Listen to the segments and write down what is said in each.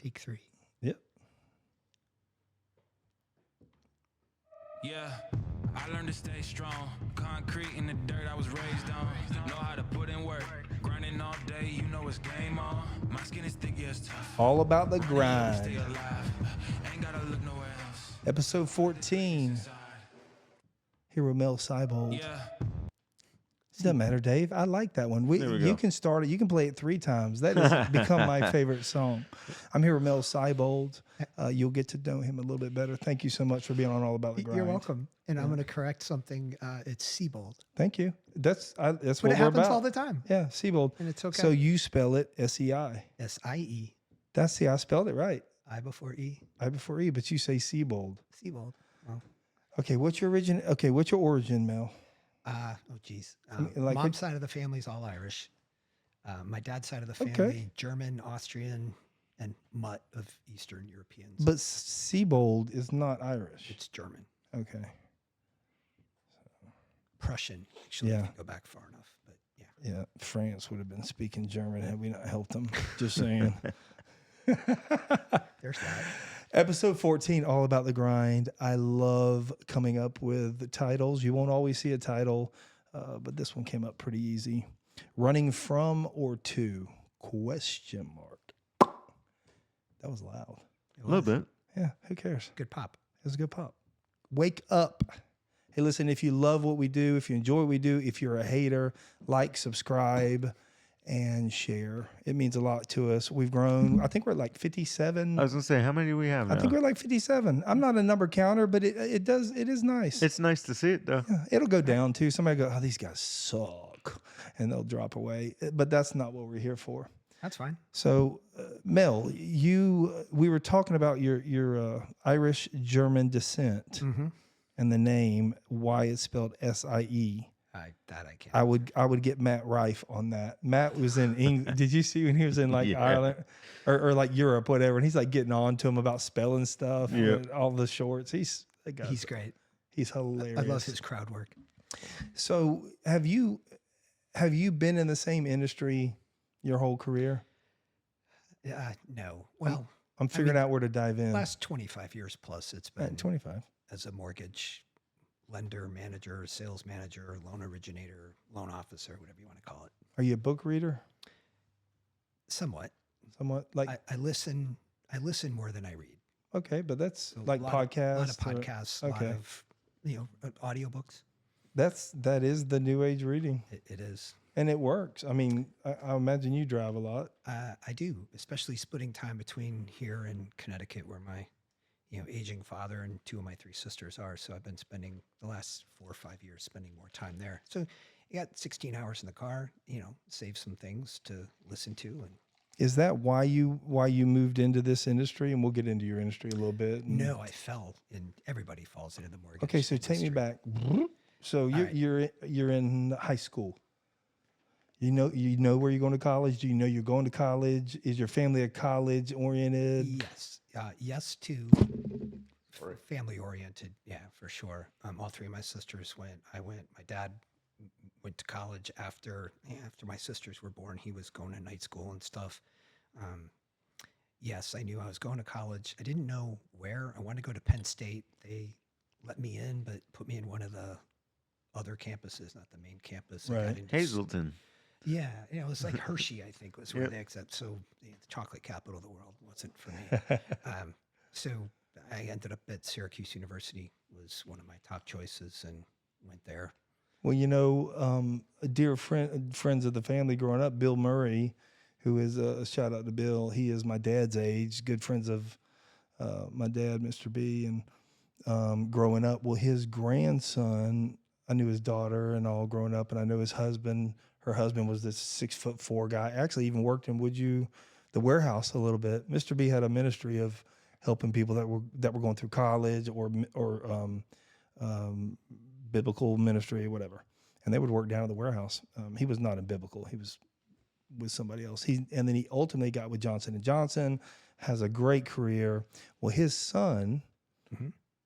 Take 3. Yep. Yeah, I learned to stay strong. Concrete in the dirt I was raised on. Know how to put in work. Grinding all day, you know it's game on. My skin is thick, yeah, it's tough. All about the Stay grind. alive. Ain't gotta look nowhere else. Episode 14. Here with Mel Siebold. Yeah. It doesn't matter, Dave. I like that one. There we You go. can start it. You can play it 3 times. That has become my favorite song. I'm here with Mel Siebold. You'll get to know him a little bit better. Thank you so much for being on All About the Grind. You're welcome. And I'm going to correct something. It's Siebold. Thank you. That's what But it we're happens about. all the time. Yeah, Siebold. And it's okay. So you spell it S-E-I. S-I-E. That's I spelled it right. I before E. I before E, but you say Siebold. Siebold. Well, Okay, what's your origin? Okay, what's your origin, Mel? oh, geez. like Mom's it- side of the family's all Irish. My dad's side of the family, German, Austrian, and mutt of Eastern Europeans. But Siebold is not Irish. It's German. Okay. Prussian, actually, Yeah. if you go back far enough. But yeah. Yeah, France would have been speaking German had we not helped them. Just saying. There's that. Episode 14, All About the Grind. I love coming up with titles. You won't always see a title, but this one came up pretty easy. Running from or to? Question mark. That was loud. A little bit. Yeah, who cares? Good pop. It was a good pop. Wake up. Hey, listen, if you love what we do, if you enjoy what we do, if you're a hater, like, subscribe, and share. It means a lot to us. We've grown. I think we're at like 57. I was gonna say, how many do we have now? I think we're like 57. I'm not a number counter, but it is nice. It's nice to see it though. Yeah, it'll go down too. Somebody go, oh, these guys suck, and they'll drop away. But that's not what we're here for. That's fine. So, Mel, we were talking about your Irish German descent Mm-hmm. and the name, why it's spelled S-I-E. I can't. I would get Matt Rife on that. Matt was in England. Did you see when he was in like Yeah. Ireland or like Europe, whatever? And he's like getting on to him about spelling stuff. Yeah. And all the shorts. He's great. He's hilarious. I love his crowd work. So have you been in the same industry your whole career? No. Well, I'm figuring out where to dive in. last 25 years plus, it's been 25. as a mortgage lender, manager, sales manager, loan originator, loan officer, whatever you want to call it. Are you a book reader? Somewhat. Somewhat like I listen more than I read. okay, but that's So like a lot podcasts. of podcasts, a lot okay. of audiobooks. That is the new age reading, It is. and it works. I mean, I imagine you drive a lot. I do, especially splitting time between here and Connecticut, where my aging father and 2 of my 3 sisters are. So I've been spending the last 4 or 5 years spending more time there. So you got 16 hours in the car, save some things to listen to. And Is that why you moved into this industry? And we'll get into your industry a little bit. no, I fell, and everybody falls into the mortgage. Okay, so take me industry. back. So you're in high school. You know where you're going to college. Do you know you're going to college? Is your family a college oriented? Yes. Yes to family oriented. Yeah, for sure. All 3 of my sisters went. I went. My dad went to college after my sisters were born. He was going to night school and stuff. Yes, I knew I was going to college. I didn't know where. I wanted to go to Penn State. They let me in, but put me in one of the other campuses, not the main campus. I got Right. into Hazleton. Yeah, it was like Hershey, I think, was where Yep. they accept. So the chocolate capital of the world wasn't for me. So I ended up at Syracuse University, was one of my top choices, and went there. Well, a dear friends of the family growing up, Bill Murray, who is a shout out to Bill. He is my dad's age, good friends of my dad, Mr. B, and growing up. Well, his grandson, I knew his daughter and all growing up, and I know his husband. Her husband was this 6'4" guy. Actually, even worked in the warehouse a little bit. Mr. B had a ministry of helping people that were going through college or biblical ministry or whatever, and they would work down at the warehouse. He was not in biblical; he was with somebody else. And then he ultimately got with Johnson & Johnson. Has a great career. Well, his son,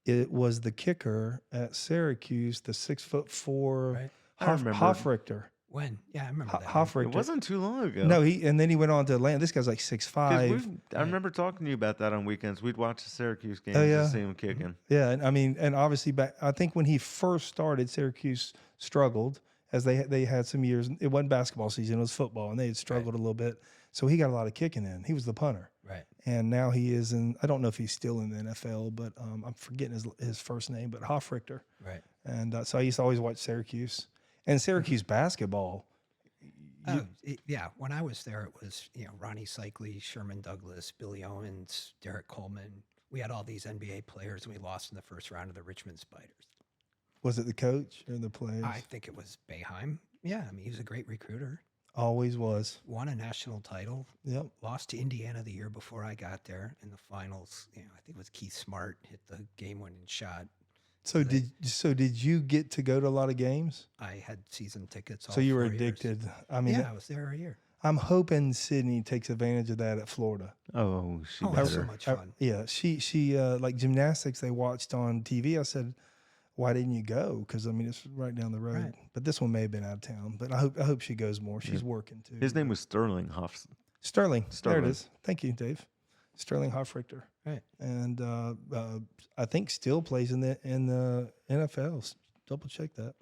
it was the kicker at Syracuse, the 6'4" I remember. Hofrichter. When? Yeah, I remember that. name. It Hofrichter. wasn't too long ago. No, and then he went on to Atlanta. This guy's like 6'5". I remember talking to you about that on weekends. We'd watch the Syracuse games Oh, yeah. to see him kicking. Yeah, and I mean, and obviously I think when he first started, Syracuse struggled as they had some years. It wasn't basketball season; it was football, and they had struggled a little bit. So he got a lot of kicking in. He was the punter, Right. and now he is in. I don't know if he's still in the NFL, but I'm forgetting his first name, but Hofrichter. Right. And so I used to always watch Syracuse and Syracuse basketball. Yeah. When I was there, it was Ronnie Cycli, Sherman Douglas, Billy Owens, Derek Coleman. We had all these NBA players, and we lost in the first round of the Richmond Spiders. Was it the coach or the players? I think it was Boeheim. Yeah, I mean, he was a great recruiter. Always was. Won a national title. Yep. Lost to Indiana the year before I got there in the finals. I think it was Keith Smart hit the game-winning shot. So did you get to go to a lot of games? I had season tickets. So you were 4 years. addicted. I mean, Yeah, I was there a year. I'm hoping Sydney takes advantage of that at Florida. Oh, she Oh, it was so better. much fun. Yeah, she like gymnastics they watched on TV. I said, why didn't you go? Because I mean it's right down the road. Right. But this one may have been out of town. But I hope she goes more. She's working too. His name was Sterling Hoff. Sterling. There Sterling. it is. Thank you, Dave. Sterling Hofrichter. Right. And I think still plays in the NFL. Double check that.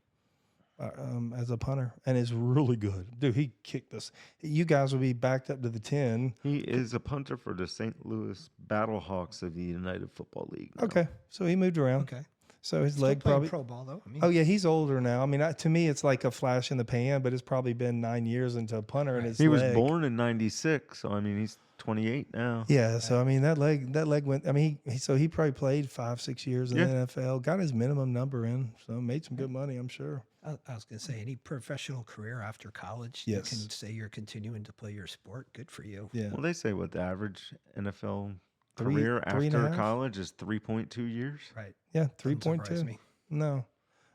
As a punter, and is really good. Dude, he kicked us. You guys will be backed up to the 10. He is a punter for the St. Louis Battlehawks of the United Football League. now. Okay, so he moved around. Okay. So his Still leg playing probably. pro ball though. I mean, Oh yeah, he's older now. I mean, to me, it's like a flash in the pan, but it's probably been 9 years into a punter, and Right. his He was leg- born in '96, so I mean he's 28 now. Yeah, so I mean that leg went. I mean, he probably played 5-6 years in the NFL, got his minimum number in, so made some good money, I'm sure. I was going to say, any professional career after college, Yes. you can say you're continuing to play your sport. Good for you. Yeah, Well, they say what the average NFL Three- career 3.5? after college is 3.2 years. Right. yeah, Doesn't 3.2. surprise me. No,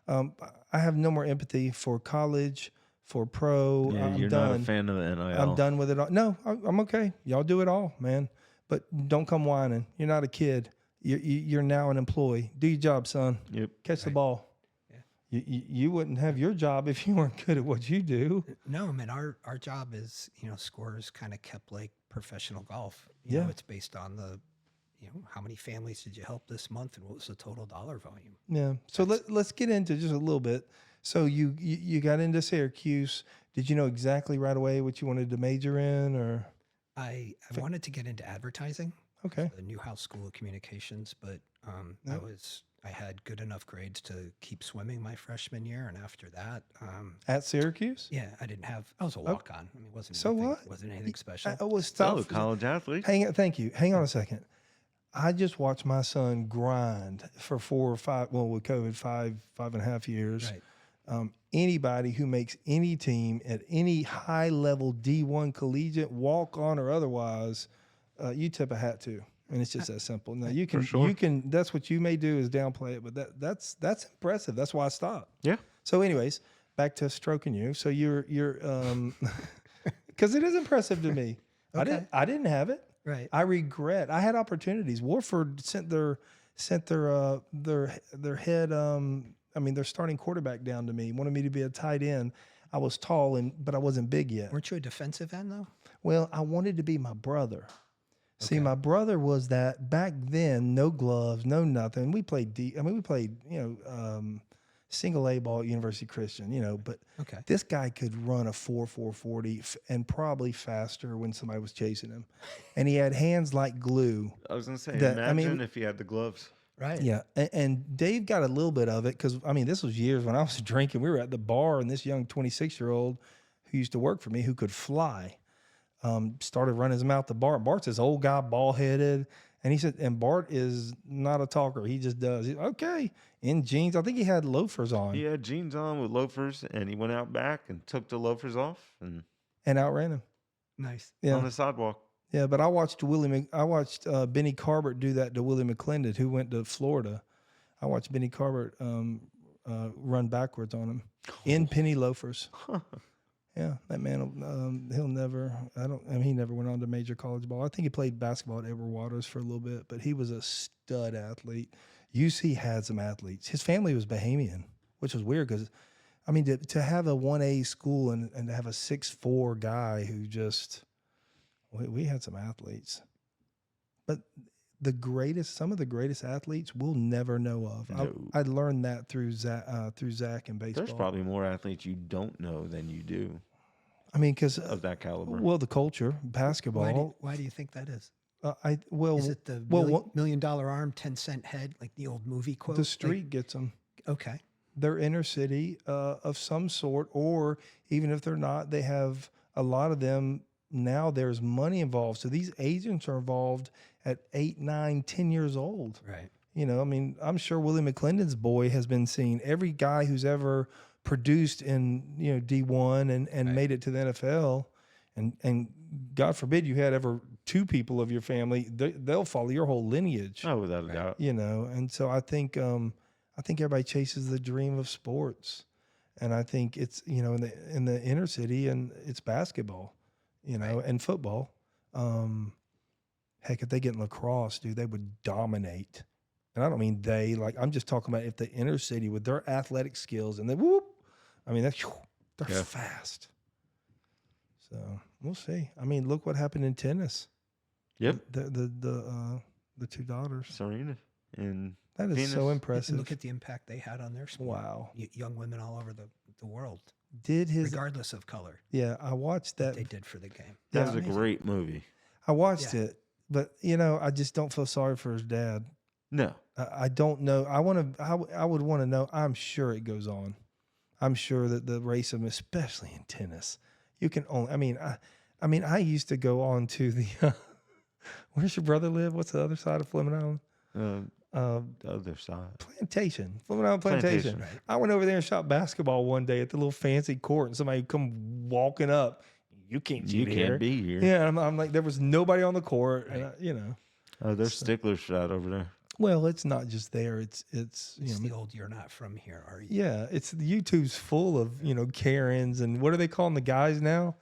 I have no more empathy for college, for pro. Yeah, I'm you're done. not a fan of the NIL. I'm done with it all. No, I'm okay. Y'all do it all, man. But don't come whining. You're not a kid. You're now an employee. Do your job, son. Yep. Catch the ball. Yeah. You wouldn't have your job if you weren't good at what you do. No, man, our job is, scores kind of kept like professional golf. Yeah. It's based on the, how many families did you help this month and what was the total dollar volume? Yeah. So let's get into just a little bit. So you got into Syracuse. Did you know exactly right away what you wanted to major in, or? I wanted to get into advertising. Okay. The Newhouse School of Communications, but Yep. I had good enough grades to keep swimming my freshman year, and after that, At Syracuse? yeah, I was a walk on. I mean, it wasn't So anything, what? wasn't anything special. I was So, tough. college athlete. Thank you. Hang on a second. I just watched my son grind for 4 or 5. Well, with COVID, 5.5 years. Right. Anybody who makes any team at any high level D1 collegiate, walk on or otherwise, you tip a hat to, and it's just that simple. Now you can, sure. That's what you may do is downplay it, but that's impressive. That's why I stopped. Yeah. So, anyways, back to stroking you. So you're because it is impressive to me. Okay. I didn't have it. Right. I regret. I had opportunities. Warford sent their head. Their starting quarterback down to me. Wanted me to be a tight end. I was tall but I wasn't big yet. Weren't you a defensive end though? Well, I wanted to be my brother. See, my brother was that back then. No gloves, no nothing. We played single A ball at University Christian. But Okay. this guy could run a 4.40 and probably faster when somebody was chasing him, and he had hands like glue. I was gonna say, That- I imagine mean- if he had the gloves. Right. Yeah, and Dave got a little bit of it because this was years when I was drinking. We were at the bar, and this young 26-year-old who used to work for me, who could fly, started running his mouth to Bart. Bart's this old guy, bald headed, and he said, and Bart is not a talker. He just does. Okay, in jeans. I think he had loafers on He had jeans on with loafers, and he went out back and took the loafers off and and outran him. Nice. Yeah, on the sidewalk. yeah. But I watched Benny Carbert do that to Willie McClendon, who went to Florida. I watched Benny Carbert run backwards on him in penny loafers. Yeah, that man, he'll never. He never went on to major college ball. I think he played basketball at Edward Waters for a little bit, but he was a stud athlete. UC had some athletes. His family was Bahamian, which was weird because I mean, to have a 1A school and to have a 6'4" guy who just, we had some athletes, but some of the greatest athletes we'll never know of. No. I learned that through Zach in baseball. There's probably more athletes you don't know than you do I mean, because of that caliber. well, the culture, basketball. Why do you think that is? Well, Is it the well, $1 million arm, 10-cent head, like the old movie quote? the street gets them. Okay. They're inner city of some sort, or even if they're not, they have a lot of them now. There's money involved, so these agents are involved at 8, 9, 10 years old. Right. You know, I mean, I'm sure Willie McClendon's boy has been seen. Every guy who's ever produced in D1 and Right. made it to the NFL, and God forbid you had ever 2 people of your family, they'll follow your whole lineage. Oh, without a doubt. You know, and so I think everybody chases the dream of sports, and I think it's in the inner city, and it's basketball, and football. Heck, if they get in lacrosse, dude, they would dominate. And I don't mean they, like, I'm just talking about if the inner city with their athletic skills and then whoop, I mean they're fast. So we'll see. I mean, look what happened in tennis. Yep. The 2 daughters. Serena and That is Venus. so And impressive. look at the impact they had on their sport. Wow. Young women all over the world, Did his regardless of color, Yeah, I watched what that. they did for the game. that Yeah, was a amazing. great movie. I watched Yeah. it, but I just don't feel sorry for his dad. No. I don't know. I would want to know. I'm sure it goes on. I'm sure that the racism, especially in tennis, you can only. I mean, I used to go on to the. Where's your brother live? What's the other side of Fleming Island? The other side. Plantation, Fleming Island Plantation. Plantation. I went over there and shot basketball one day at the little fancy court, and somebody come walking up. You can't You shoot here. can't be here. Yeah, I'm like, there was nobody on the court, and There's sticklers for that over there. Well, it's not just there. It's It's the old "you're not from here, are you?" yeah. It's YouTube's full of Karens and what are they calling the guys now?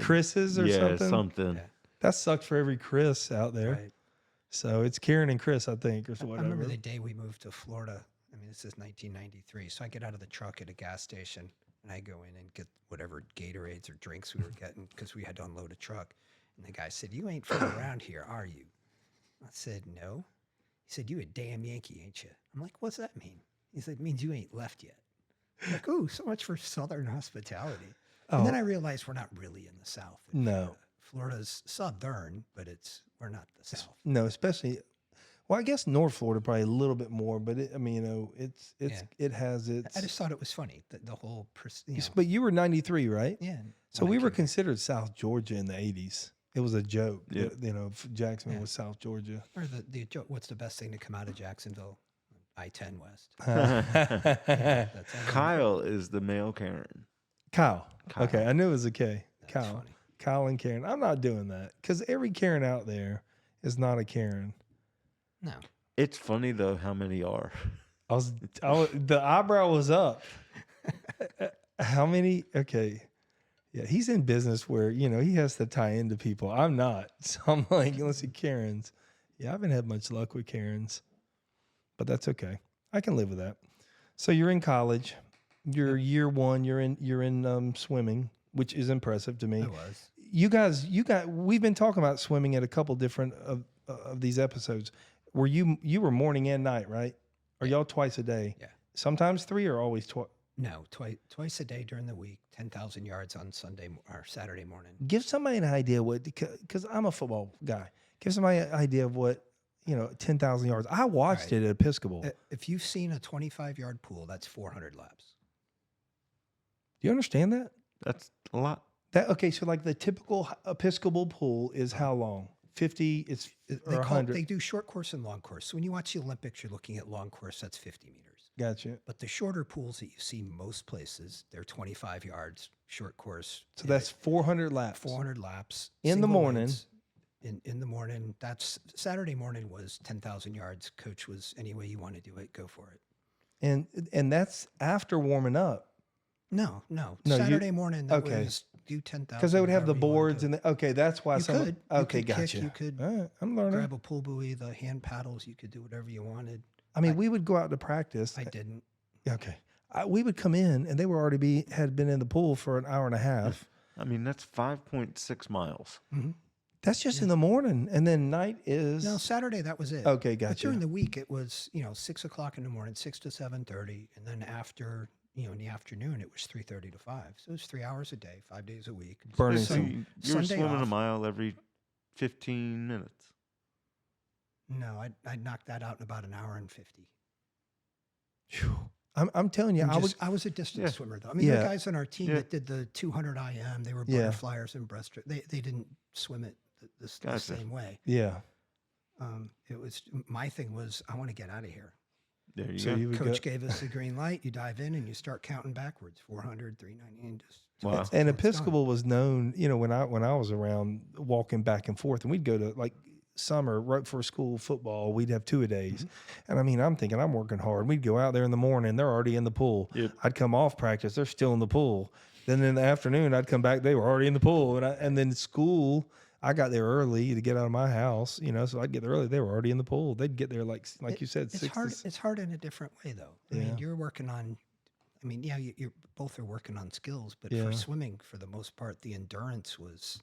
Chris's or Yeah, something. something. Yeah. That sucks for every Chris out there. Right. So it's Karen and Chris, I think, or I whatever. remember the day we moved to Florida. I mean, this is 1993. So I get out of the truck at a gas station and I go in and get whatever Gatorades or drinks we were getting because we had to unload a truck. And the guy said, "You ain't from around here, are you?" I said, "No." He said, "You a damn Yankee, ain't you?" I'm like, "What's that mean?" He said, "It means you ain't left yet." I'm like, "Ooh, so much for Southern hospitality." And then I realized we're not really in the South. in No. Florida. Florida's Southern, but we're not the South. No, especially. Well, I guess North Florida probably a little bit more, but it has its. I just thought it was funny that the whole, But you were 93, right? yeah. So when I we were came here. considered South Georgia in the 80s. It was a joke. Yeah. That, Jacksonville Yeah. was South Georgia. Or the joke, what's the best thing to come out of Jacksonville? I-10 West. Kyle. That's Kyle is the male Karen. Kyle. Kyle. Okay, I knew it was a K. That's Kyle. funny. Kyle and Karen. I'm not doing that because every Karen out there is not a Karen. No. It's funny though how many are. The eyebrow was up. How many? Okay. Yeah, he's in business where, he has to tie into people. I'm not. So I'm like, let's see, Karens. Yeah, I haven't had much luck with Karens, but that's okay. I can live with that. So you're in college. You're year 1. You're in swimming, which is impressive to me. I was. We've been talking about swimming at a couple different of these episodes. Were you were morning and night, right? Or y'all twice a day? Yeah. Sometimes 3 or always twice? No, twice a day during the week, 10,000 yards on Sunday or Saturday morning. Give somebody an idea because I'm a football guy. Give somebody an idea of what 10,000 yards. I watched it at Episcopal. If you've seen a 25-yard pool, that's 400 laps. Do you understand that? That's a lot. Okay, so like the typical Episcopal pool is how long? 50? It's or 100. They do short course and long course. So when you watch the Olympics, you're looking at long course. That's 50 meters. Gotcha. But the shorter pools that you see most places, they're 25 yards, short course. So that's 400 laps. 400 laps In the single morning. lanes. In the morning. That's Saturday morning was 10,000 yards. Coach was any way you want to do it, go for it. And that's after warming up. No. No, Saturday morning. That okay. was do 10,000. Because they would have the however you wanna boards do and it. okay, that's why You some. could. Okay, you could gotcha. kick, you could All right, I'm learning. grab a pull buoy, the hand paddles. You could do whatever you wanted. I mean, we would go out to practice. I didn't. Okay. We would come in and they were already had been in the pool for an hour and a half. I mean, that's 5.6 miles. Mm-hmm. That's just in the morning, and then night is No, Saturday that was it. okay. But Gotcha. during the week, it was 6 o'clock in the morning, 6 to 7:30, and then after in the afternoon, it was 3:30 to 5. So it was 3 hours a day, 5 days a week. Burning So So you were Sunday swimming a off. mile every 15 minutes. No, I'd knock that out in about an hour and 50. Phew. I'm telling you, I was a distance Yeah. swimmer though. I mean, there Yeah. are guys on our team Yeah. that did the 200 IM. They were Yeah. butterflyers and breaststroke. They didn't swim it the Gotcha. same way. yeah. It was my thing was I want to get out of here. There you So go. you would Coach go, gave us the green light. You dive in and you start counting backwards. 400, 390, and just Wow. it's- and it's done. Episcopal was known, when I was around walking back and forth, and we'd go to like summer right before school football, we'd have 2-a-days. And I mean, I'm thinking I'm working hard. We'd go out there in the morning, they're already in the pool. Yep. I'd come off practice, they're still in the pool. Then in the afternoon, I'd come back, they were already in the pool. And then school, I got there early to get out of my house, so I'd get there early, they were already in the pool. They'd get there like you said, It's 6 hard. to It's hard in a different way, though. I Yeah. mean, you're working on. I mean, yeah, you're both are working on skills, but Yeah. for swimming, for the most part, the endurance was.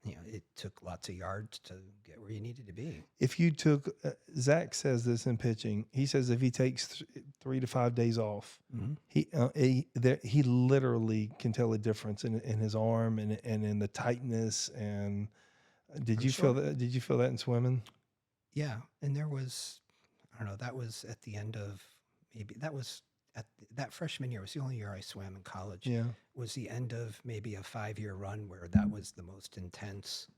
It took lots of yards to get where you needed to be. If you took Zach says this in pitching, he says if he takes 3 to 5 days off, he literally can tell a difference in his arm and in the tightness. And did I'm you feel sure. that? Did you feel that in swimming? Yeah, and there was, I don't know, that was at the end of that was that freshman year was the only year I swam in college. Yeah, Was the end of maybe a 5-year run where that was the most intense.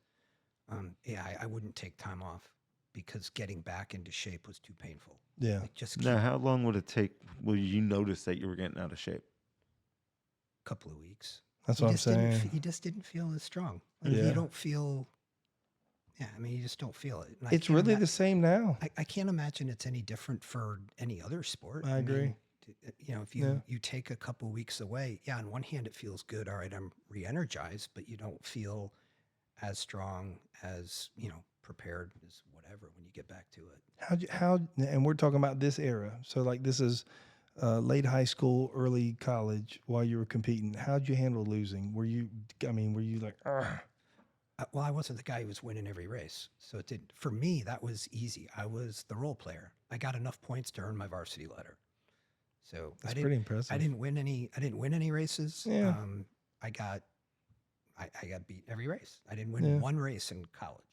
I wouldn't take time off because getting back into shape was too painful. yeah. Like just Now, how long would it take? Will you notice that you were getting out of shape? a couple of weeks. That's You what I'm just didn't saying. you just didn't feel as strong. Like Yeah. you don't feel. Yeah, I mean, you just don't feel it. And I It's can't really ima- the same now. I can't imagine it's any different for any other sport. I agree. mean, if you Yeah. you take a couple weeks away, yeah, on one hand it feels good. All right, I'm re-energized, but you don't feel as strong as prepared as whatever when you get back to it. And we're talking about this era. So like this is late high school, early college while you were competing. How'd you handle losing? Were you like, "Ugh." Well, I wasn't the guy who was winning every race, so it did. For me, that was easy. I was the role player. I got enough points to earn my varsity letter. So That's pretty impressive. I didn't win any races. Yeah. I got beat every race. I didn't win Yeah. one race in college.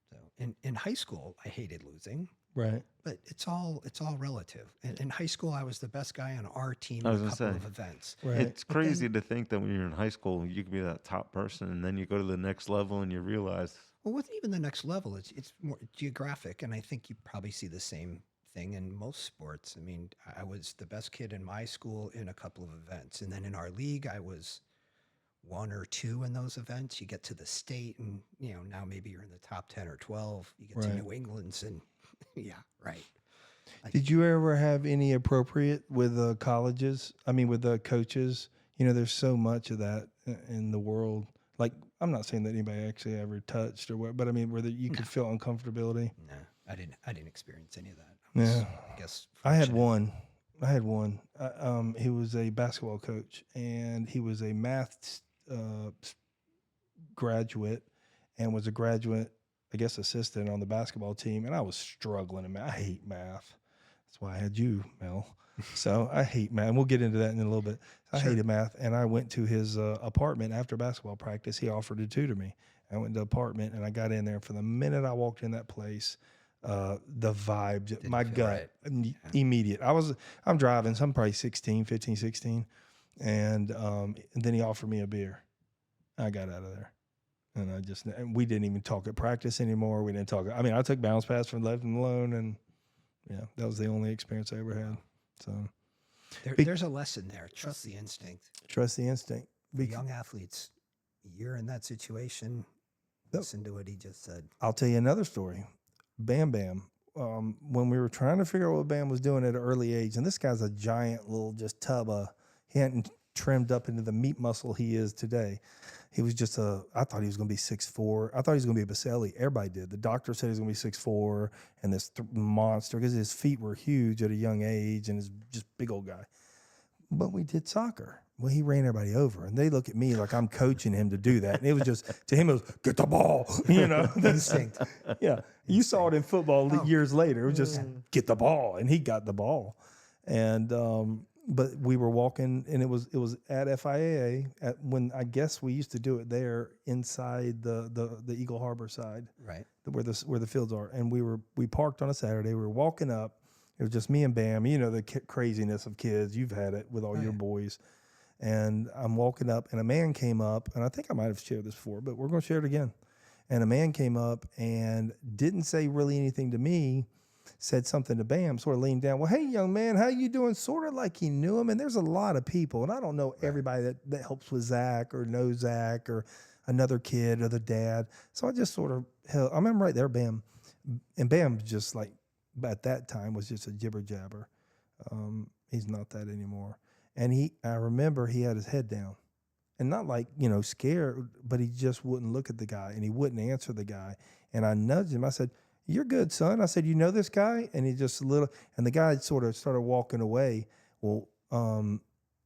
So in high school, I hated losing, Right. but it's all relative. In high school, I was the best guy on our team I in was a gonna couple say. of events. Right. It's crazy to think that when you're in high school, you could be that top person, and then you go to the next level and you realize, Well, with even the next level, it's more geographic, and I think you probably see the same thing in most sports. I mean, I was the best kid in my school in a couple of events, and then in our league, I was 1 or 2 in those events. You get to the state, and now maybe you're in the top 10 or 12. You get to Right. New England's, and yeah, right. Did you ever have any appropriate with colleges? I mean, with the coaches? There's so much of that in the world. Like, I'm not saying that anybody actually ever touched or what, but I mean, whether you could feel uncomfortability. No, I didn't experience any of that. I was, Yeah. I guess I had fortunate. one. He was a basketball coach, and he was a math graduate, and was a graduate, I guess, assistant on the basketball team. And I was struggling in math. I hate math. That's why I had you, Mel. So I hate math. And we'll get into that in a little bit. I Sure. hated math, and I went to his apartment after basketball practice. He offered to tutor me. I went to the apartment, and I got in there. And for the minute I walked in that place, the vibe, Didn't my feel gut, right. immediate. I'm driving, so I'm probably 15, 16. And then he offered me a beer. I got out of there. And we didn't even talk at practice anymore. We didn't talk. I mean, I took bounce pass from left him alone. And yeah, that was the only experience I ever had. So There's a lesson there. Trust the instinct. trust the instinct. For young athletes, you're in that situation. Yep. Listen to what he just said. I'll tell you another story. Bam Bam. When we were trying to figure out what Bam was doing at an early age, and this guy's a giant little just tub of, he hadn't trimmed up into the meat muscle he is today. He was just I thought he was going to be 6'4". I thought he was going to be a Baselli. Everybody did. The doctor said he was going to be 6'4", and this monster, because his feet were huge at a young age, and he's just big old guy. But we did soccer. Well, he ran everybody over, and they look at me like I'm coaching him to do that. And it was just, to him, it was, get the ball, Instinct. Yeah. You saw it in football years later. It was just, get the ball, and he got the ball. And but we were walking, and it was at FIAA when I guess we used to do it there inside the Eagle Harbor side, Right. where the fields are. And we parked on a Saturday. We were walking up. It was just me and Bam. You know the craziness of kids. You've had it with all your boys. And I'm walking up, and a man came up, and I think I might have shared this before, but we're going to share it again. And a man came up and didn't say really anything to me, said something to Bam, sort of leaned down. Well, hey, young man, how you doing? Sort of like he knew him. And there's a lot of people, and I don't know everybody that helps with Zach or knows Zach or another kid or the dad. So I just sort of held. I remember right there, Bam. And Bam just like, at that time, was just a jibber jabber. He's not that anymore. And I remember he had his head down. And not like, scared, but he just wouldn't look at the guy, and he wouldn't answer the guy. And I nudged him. I said, "You're good, son." I said, "You know this guy?" And he just and the guy sort of started walking away. Well,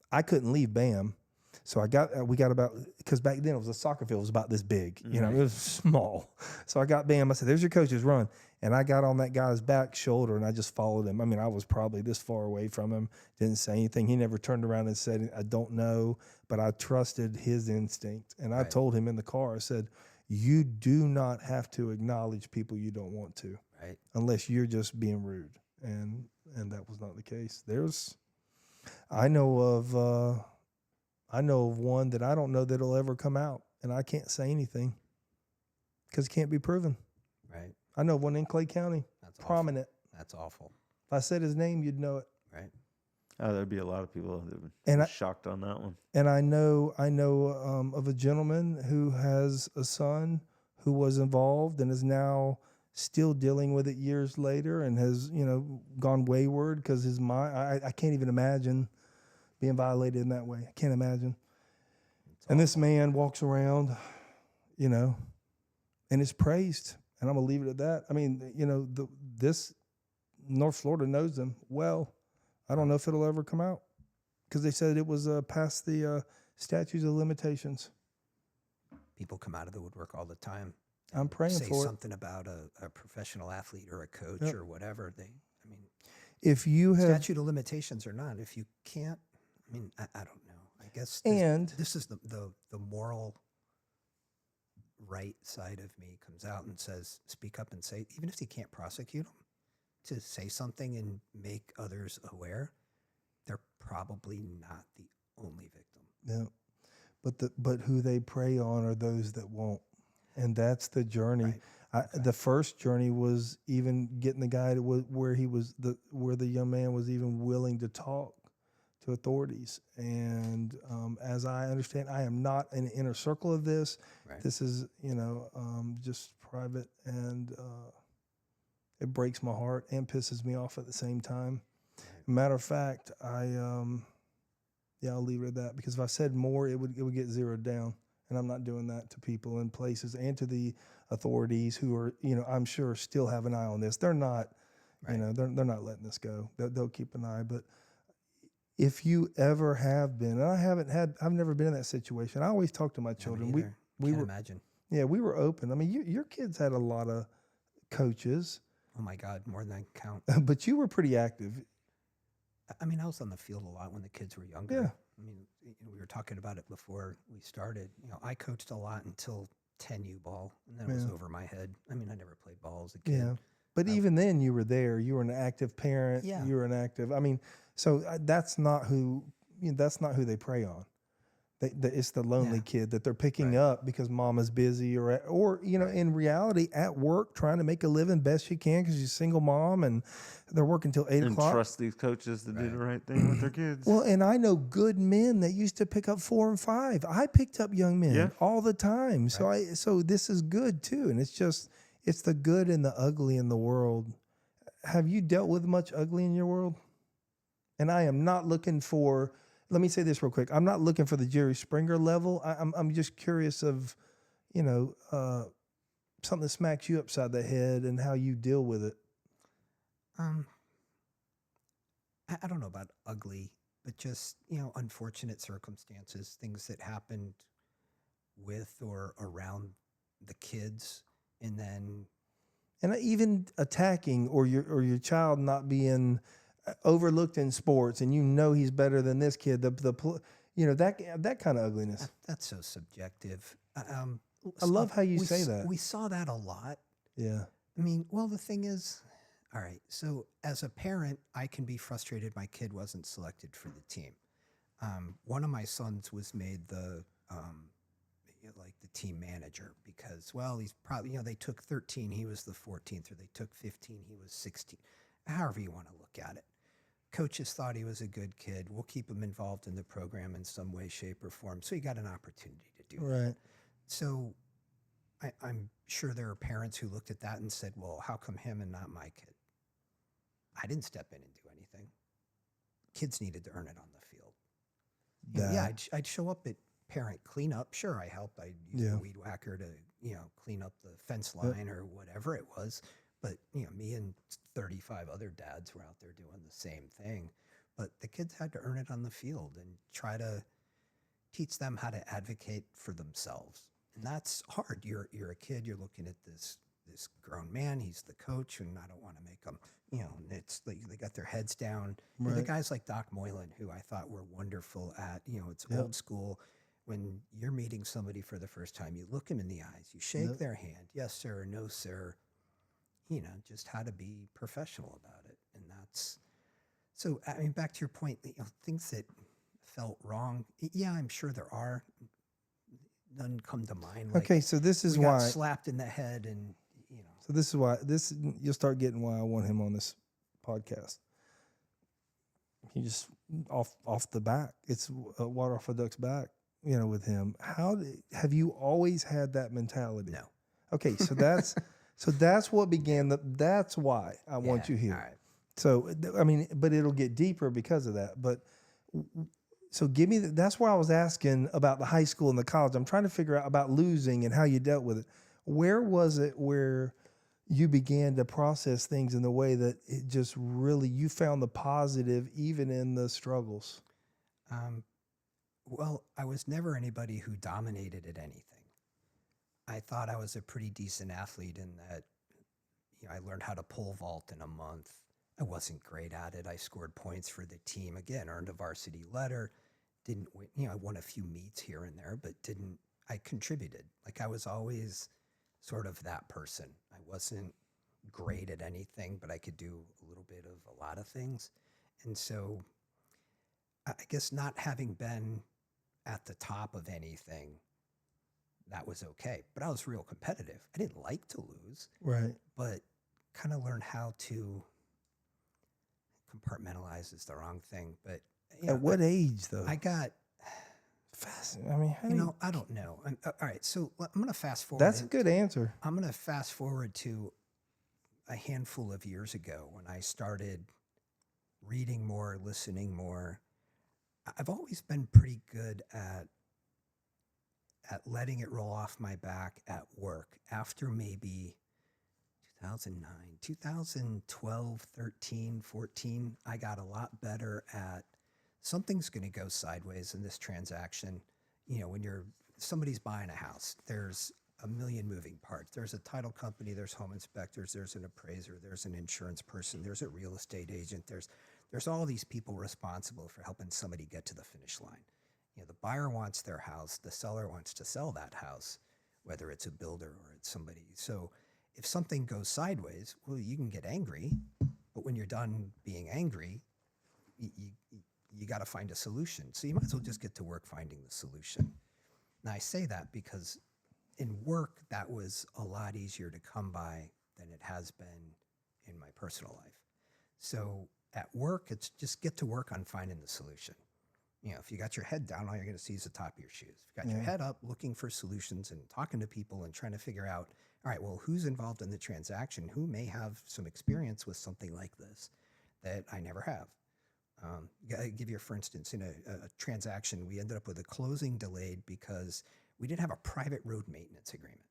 I couldn't leave Bam. So we got about, because back then it was a soccer field, it was about this big, it was small. So I got Bam. I said, "There's your coach's run." And I got on that guy's back shoulder, and I just followed him. I mean, I was probably this far away from him, didn't say anything. He never turned around and said, "I don't know," but I trusted his instinct. And I told him in the car, I said, "You do not have to acknowledge people you don't want to, Right. unless you're just being rude." And that was not the case. I know of one that I don't know that'll ever come out, and I can't say anything because it can't be proven. Right. I know one in Clay County, That's prominent. Awful. That's awful. If I said his name, you'd know it. Right. There'd be a lot of people that would And be shocked on that one. And I know of a gentleman who has a son who was involved and is now still dealing with it years later, and has gone wayward because his mind. I can't even imagine being violated in that way. I can't imagine. And this man walks around, and is praised. And I'm going to leave it at that. I mean, this North Florida knows them well. I don't know if it'll ever come out because they said it was past the statutes of limitations. People come out of the woodwork all the time. I'm praying say for it. something about a professional athlete or a coach or whatever. If you have statute of limitations or not, if you can't, I don't know. I guess this is the moral right side of me comes out and says, speak up and say, even if you can't prosecute them, to say something and make others aware, they're probably not the only victim. Yeah, but who they prey on are those that won't, and that's the journey. Right. The first journey was even getting the guy to where the young man was even willing to talk to authorities. And as I understand, I am not in the inner circle of this. Right. This is, just private, and it breaks my heart and pisses me off at the same time. Right. Matter of fact, I'll leave it at that, because if I said more, it would get zeroed down, and I'm not doing that to people in places and to the authorities who are, I'm sure still have an eye on this. They're not, they're not letting this go. They'll keep an eye, but if you ever have been, and I've never been in that situation. I always talk to my children. We were imagine. Yeah, we were open. I mean, your kids had a lot of coaches. Oh my God, more than I can count. But you were pretty active. I was on the field a lot when the kids were younger. Yeah. We were talking about it before we started. I coached a lot until 10U ball, and then it was over my head. I never played ball as a kid. Yeah. But even then, you were there. You were an active parent. Yeah. You were an active. So that's not who they prey on. It's the lonely kid that they're picking up because mama's busy, or in reality at work trying to make a living best she can because she's a single mom and they're working till 8 o'clock. And trust these coaches to do the right thing with their kids. Well, and I know good men that used to pick up 4 and 5. I picked up young men all the time. Right. So this is good too, and it's the good and the ugly in the world. Have you dealt with much ugly in your world? And I am not looking for let me say this real quick. I'm not looking for the Jerry Springer level. I'm just curious of, something that smacks you upside the head and how you deal with it. Um, I don't know about ugly, but just, unfortunate circumstances, things that happened with or around the kids. And then, And even attacking or your child not being overlooked in sports, and he's better than this kid. That kind of ugliness. that's so subjective. I love how you we say s- that. We saw that a lot. Yeah. I mean, well, the thing is, all right, so as a parent, I can be frustrated my kid wasn't selected for the team. One of my sons was made like the team manager because, well, he's probably, they took 13, he was the 14th, or they took 15, he was 16. However you want to look at it. Coaches thought he was a good kid. We'll keep him involved in the program in some way, shape, or form. So he got an opportunity to do that. Right. So I'm sure there are parents who looked at that and said, well, how come him and not my kid? I didn't step in and do anything. Kids needed to earn it on the field. I'd show up at parent cleanup. Sure, I helped. I'd use the weed whacker to, clean up the fence line or whatever it was. But, me and 35 other dads were out there doing the same thing. But the kids had to earn it on the field and try to teach them how to advocate for themselves. And that's hard. You're a kid. You're looking at this grown man. He's the coach, and I don't want to make them, it's like they got their heads down. Right. The guys like Doc Moylan, who I thought were wonderful at, it's old school. When you're meeting somebody for the first time, you look them in the eyes, you shake their hand. Yes, sir. No, sir. Just how to be professional about it. And that's, so, I mean, back to your point, things that felt wrong. Yeah, I'm sure there are. None come to mind. Like, Okay, so this is we got why. slapped in the head, and So this is why you'll start getting why I want him on this podcast. He just off the back. It's water off a duck's back. With him. Have you always had that mentality? No. Okay, so that's what began. That's why I want you here. All right. So I mean, but it'll get deeper because of that. But so give me. That's why I was asking about the high school and the college. I'm trying to figure out about losing and how you dealt with it. Where was it where you began to process things in the way that it just really you found the positive even in the struggles? Well, I was never anybody who dominated at anything. I thought I was a pretty decent athlete in that I learned how to pole vault in a month. I wasn't great at it. I scored points for the team. Again, earned a varsity letter. Didn't win, I won a few meets here and there, but I contributed. Like I was always sort of that person. I wasn't great at anything, but I could do a little bit of a lot of things. And so I guess not having been at the top of anything, that was okay. But I was real competitive. I didn't like to lose, Right. but kind of learned how to compartmentalize is the wrong thing. But At what age though? I got, Fascinating. I mean, how do you- I don't know. All right, so I'm going to fast forward. that's a good answer. I'm going to fast forward to a handful of years ago when I started reading more, listening more. I've always been pretty good at letting it roll off my back at work. After maybe 2009, 2012, 13, 14, I got a lot better at something's going to go sideways in this transaction. When somebody's buying a house, there's a million moving parts. There's a title company, there's home inspectors, there's an appraiser, there's an insurance person, there's a real estate agent, there's all these people responsible for helping somebody get to the finish line. The buyer wants their house, the seller wants to sell that house, whether it's a builder or it's somebody. So if something goes sideways, well, you can get angry, but when you're done being angry, you got to find a solution. So you might as well just get to work finding the solution. Now I say that because in work, that was a lot easier to come by than it has been in my personal life. So at work, it's just get to work on finding the solution. If you got your head down, all you're going to see is the top of your shoes. If you got your head up, looking for solutions and talking to people and trying to figure out, all right, well, who's involved in the transaction? Who may have some experience with something like this that I never have? I'll give you, for instance, in a transaction, we ended up with a closing delayed because we didn't have a private road maintenance agreement.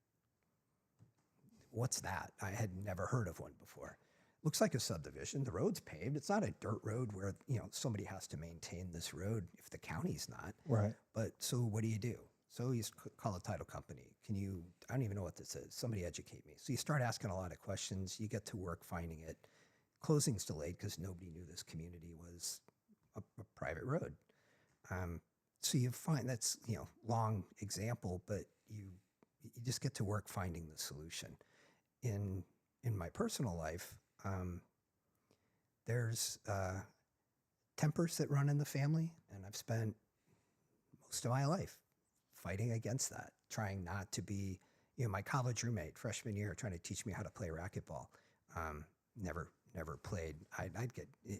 What's that? I had never heard of one before. Looks like a subdivision. The road's paved. It's not a dirt road where, somebody has to maintain this road if the county's not. Right. But so what do? So you call a title company. I don't even know what this is. Somebody educate me. So you start asking a lot of questions. You get to work finding it. Closing's delayed because nobody knew this community was a private road. So you find that's, long example, but you just get to work finding the solution. In my personal life, there's tempers that run in the family, and I've spent most of my life fighting against that, trying not to be, my college roommate freshman year trying to teach me how to play racquetball. Never played. I'd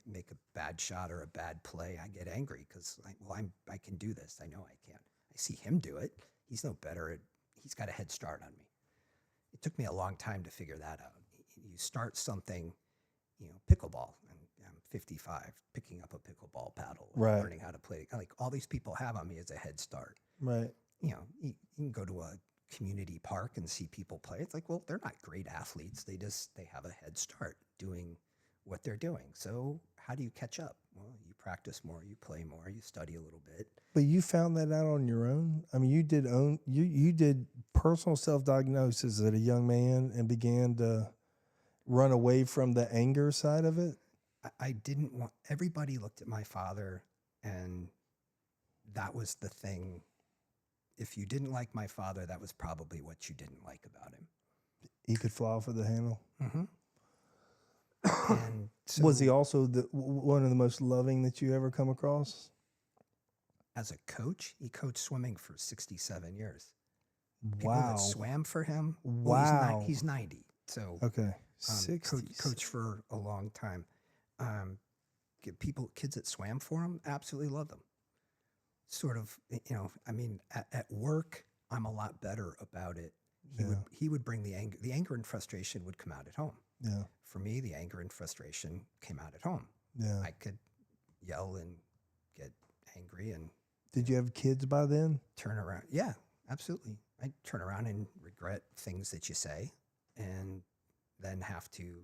make a bad shot or a bad play. I get angry because I can do this. I know I can. I see him do it. He's no better. He's got a head start on me. It took me a long time to figure that out. You start something, pickleball. I'm 55, picking up a pickleball paddle, Right. learning how to play. Like all these people have on me as a head start. Right. You can go to a community park and see people play. It's like, well, they're not great athletes. They have a head start doing what they're doing. So how do you catch up? Well, you practice more, you play more, you study a little bit. But you found that out on your own? I mean, you did personal self-diagnosis at a young man and began to run away from the anger side of it? I didn't want, everybody looked at my father, and that was the thing. If you didn't like my father, that was probably what you didn't like about him. He could fly off of the handle? Mm-hmm. And so, Was he also one of the most loving that you ever come across? as a coach, he coached swimming for 67 years. People Wow. that swam for him. Wow. Well, he's 90. So Okay. 60. coach for a long time. Kids that swam for him, absolutely love them. Sort of, at work, I'm a lot better about it. He would bring the anger and frustration would come out at home. Yeah. For me, the anger and frustration came out at home. Yeah. I could yell and get angry and Did you have kids by then? turn around. Yeah, absolutely. I turn around and regret things that you say, and then have to,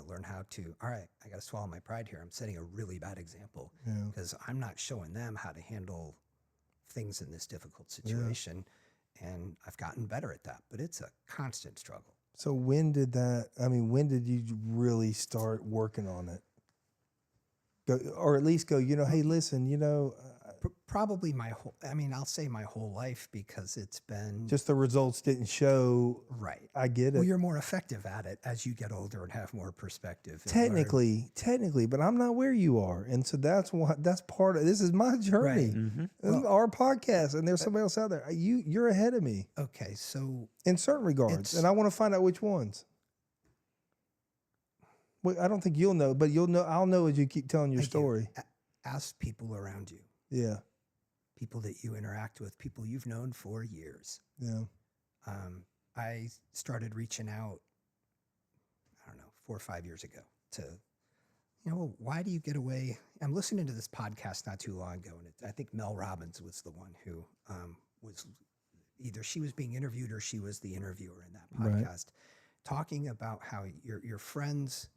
learn how to, all right, I got to swallow my pride here. I'm setting a really bad example Yeah. because I'm not showing them how to handle things in this difficult situation. And I've gotten better at that, but it's a constant struggle. So when did you really start working on it? Or at least go, hey, listen, Probably I'll say my whole life, because it's been just the results didn't show. right. I get it. Well, you're more effective at it as you get older and have more perspective. and learn. Technically, but I'm not where you are. And so that's part of, this is my journey. Right. This is our podcast, and there's somebody else out there. You're ahead of me Okay, so in certain regards. And I want to find out which ones. Well, I don't think you'll know, but you'll know. I'll know as you keep telling your story. ask people around you, Yeah. people that you interact with, people you've known for years. Yeah. I started reaching out, 4 or 5 years ago to, why do you get away? I'm listening to this podcast not too long ago, and I think Mel Robbins was the one who was either she was being interviewed or she was the interviewer in that podcast, talking about how your friends,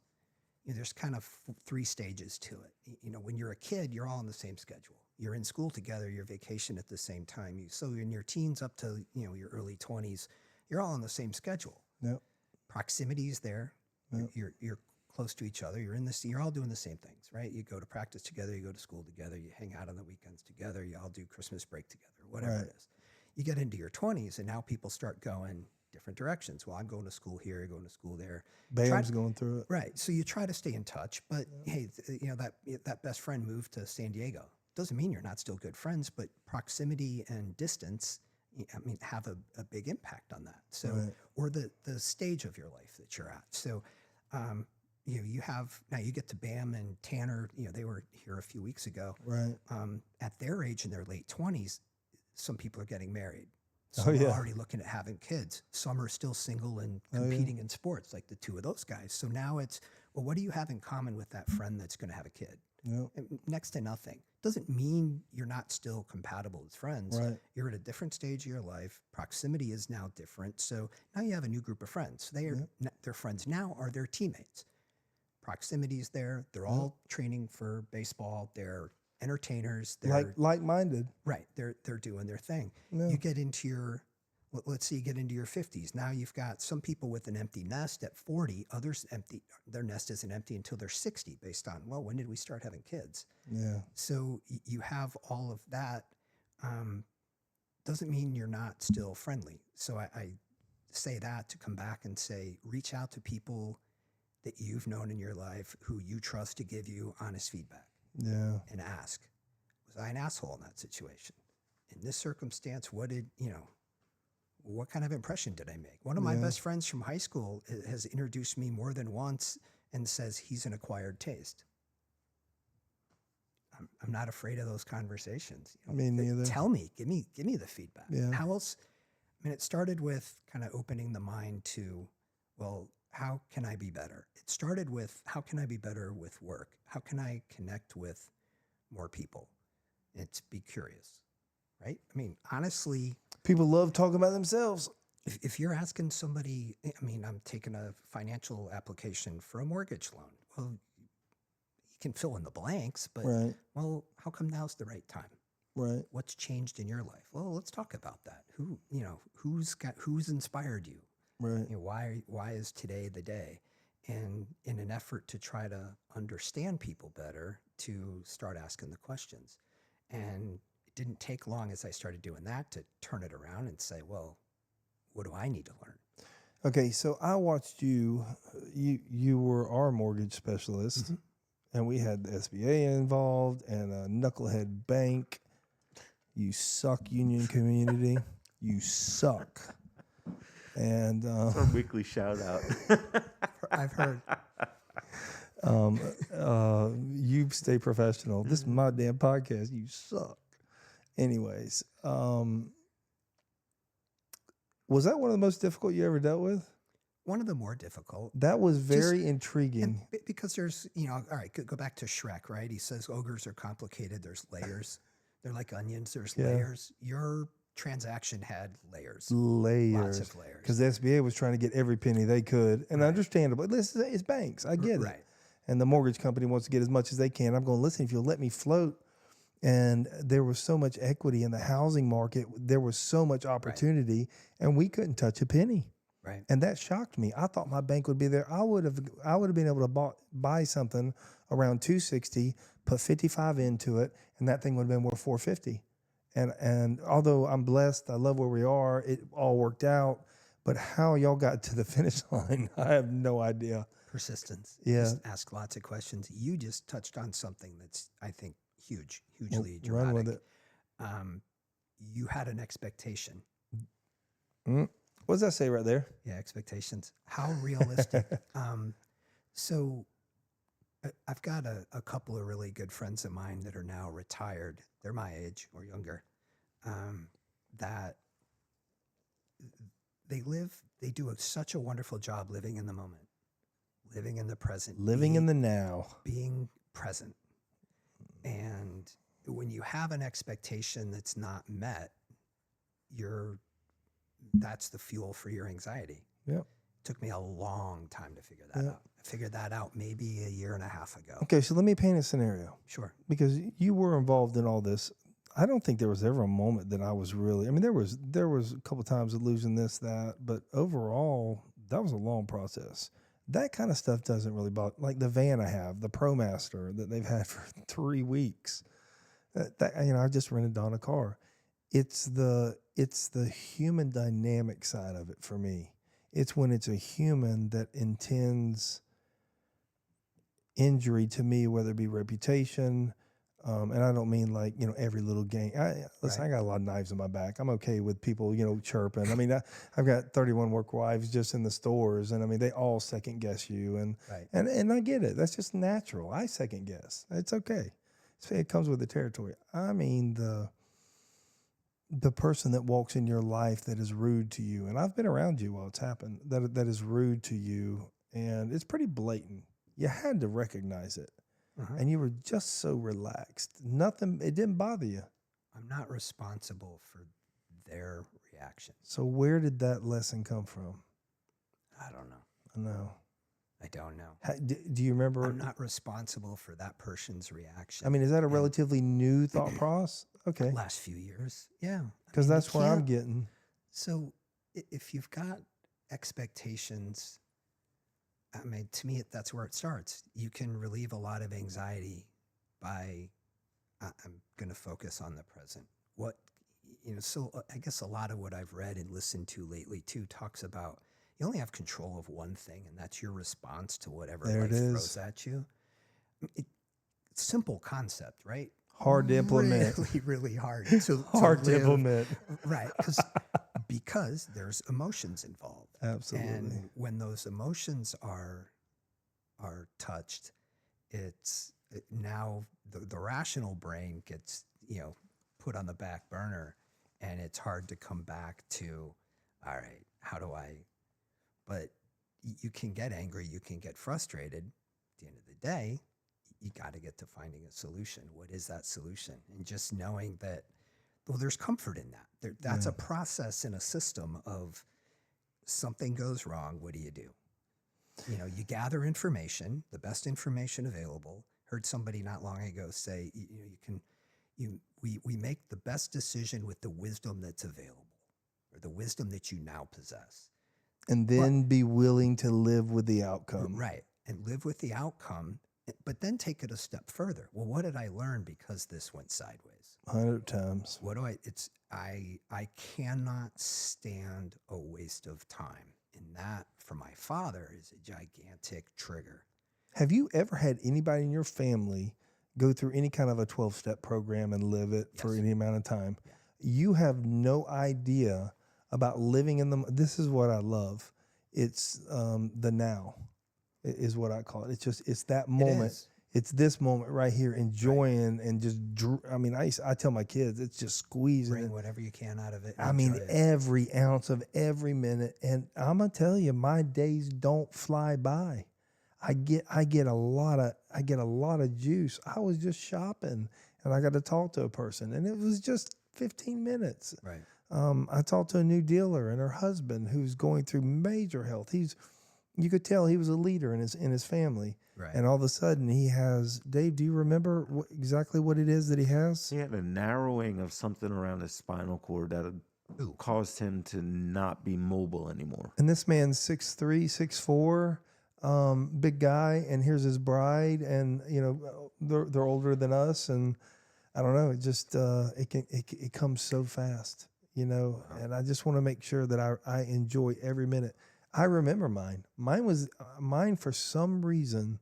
there's kind of 3 stages to it. When you're a kid, you're all on the same schedule. You're in school together, you're vacation at the same time. So in your teens up to, your early 20s, you're all on the same schedule. Yep. Proximity is there. Yep. You're close to each other. You're all doing the same things, right? You go to practice together, you go to school together, you hang out on the weekends together, you all do Christmas break together, whatever Right. it is. You get into your 20s, and now people start going different directions. Well, I'm going to school here, you're going to school there. Bam's going through it. Right. So you try to stay in touch, but hey, that best friend moved to San Diego. Doesn't mean you're not still good friends, but proximity and distance, have a big impact on that. So, Right. or the stage of your life that you're at. So, you have, now you get to Bam and Tanner, they were here a few weeks ago. Right. At their age, in their late 20s, some people are getting married. Oh, Some yeah. are already looking at having kids. Some are still single and competing in sports, like the 2 of those guys. So now it's, well, what do you have in common with that friend that's going to have a kid? Yep. Next to nothing. Doesn't mean you're not still compatible as friends. Right. You're at a different stage of your life. Proximity is now different. So now you have a new group of friends. They're friends now, or they're teammates. Proximity is there. They're all training for baseball. They're entertainers. They're Like-minded. right. They're doing their thing. Yeah. You get into your, let's say you get into your 50s. Now you've got some people with an empty nest at 40, others empty. Their nest isn't empty until they're 60 based on, well, when did we start having kids? Yeah. So you have all of that. Doesn't mean you're not still friendly. So I say that to come back and say, reach out to people that you've known in your life who you trust to give you honest feedback. Yeah. And ask, was I an asshole in that situation? In this circumstance, what kind of impression did I make? One of my best friends from high school has introduced me more than once and says he's an acquired taste. I'm not afraid of those conversations. Me neither. Tell me, give me the feedback. Yeah. How else? I mean, it started with kind of opening the mind to, well, how can I be better? It started with, how can I be better with work? How can I connect with more people? It's be curious, right? I mean, honestly, People love talking about themselves. if you're asking somebody, I mean, I'm taking a financial application for a mortgage loan. Well, you can fill in the blanks, but Right. well, how come now's the right time? Right. What's changed in your life? Well, let's talk about that. Who's inspired you? Right. Why is today the day? And in an effort to try to understand people better, to start asking the questions. And it didn't take long as I started doing that to turn it around and say, well, what do I need to learn? Okay, so I watched you. You were our mortgage specialist, and we had the SBA involved and a knucklehead bank. You suck, Union Community. You suck. And It's our weekly shout out. I've heard. you stay professional. This is my damn podcast. You suck. Anyways, was that one of the most difficult you ever dealt with? One of the more difficult. That was very intriguing. And because there's, all right, go back to Shrek, right? He says ogres are complicated. There's layers. They're like onions. There's layers. Your transaction had layers. Lots of layers. Because the SBA was trying to get every penny they could. And understandable. Listen, it's banks. I get it. And the mortgage company wants to get as much as they can. I'm going, listen, if you'll let me float. And there was so much equity in the housing market. There was so much opportunity. And we couldn't touch a penny. Right. And that shocked me. I thought my bank would be there. I would have been able to buy something around 260, put 55 into it, and that thing would have been worth 450. And although I'm blessed, I love where we are, it all worked out. But how y'all got to the finish line, I have no idea. Persistence. Yeah. Just ask lots of questions. You just touched on something that's, I think, hugely dramatic. Run with it. You had an expectation. What does that say right there? Yeah, expectations. How realistic? So I've got a couple of really good friends of mine that are now retired. They're my age or younger. That they do such a wonderful job living in the moment, living in the present, Living in the now. being present. And when you have an expectation that's not met, that's the fuel for your anxiety. Yep. Took me a long time to figure that out. I figured that out maybe a year and a half ago. Okay, so let me paint a scenario. Sure. Because you were involved in all this. I don't think there was ever a moment that I was really, I mean, there was a couple times of losing this, that, but overall, that was a long process. That kind of stuff doesn't really bother, like the van I have, the ProMaster that they've had for 3 weeks. I just rented Don a car. It's the human dynamic side of it for me. It's when it's a human that intends injury to me, whether it be reputation, and I don't mean like, every little gang. Listen, I got a lot of knives in my back. I'm okay with people, chirping. I mean, I've got 31 work wives just in the stores, and I mean, they all second guess you, and I get it. That's just natural. I second guess. It's okay. It comes with the territory. I mean, the person that walks in your life that is rude to you, and I've been around you while it's happened, that is rude to you, and it's pretty blatant. You had to recognize it. and you were just so relaxed. Nothing, it didn't bother you. I'm not responsible for their reaction. So where did that lesson come from? I don't know. No. I don't know. Do you remember? I'm not responsible for that person's reaction. I mean, is that a relatively new thought process? Okay. Last few years, yeah. Because I mean, that's where I'm getting. So if you've got expectations, I mean, to me, that's where it starts. You can relieve a lot of anxiety by, I'm going to focus on the present. So I guess a lot of what I've read and listened to lately too talks about you only have control of one thing, and that's your response to whatever There life it is. throws at you. Simple concept, right? Hard to implement. Really, really hard. Hard to live. implement. Right. Because there's emotions involved. Absolutely. And when those emotions are touched, now the rational brain gets, put on the back burner, and it's hard to come back to, all right, how do I, but you can get angry, you can get frustrated. At the end of the day, you got to get to finding a solution. What is that solution? And just knowing that, well, there's comfort in that. That's a process in a system of something goes wrong. What do? You gather information, the best information available. Heard somebody not long ago say, we make the best decision with the wisdom that's available, or the wisdom that you now possess. And then be willing to live with the outcome. Right. And live with the outcome, but then take it a step further. Well, what did I learn because this went sideways? 100 times. I cannot stand a waste of time. And that, for my father, is a gigantic trigger. Have you ever had anybody in your family go through any kind of a 12-step program and live it for any amount of time? Yeah. You have no idea about living in the, this is what I love. It's the now is what I call it. It's that moment. It's this moment right here, enjoying and just, I tell my kids, it's just squeezing. Bring whatever you can out of it. I mean, every ounce of every minute. And I'm going to tell you, my days don't fly by. I get a lot of juice. I was just shopping and I got to talk to a person, and it was just 15 minutes. Right. I talked to a new dealer and her husband who's going through major health. You could tell he was a leader in his family. Right. And all of a sudden he has, Dave, do you remember exactly what it is that he has? He had a narrowing of something around his spinal cord that had caused him to not be mobile anymore. And this man's 6'3", 6'4", big guy, and here's his bride, and they're older than us, and I don't know, it just it comes so fast, and I just want to make sure that I enjoy every minute. I remember mine. Mine for some reason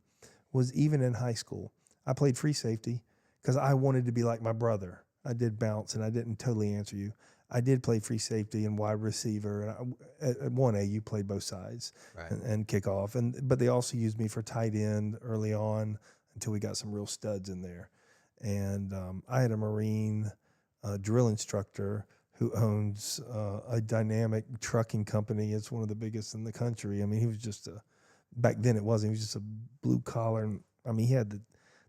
was even in high school. I played free safety because I wanted to be like my brother. I did bounce, and I didn't totally answer you. I did play free safety and wide receiver, and at 1A you played both sides, right, and kickoff, but they also used me for tight end early on until we got some real studs in there. And I had a Marine drill instructor who owns a dynamic trucking company. It's one of the biggest in the country. I mean, he was just back then it wasn't. He was just a blue collar. And I mean, he had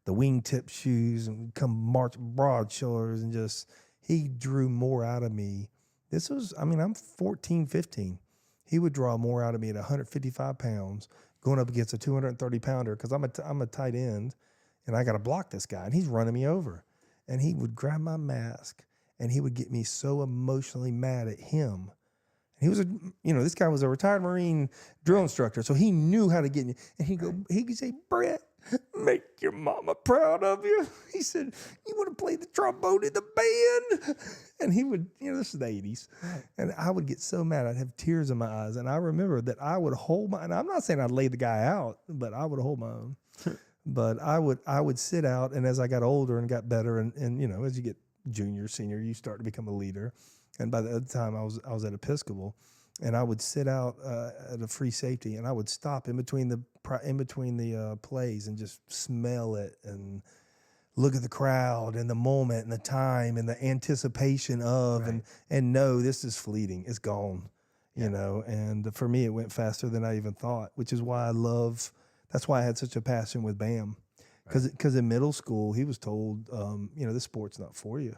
the wingtip shoes and come march broad shoulders, and just, he drew more out of me. I'm 14, 15. He would draw more out of me at 155 pounds going up against a 230 pounder. Cause I'm a tight end and I got to block this guy, and he's running me over, and he would grab my mask, and he would get me so emotionally mad at him. And he was this guy was a retired Marine drill instructor, so he knew how to get me. And he could say, Brett, make your mama proud of you. He said, you want to play the trombone in the band? And he would, this is the 80s. Right. And I would get so mad. I'd have tears in my eyes. And I remember that I would hold and I'm not saying I'd lay the guy out, but I would hold my own. But I would sit out, and as I got older and got better, and as you get junior, senior, you start to become a leader. And by the time I was at Episcopal, and I would sit out at a free safety, and I would stop in between the plays and just smell it and look at the crowd and the moment and the time and the anticipation of, right, and know this is fleeting, it's gone, And for me, it went faster than I even thought, which is why that's why I had such a passion with BAM. Because in middle school, he was told, this sport's not for you.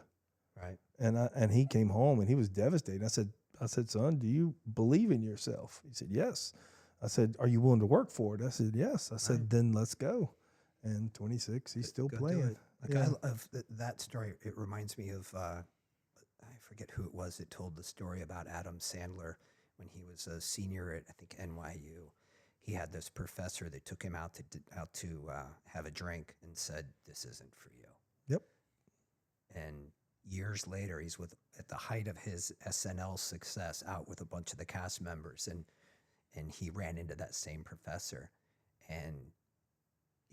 Right. And he came home and he was devastated. I said, son, do you believe in yourself? He said, yes. I said, are you willing to work for it? I said, yes. I said, then let's go. And 26, he's still Go do playing. it. Like I love that story. It reminds me of, I forget who it was that told the story about Adam Sandler when he was a senior at, I think, NYU. He had this professor that took him out to have a drink and said, "This isn't for you." Yep. And years later, he's at the height of his SNL success, out with a bunch of the cast members, and he ran into that same professor, and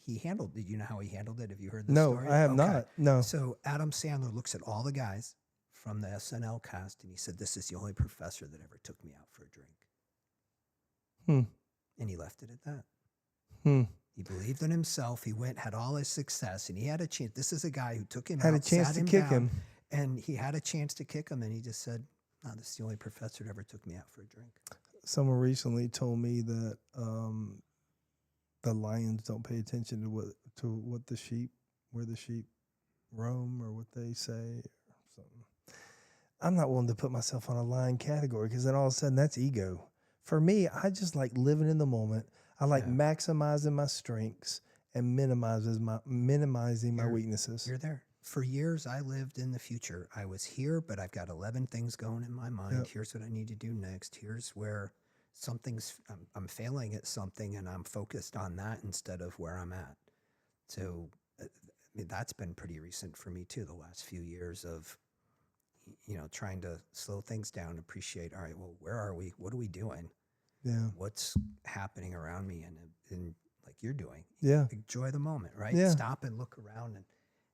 did you know how he handled it? Have you heard the story? No, I have not. No. So Adam Sandler looks at all the guys from the SNL cast, and he said, "This is the only professor that ever took me out for a drink." And he left it at that. He believed in himself. He had all his success, and he had a chance. This is a guy who took him Had out, a chance sat to him kick down, him. and he had a chance to kick him, and he just said, "No, this is the only professor that ever took me out for a drink." Someone recently told me that the lions don't pay attention to what the sheep, where the sheep roam, or what they say, or something. I'm not willing to put myself on a lion category because then all of a sudden that's ego. For me, I just like living in the moment. I like maximizing my strengths and minimizing my weaknesses. You're there. For years, I lived in the future. I was here, but I've got 11 things going in my mind. Yep. Here's what I need to do next. Here's where I'm failing at something, and I'm focused on that instead of where I'm at. So that's been pretty recent for me too, the last few years of, trying to slow things down, appreciate, all right, well, where are we? What are we doing? Yeah. What's happening around me? And like you're doing. Yeah. Enjoy the moment, right? Yeah. Stop and look around, and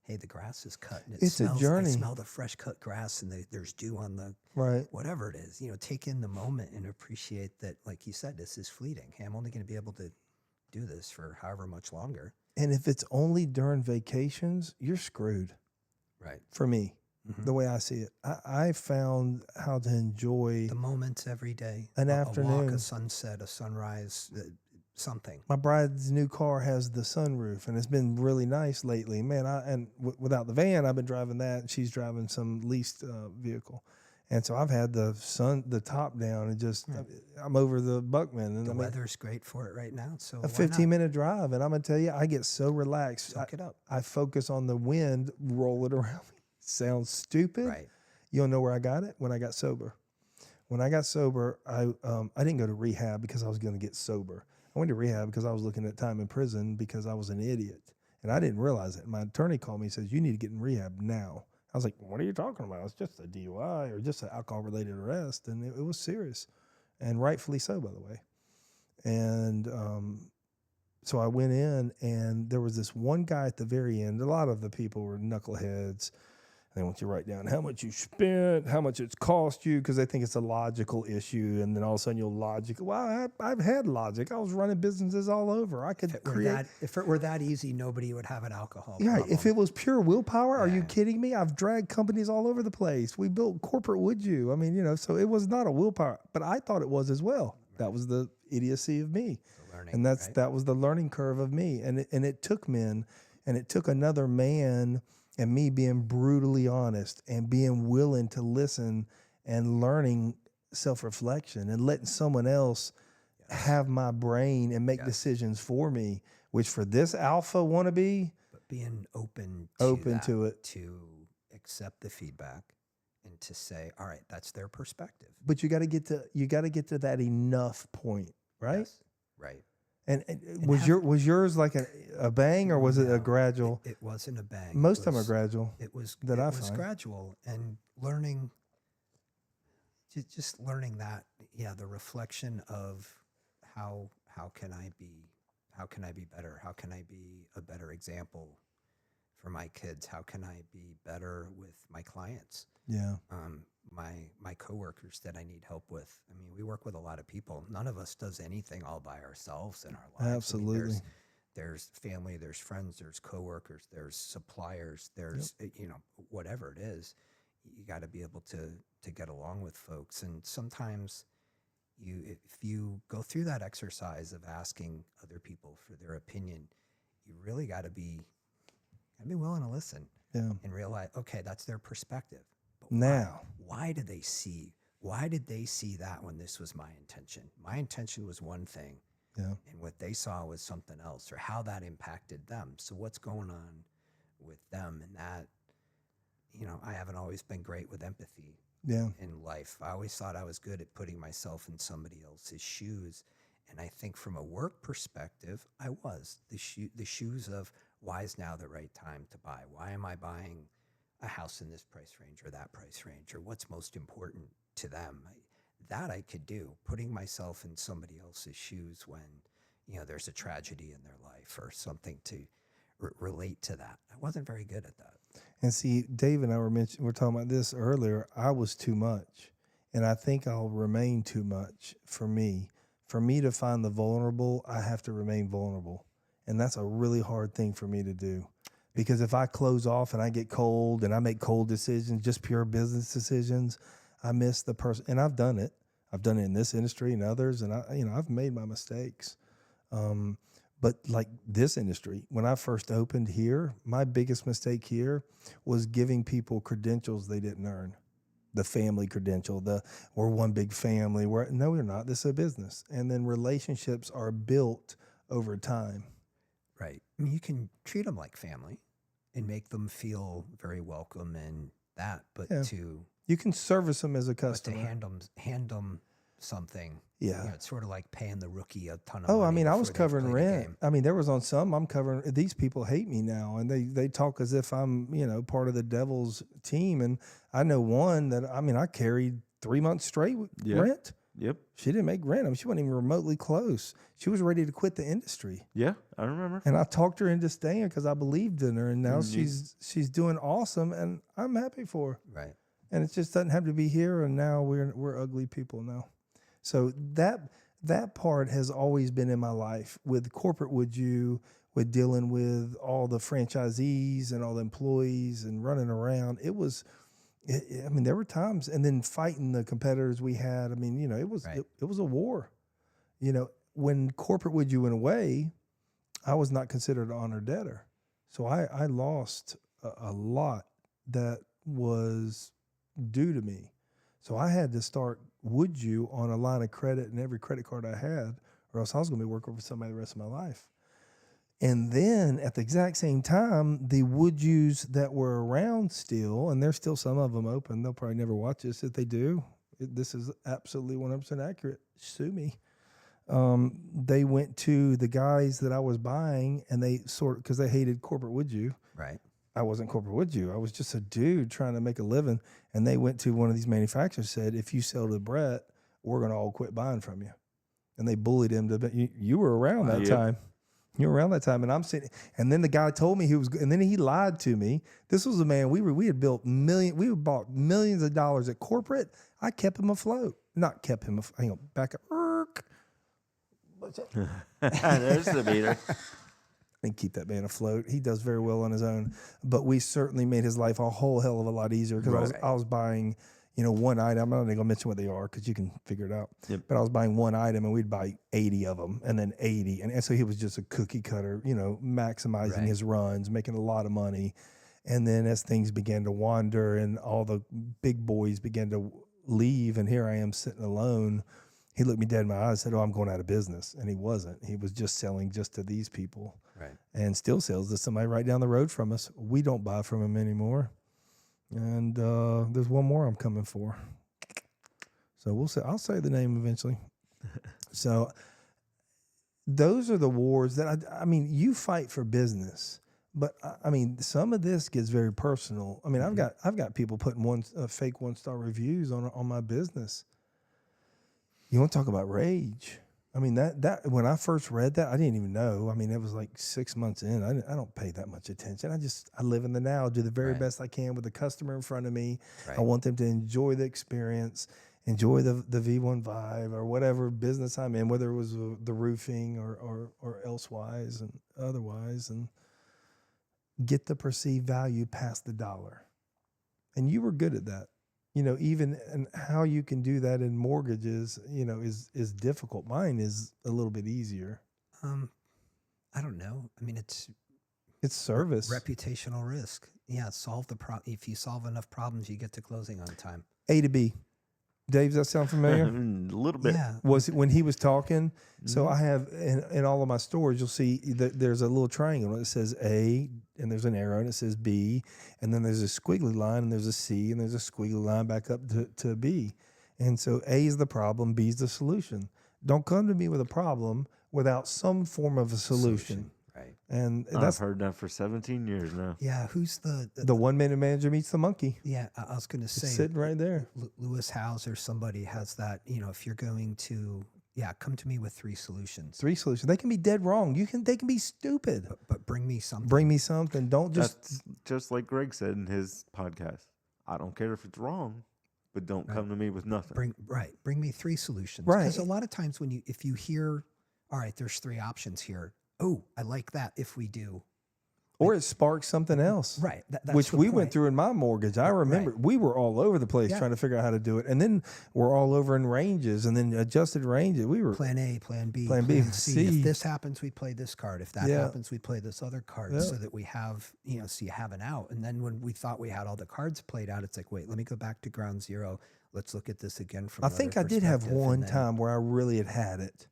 hey, the grass is cut, and It's a journey. I smell the fresh cut grass, and there's dew on the Right. whatever it is. Take in the moment and appreciate that. Like you said, this is fleeting. Hey, I'm only going to be able to do this for however much longer. And if it's only during vacations, you're screwed. Right. For me, the way I see it, I found how to enjoy the moments every day. An a afternoon. walk, a sunset, a sunrise, something. My bride's new car has the sunroof, and it's been really nice lately. Man, without the van, I've been driving that, and she's driving some leased vehicle. And so I've had the top down, and just I'm over the Buckman. And The weather's great for it right now. So a 15-minute drive, and I'm gonna tell you, I get so relaxed. Soak it up. I focus on the wind, roll it around me. Sounds stupid. Right. You'll know where I got it when I got sober. When I got sober, I didn't go to rehab because I was going to get sober. I went to rehab because I was looking at time in prison because I was an idiot. And I didn't realize it. My attorney called me and says, "You need to get in rehab now." I was like, "What are you talking about? It's just a DUI or just an alcohol-related arrest." And it was serious. And rightfully so, by the way. And so I went in, and there was this one guy at the very end. A lot of the people were knuckleheads. They want you to write down how much you spent, how much it's cost you, because they think it's a logical issue. And then all of a sudden you'll logic. Well, I've had logic. I was running businesses all over. I could create. If it were that easy, nobody would have an alcohol Yeah, problem. if it was pure willpower, are you kidding me? I've dragged companies all over the place. We built corporate, would you? I mean, so it was not a willpower, but I thought it was as well. That was the idiocy of me. Learning, And that was the learning curve of me. And it took men, and it took another man and me being brutally honest and being willing to listen and learning self-reflection and letting someone else have my brain and make decisions for me, which for this alpha wannabe, but being open to it, to accept the feedback and to say, all right, that's their perspective. But you got to get to that enough point, right? Yes. Right. And was yours like a bang, or was it a gradual? It wasn't a bang. Most of them are gradual. It was find gradual, and learning, just learning that, the reflection of how can I be better? How can I be a better example for my kids? How can I be better with my clients? Yeah. My coworkers that I need help with. I mean, we work with a lot of people. None of us does anything all by ourselves in our lives. Absolutely. I mean, there's family, there's friends, there's coworkers, there's suppliers, there's whatever it is. You got to be able to get along with folks. And sometimes if you go through that exercise of asking other people for their opinion, you really got to be I'd be willing to listen Yeah. and realize, okay, that's their perspective. But Now. why did they see that when this was my intention? My intention was one thing, Yeah. and what they saw was something else, or how that impacted them. So what's going on with them? And that, I haven't always been great with empathy Yeah. in life. I always thought I was good at putting myself in somebody else's shoes. And I think from a work perspective, I was. The shoes of, why is now the right time to buy? Why am I buying a house in this price range or that price range? Or what's most important to them? That I could do, putting myself in somebody else's shoes when, there's a tragedy in their life or something to relate to that. I wasn't very good at that. And see, Dave and I we're talking about this earlier. I was too much, and I think I'll remain too much for me. For me to find the vulnerable, I have to remain vulnerable, and that's a really hard thing for me to do. Because if I close off and I get cold and I make cold decisions, just pure business decisions, I miss the person. And I've done it. I've done it in this industry and others, and I've made my mistakes. But like this industry, when I first opened here, my biggest mistake here was giving people credentials they didn't earn. The family credential, we're one big family. No, we're not. This is a business. And then relationships are built over time. Right. I mean, you can treat them like family and make them feel very welcome and that, but Yeah. You can service them as a but to customer. hand them something. Yeah. It's sort of like paying the rookie a ton of Oh, money. I mean, I was before they've covering played the rent. game. I mean, there was on some I'm covering. These people hate me now, and they talk as if I'm, part of the devil's team. And I know one that, I carried 3 months straight with rent. Yep. She didn't make rent. She wasn't even remotely close. She was ready to quit the industry. Yeah, I remember. And I talked her into staying because I believed in her. And now she's doing awesome, and I'm happy for her. Right. And it just doesn't have to be here. And now we're ugly people now. So that part has always been in my life with corporate. With dealing with all the franchisees and all the employees and running around, there were times, and then fighting the competitors we had. It was Right. it was a war. When corporate would you went away, I was not considered an honor debtor, so I lost a lot that was due to me. So I had to start would you on a line of credit and every credit card I had, or else I was going to be working for somebody the rest of my life. And then at the exact same time, the would yous that were around still, and there's still some of them open. They'll probably never watch this. If they do, this is absolutely 100% accurate. Sue me. They went to the guys that I was buying, and because they hated corporate would you. Right. I wasn't corporate would you. I was just a dude trying to make a living. And they went to one of these manufacturers, said, if you sell to Brett, we're going to all quit buying from you. And they bullied him you were around that time. You were around that time. And I'm sitting, and then the guy told me and then he lied to me. This was a man, we had bought millions of dollars at corporate. I kept him afloat. Not kept him afloat. Hang on, back up. There's the meter. And keep that man afloat. He does very well on his own, but we certainly made his life a whole hell of a lot easier because I was buying, one item. I'm not even gonna mention what they are because you can figure it out. Yep. But I was buying one item and we'd buy 80 of them, and then 80, and so he was just a cookie cutter, maximizing his runs, making a lot of money. And then as things began to wander and all the big boys began to leave, and here I am sitting alone. He looked me dead in my eyes and said, "Oh, I'm going out of business." And he wasn't. He was just selling just to these people. Right. And still sells to somebody right down the road from us. We don't buy from him anymore. And there's one more I'm coming for. So we'll say, I'll say the name eventually. So those are the wars that you fight for business, but some of this gets very personal. I've got people putting fake 1-star reviews on my business. You want to talk about rage? That when I first read that, I didn't even know. It was like 6 months in. I don't pay that much attention. I live in the now, do the very best I can with the customer in front of me. Right. I want them to enjoy the experience, enjoy the V1 Vibe or whatever business I'm in, whether it was the roofing or elsewise and otherwise, and get the perceived value past the dollar. And you were good at that. Even and how you can do that in mortgages, is difficult. Mine is a little bit easier. I don't know. It's It's service. Reputational risk. Yeah, solve the problem. If you solve enough problems, you get to closing on time. A to B. Dave, does that sound familiar? A little bit. Yeah. Was it when he was talking? So Mhm. I have in all of my stores, you'll see that there's a little triangle. It says A, and there's an arrow, and it says B, and then there's a squiggly line, and there's a C, and there's a squiggly line back up to B. And so A is the problem, B is the solution. Don't come to me with a problem without some form of a solution. Right. And I've that's heard that for 17 years now. Yeah. Who's the the 1 minute manager meets the monkey. yeah, I was going to say It's sitting right there. Lewis Howes or somebody has that, if you're going to, come to me with 3 solutions, 3 solutions. They can be dead wrong. They can be stupid. but bring me something. Bring me something. Don't just That's just like Greg said in his podcast. I don't care if it's wrong, but don't come to me with nothing. Bring me 3 solutions. Right. Because a lot of times if you hear, all right, there's 3 options here. Oh, I like that if we do. or it sparks something else. Right. That's Which the we went point. through in my mortgage. I remember we were all over the place Yeah. trying to figure out how to do it. And then we're all over in ranges and then adjusted ranges. We were Plan A, Plan B, Plan B, C. If this happens, we play this card. If that Yeah. happens, we play this other card, Yeah. so that we have, so you have an out. And then when we thought we had all the cards played out, it's like, wait, let me go back to ground zero. Let's look at this again from. I think I did have another one perspective, and time where I really had it.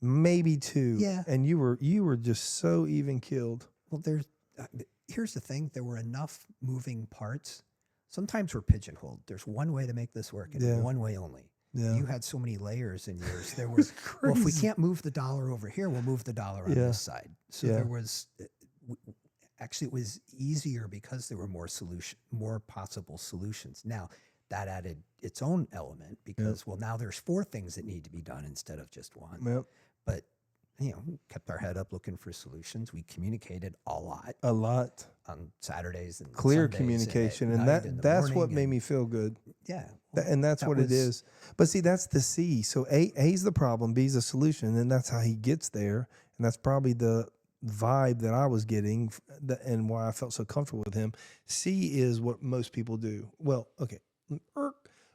Maybe 2. Yeah. And you were just so even killed. Well, here's the thing: there were enough moving parts. Sometimes we're pigeonholed. There's one way to make this work, and Yeah. one way only. Yeah. You had so many layers in yours. There was, well, if we crazy. can't move the dollar over here, we'll move the dollar on Yeah. this side. So Yeah. there was, actually, it was easier because there were more possible solutions. Now, that added its own element because, well, now there's 4 things that need to be done instead of just one. Yep. But, kept our head up looking for solutions. We communicated a lot A lot. on Saturdays and Clear Sundays communication. at And night, in the that's what morning, made and- me feel good. Yeah. And that's that what it was- is. But see, that's the C. So A's the problem, B's the solution, and that's how he gets there. And that's probably the vibe that I was getting and why I felt so comfortable with him. C is what most people do. Well, okay.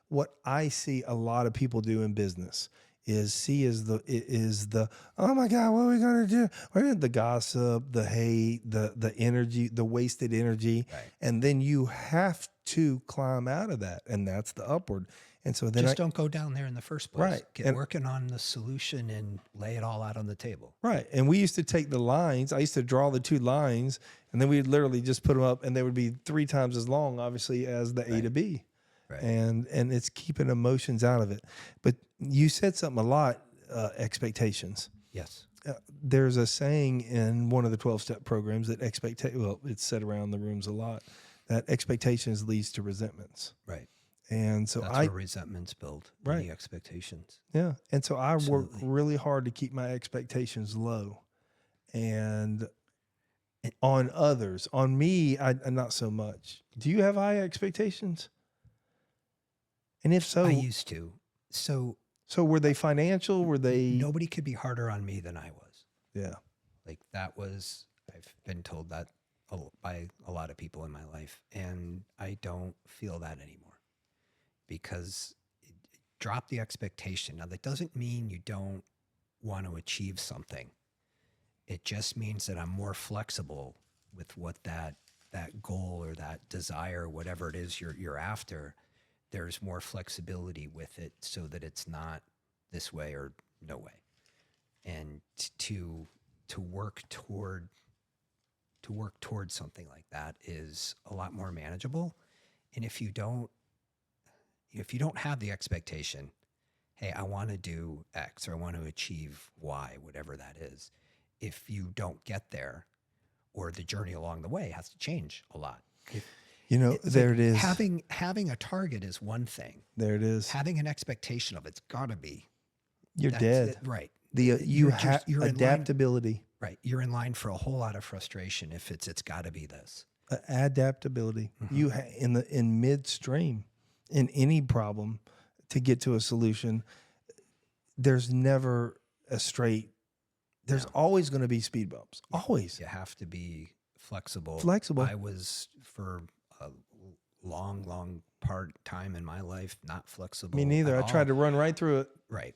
What I see a lot of people do in business is C is the oh my God, what are we gonna do? The gossip, the hate, the energy, the wasted energy. Right. And then you have to climb out of that. And that's the upward. And so then Just don't go down there in the first place. Right. Get And- working on the solution and lay it all out on the table. right. And we used to take the lines. I used to draw the 2 lines, and then we'd literally just put them up, and they would be 3 times as long, obviously, as the A to B. Right. And it's keeping emotions out of it. But you said something a lot, expectations. Yes. There's a saying in one of the 12-step programs that it's said around the rooms a lot, that expectations leads to resentments. Right. And so That's I where resentments build. Right. The expectations. Yeah. And so I work Absolutely. really hard to keep my expectations low. And on others, on me, I not so much. Do you have high expectations? And if so, I used to. So were they financial? Were they? nobody could be harder on me than I was. Yeah. Like I've been told that by a lot of people in my life, and I don't feel that anymore because drop the expectation. Now that doesn't mean you don't want to achieve something. It just means that I'm more flexible with what that goal or that desire, whatever it is you're after. There's more flexibility with it so that it's not this way or no way. And to work toward something like that is a lot more manageable. And if you don't have the expectation, hey, I want to do X or I want to achieve Y, whatever that is, if you don't get there, or the journey along the way has to change a lot. There it is. Having a target is one thing. There it is. Having an expectation of it's got to be. You're That's dead. it, right. You You're have you're in line- adaptability. Right. You're in line for a whole lot of frustration if it's got to be this. Adaptability. You in midstream, in any problem, to get to a solution, there's never a straight. There's always going to be speed bumps. Always. You have to be flexible. Flexible. I was for a long time in my life not flexible. Me neither. at I tried to all. run right through it. Right.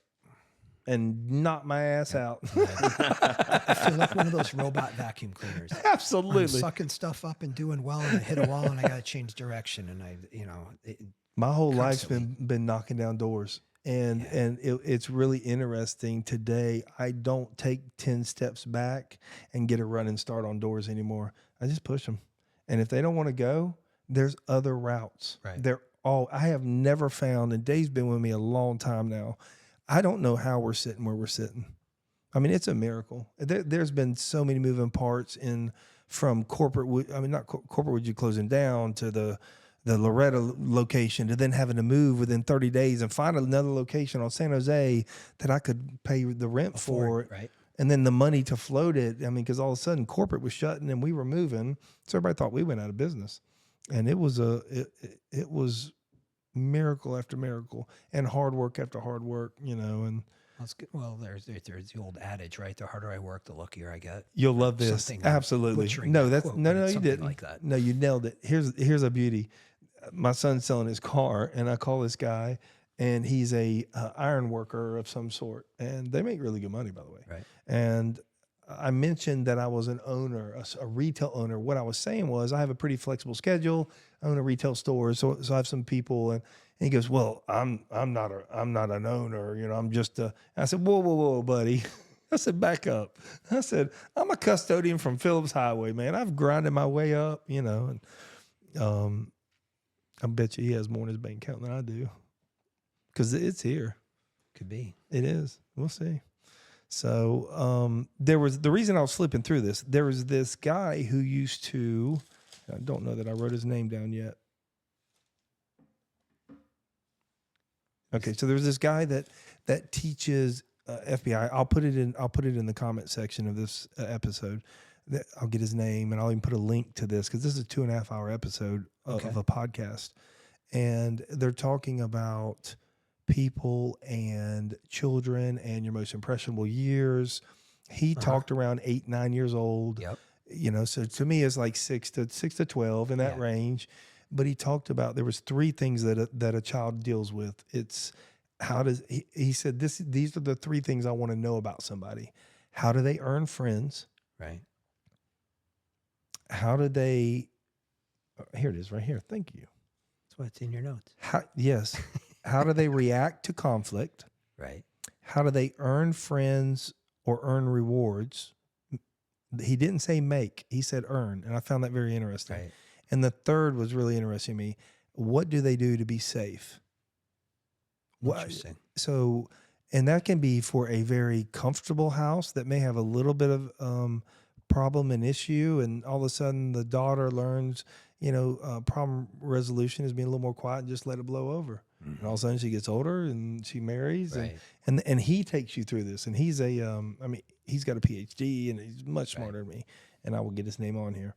and knock my ass out. I feel like one of those robot vacuum cleaners. Absolutely. I'm sucking stuff up and doing well, and I hit a wall, and I got to change direction, and My whole life's constantly. been knocking down doors. And it's really interesting today. I don't take 10 steps back and get a running start on doors anymore. I just push them. And if they don't want to go, there's other routes. Right. I have never found, and Dave's been with me a long time now. I don't know how we're sitting where we're sitting. I mean, it's a miracle. There's been so many moving parts from corporate. I mean, not corporate Wood you closing down to the Loretta location, to then having to move within 30 days and find another location on San Jose that I could pay the rent for. Right. And then the money to float it. I mean, because all of a sudden corporate was shutting and we were moving. So everybody thought we went out of business. And it was it was miracle after miracle and hard work after hard work, and That's good. Well, there's the old adage, right? The harder I work, the luckier I get. you'll love this. Something Absolutely. butchering No, that that's quote, no, but you something didn't. like that. No, you nailed it. Here's a beauty. My son's selling his car, and I call this guy, and he's a iron worker of some sort, and they make really good money, by the way. Right. And I mentioned that I was an owner, a retail owner. What I was saying was I have a pretty flexible schedule. I own a retail store, so I have some people, and he goes, "Well, I'm not an owner, I'm just a." I said, "Whoa, buddy." I said, "Back up." I said, "I'm a custodian from Phillips Highway, man. I've grinded my way up, and I bet you he has more in his bank account than I do, because it's here. Could be. It is. We'll see." So there was the reason I was flipping through this. There was this guy who used to. I don't know that I wrote his name down yet. Okay, so there's this guy that teaches FBI. I'll put it in the comment section of this episode. I'll get his name, and I'll even put a link to this, because this is a 2.5 hour episode of a podcast, and they're talking about people and children and your most impressionable years. He talked around 8, 9 years old. Yep. So to me it's like 6 to 12 in that range. But he talked about there was 3 things that a child deals with. It's he said these are the 3 things I want to know about somebody. How do they earn friends? Right. How do they? Here it is, right here. Thank you. That's what's in your notes. Yes. How do they react to conflict? Right. How do they earn friends or earn rewards? He didn't say make. He said earn. And I found that very interesting. Right. And the third was really interesting to me. What do they do to be safe? Interesting. So, and that can be for a very comfortable house that may have a little bit of problem and issue. And all of a sudden the daughter learns, problem resolution is being a little more quiet and just let it blow over. And all of a sudden she gets older and she marries, Right. and he takes you through this. And he's he's got a PhD and he's much smarter than me. And I will get his name on here.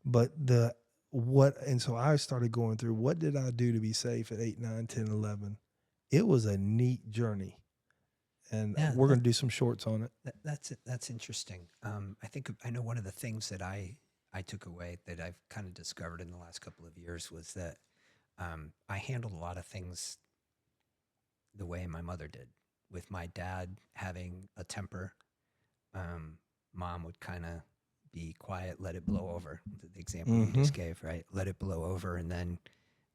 But so I started going through, what did I do to be safe at 8, 9, 10, 11? It was a neat journey. And we're going to do some shorts on it. That's interesting. I know one of the things that I took away that I've kind of discovered in the last couple of years was that I handled a lot of things the way my mother did. With my dad having a temper, mom would kind of be quiet, let it blow over. The example you just gave, right? Let it blow over and then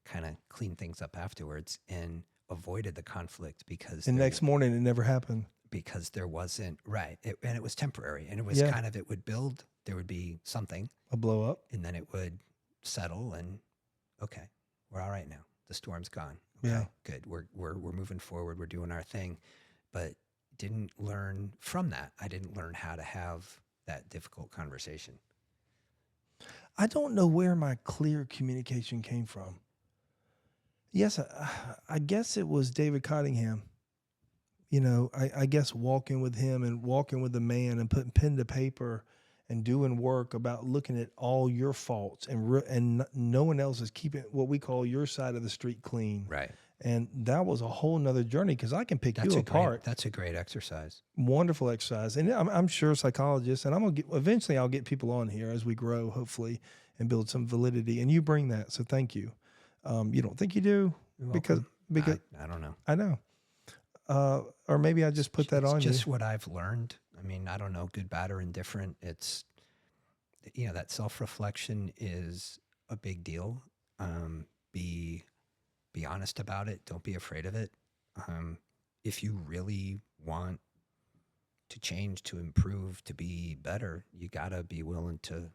kind of clean things up afterwards, and avoided the conflict because the next morning it never happened. Because there wasn't, right. And it was temporary, and it was kind of, it would build, there would be something. A blow up. And then it would settle, and okay, we're all right now. The storm's gone. Okay, Yeah. good. We're moving forward. We're doing our thing, but didn't learn from that. I didn't learn how to have that difficult conversation. I don't know where my clear communication came from. Yes, I guess it was David Cottingham. I guess walking with him and walking with the man and putting pen to paper and doing work about looking at all your faults and no one else is keeping what we call your side of the street clean. Right. And that was a whole nother journey, because I can pick you apart. That's a great exercise. Wonderful exercise. And I'm sure psychologists, and eventually I'll get people on here as we grow, hopefully, and build some validity. And you bring that. So thank you. You don't think you do? You're Because welcome. I don't know. I know. or maybe I just put that It's on just you. what I've learned. I mean, I don't know, good, bad, or indifferent. It's, that self-reflection is a big deal. Be honest about it. Don't be afraid of it. If you really want to change, to improve, to be better, you gotta be willing to,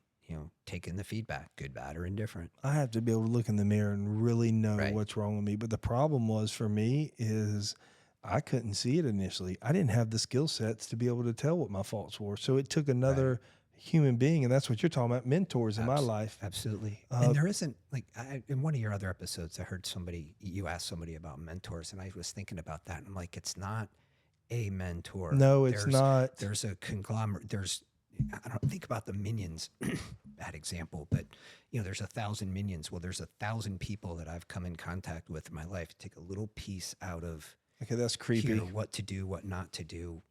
take in the feedback, good, bad, or indifferent. I have to be able to look in the mirror and really know Right. what's wrong with me. But the problem was for me is I couldn't see it initially. I didn't have the skill sets to be able to tell what my faults were. So it took another human being, and that's what you're talking about, mentors in my life. Absolutely. And there isn't, like, in one of your other episodes, I heard you asked somebody about mentors, and I was thinking about that. And I'm like, it's not a mentor. No, it's not. There's a conglomerate. I don't think about the minions, bad example, but there's 1,000 minions. Well, there's 1,000 people that I've come in contact with in my life. Take a little piece out of, Okay, that's creepy. here, what to do, what not to do,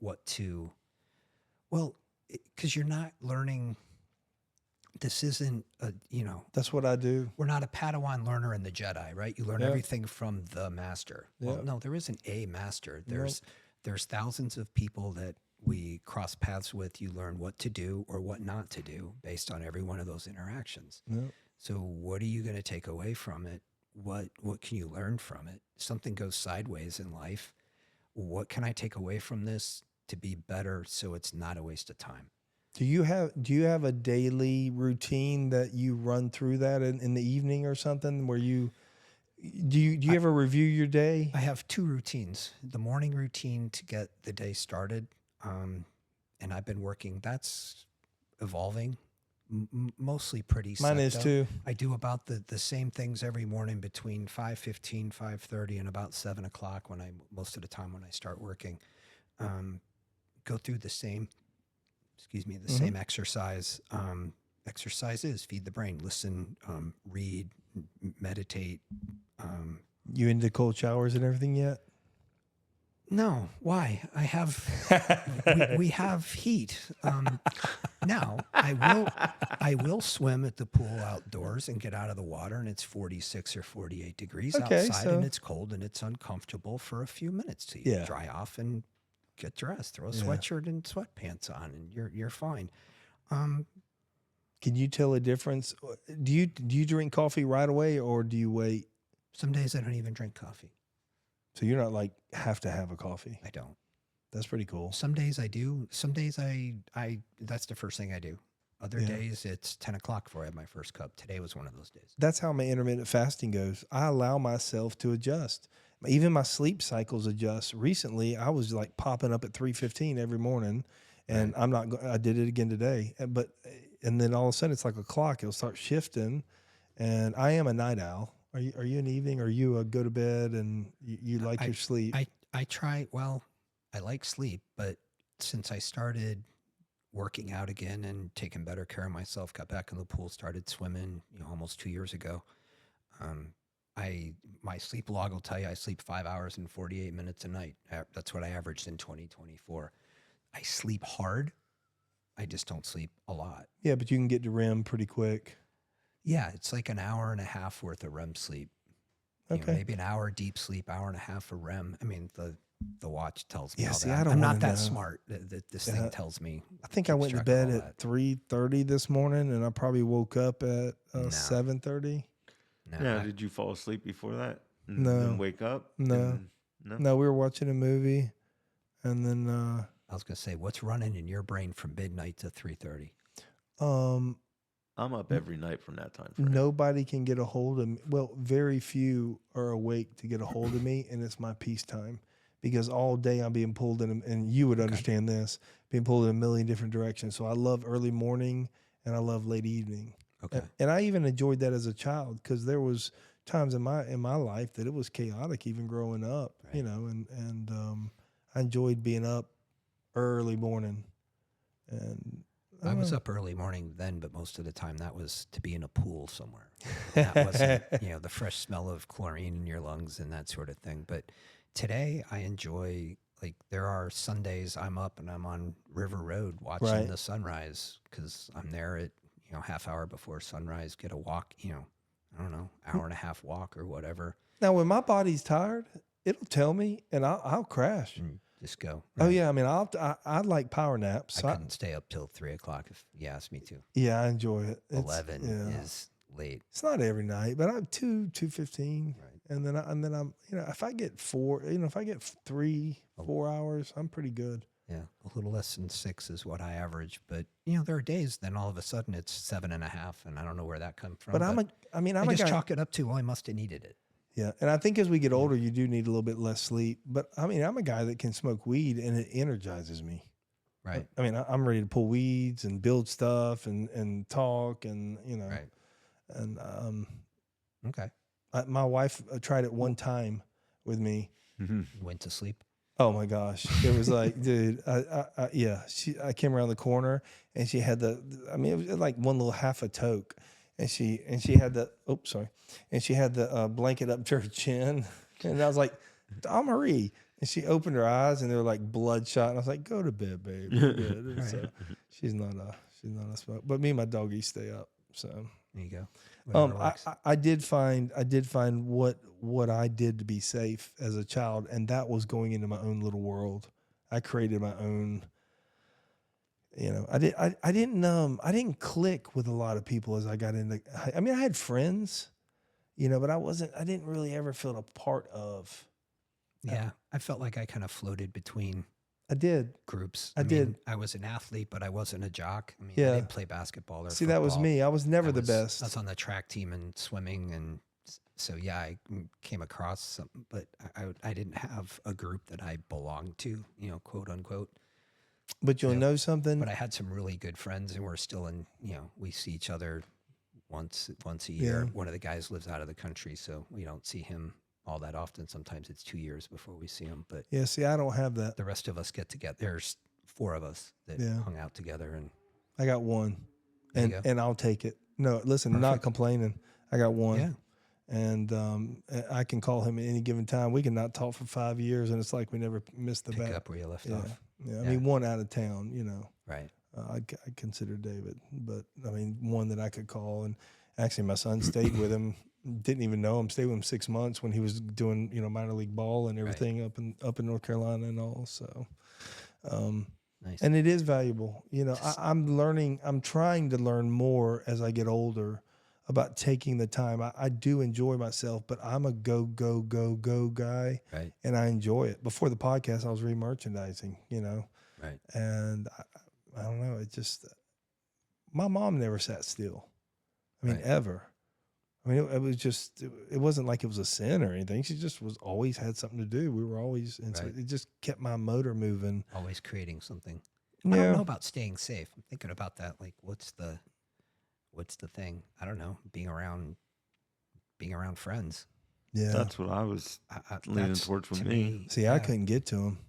because you're not learning. This isn't That's what I do. we're not a Padawan learner in the Jedi, right? You learn Yeah. everything from the master. Well, Yeah. no, there isn't a master. There's thousands of people that we cross paths with. You learn what to do or what not to do based on every one of those interactions. Yeah. So what are you going to take away from it? What can you learn from it? Something goes sideways in life. What can I take away from this to be better so it's not a waste of time? Do you have a daily routine that you run through that in the evening or something where you ever review your day? I have two routines. The morning routine to get the day started, and I've been working. That's evolving, mostly pretty. Mine set is though. too. I do about the same things every morning between 5:15, 5:30, and about 7 o'clock most of the time when I start working. Go through the same same exercise. Exercise is feed the brain, listen, read, meditate. You into cold showers and everything yet? No, why? I have we have heat. Now I will swim at the pool outdoors and get out of the water, and it's 46 or 48 degrees Okay, outside, so- and it's cold and it's uncomfortable for a few minutes to Yeah. dry off and get dressed. Throw a sweatshirt and sweatpants on, and you're fine. Can you tell a difference? Do you drink coffee right away or do you wait? Some days I don't even drink coffee. So you're not like have to have a coffee. I don't. That's pretty cool. Some days I do. Some days I that's the first thing I do. Other Yeah. days it's 10 o'clock before I have my first cup. Today was one of those days. That's how my intermittent fasting goes. I allow myself to adjust. Even my sleep cycles adjust. Recently, I was like popping up at 3:15 every morning, and I did it again today. And then all of a sudden, it's like a clock. It'll start shifting, and I am a night owl. Are you an evening? Or are you a go to bed and you like your sleep? I try, well, I like sleep, but since I started working out again and taking better care of myself, got back in the pool, started swimming, almost 2 years ago. My sleep log will tell you I sleep 5 hours and 48 minutes a night. That's what I averaged in 2024. I sleep hard. I just don't sleep a lot. Yeah, but you can get to REM pretty quick. Yeah, it's like an hour and a half worth of REM sleep. Okay. Maybe an hour deep sleep, hour and a half of REM. I mean, the watch tells me Yeah, all see, that. I don't I'm not wanna that know. smart. This thing tells me. I think I keeps went to track of bed all at that. 3:30 this morning, and I probably woke up at 7:30. No, Yeah, did you fall asleep before that? No. And wake up? No. No. No, we were watching a movie, and then I was gonna say, what's running in your brain from midnight to 3:30? I'm up every night from that time frame. nobody can get a hold of me. Well, very few are awake to get a hold of me, and it's my peacetime because all day I'm being pulled in, and you would understand this, being pulled in a million different directions. So I love early morning and I love late evening. Okay. And I even enjoyed that as a child because there was times in my life that it was chaotic even growing up, Right. and I enjoyed being up early morning. And I was up early morning then, but most of the time that was to be in a pool somewhere. That wasn't, the fresh smell of chlorine in your lungs and that sort of thing. But today I enjoy, like, there are Sundays I'm up and I'm on River Road watching Right. the sunrise because I'm there at, half hour before sunrise, get a walk, I don't know, hour and a half walk or whatever. Now, when my body's tired, it'll tell me, and I'll crash. And just go. Oh Right. yeah, I mean, I like power naps. I So couldn't stay up till 3:00 if you asked me to. yeah, I enjoy it. 11 yeah. is late. It's not every night, but I'm 2:15, Right. and then I'm if I get 3-4 hours, I'm pretty good. Yeah. A little less than 6 is what I average. But, there are days then all of a sudden it's 7.5, and I don't know where that comes from. But I'm I a just guy. chalk it up to, I must have needed it. Yeah, and I think as we get older, you do need a little bit less sleep. But I'm a guy that can smoke weed, and it energizes me. Right. I'm ready to pull weeds and build stuff and talk and Right. and Okay. my wife tried it one time with me. You went to sleep. Oh my gosh, it was like, dude, I came around the corner and she had it was like one little half a toke, and she had and she had the blanket up to her chin, and I was like, Marie. And she opened her eyes, and they were like bloodshot. And I was like, "Go to bed, babe. We're good." And so she's not a smoke. But me and my doggy stay up. So There you go. Whatever works. I did find what I did to be safe as a child, and that was going into my own little world. I created my own. I didn't click with a lot of people as I got into. I had friends, but I didn't really ever feel a part of. Yeah. I felt like I kind of floated between I did. groups. I did. I was an athlete, but I wasn't a jock. I Yeah. didn't play basketball or See, that was football. me. I was never the I best. was on the track team and swimming, and so yeah, I came across something, but I didn't have a group that I belonged to, quote unquote. But you'll Yeah. know something. But I had some really good friends, and we're still in. We see each other once a year. Yeah. One of the guys lives out of the country, so we don't see him all that often. Sometimes it's 2 years before we see him, but Yeah, see, I don't have that. the rest of us get together. There's 4 of us that Yeah. hung out together, and I got one, There and you go. and I'll take it. No, listen, not Perfect. complaining. I got one, yeah, and I can call him at any given time. We can not talk for 5 years, and it's like we never missed the pick bat. up where you left Yeah, off. yeah. I Yeah. mean, one out of town. Right. I consider David, but one that I could call. And actually, my son stayed with him. Didn't even know him. Stayed with him 6 months when he was doing minor league ball and everything up in North Carolina and all. So, Nice. and it is valuable. I'm learning. I'm trying to learn more as I get older about taking the time. I do enjoy myself, but I'm a go guy, Right. and I enjoy it. Before the podcast, I was re-merchandising. Right. And I don't know. It just, my mom never sat still. Right. Ever. It was just, it wasn't like it was a sin or anything. She just always had something to do. We were always, and so Right. it just kept my motor moving. Always creating something. I Yeah. don't know about staying safe. I'm thinking about that. Like, what's the thing? I don't know. Being around friends. Yeah. That's what I was leaning That's, towards with to me. See, I yeah. couldn't get to them.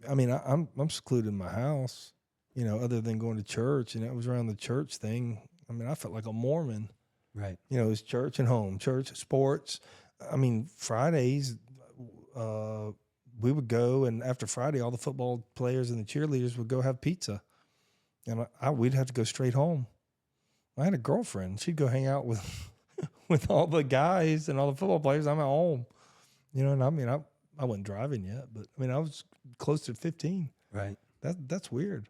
I'm secluded in my house, other than going to church, and it was around the church thing. I felt like a Mormon. Right. It was church and home, church, sports. Fridays, we would go, and after Friday, all the football players and the cheerleaders would go have pizza, and we'd have to go straight home. I had a girlfriend; she'd go hang out with with all the guys and all the football players. I'm at home, and I wasn't driving yet, but I was close to 15. Right. That's weird.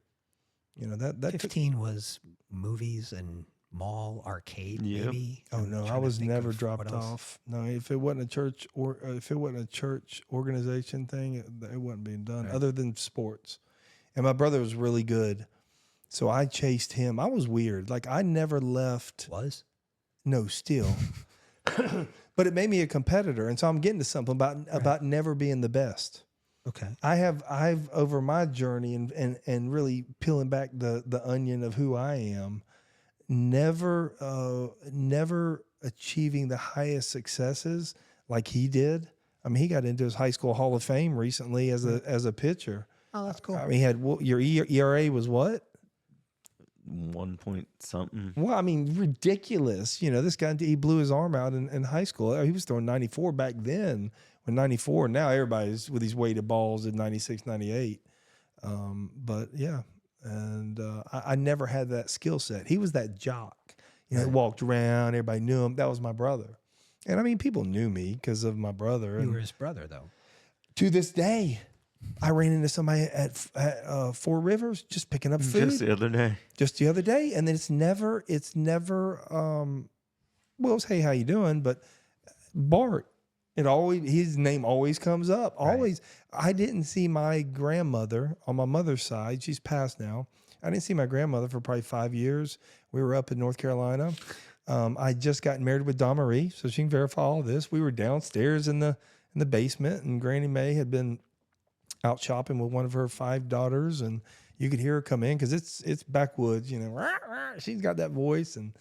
That 15 was movies and mall arcade. Yep. Maybe. Oh I'm no, I trying to was think never of dropped what else. off. No, if it wasn't a church or if it wasn't a church organization thing, it wasn't being done. Right. Other than sports. And my brother was really good, so I chased him. I was weird. Like I never left. Was No, still. But it made me a competitor, and so I'm getting to something about never being the best. okay. I've over my journey and really peeling back the onion of who I am, never achieving the highest successes like he did. He got into his high school Hall of Fame recently as a pitcher. Oh, that's cool. He had your ERA was what? 1 point something. Well, ridiculous. This guy, he blew his arm out in high school. He was throwing 94 back then. When 94, now everybody's with these weighted balls in 96, 98. But yeah, and I never had that skill set. He was that jock. He walked around, everybody knew him. That was my brother. And I mean, people knew me because of my brother. You And were his brother, though. to this day, I ran into somebody at Four Rivers just picking up food Just the other day. just the other day, and then it's never. Well, it's hey, how you doing? But Bart, his name always comes up. Always. I didn't see my grandmother on my mother's side. She's passed now. I didn't see my grandmother for probably 5 years. We were up in North Carolina. I just got married with Dawn Marie, so she can verify all this. We were downstairs in the basement, and Granny Mae had been out shopping with one of her 5 daughters, and you could hear her come in because it's backwoods, you know. Rah, rah. She's got that voice, and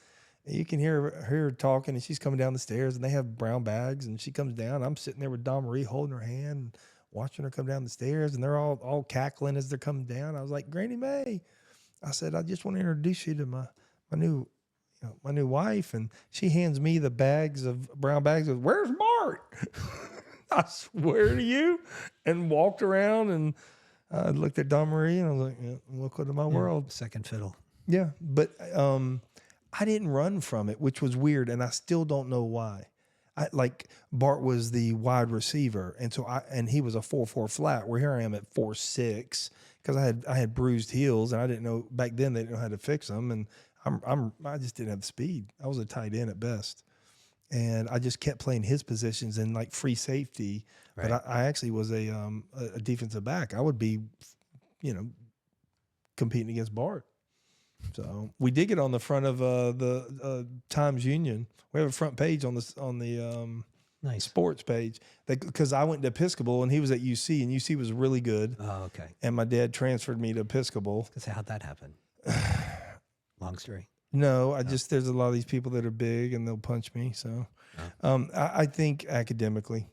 you can hear her talking, and she's coming down the stairs, and they have brown bags, and she comes down. I'm sitting there with Dawn Marie holding her hand, and watching her come down the stairs, and they're all cackling as they're coming down. I was like, Granny Mae, I said, I just want to introduce you to my new wife, and she hands me the brown bags of, where's Bart? I swear to you, and walked around and looked at Dawn Marie, and I was like, yeah, welcome to my world. Second fiddle. Yeah, but I didn't run from it, which was weird, and I still don't know why. Bart was the wide receiver, and he was a 4-4 flat, where here I am at 4-6 because I had bruised heels, and I didn't know back then they didn't know how to fix them, and I just didn't have the speed. I was a tight end at best, and I just kept playing his positions and like free safety. Right. But I actually was a defensive back. I would be, competing against Bart. So we did get on the front of the Times Union. We have a front page on the Nice. sports page because I went to Episcopal and he was at UC, and UC was really good. Oh, okay. And my dad transferred me to Episcopal. Because how'd that happen? Long story. No, there's a lot of these people that are big and they'll punch me. So, I think academically.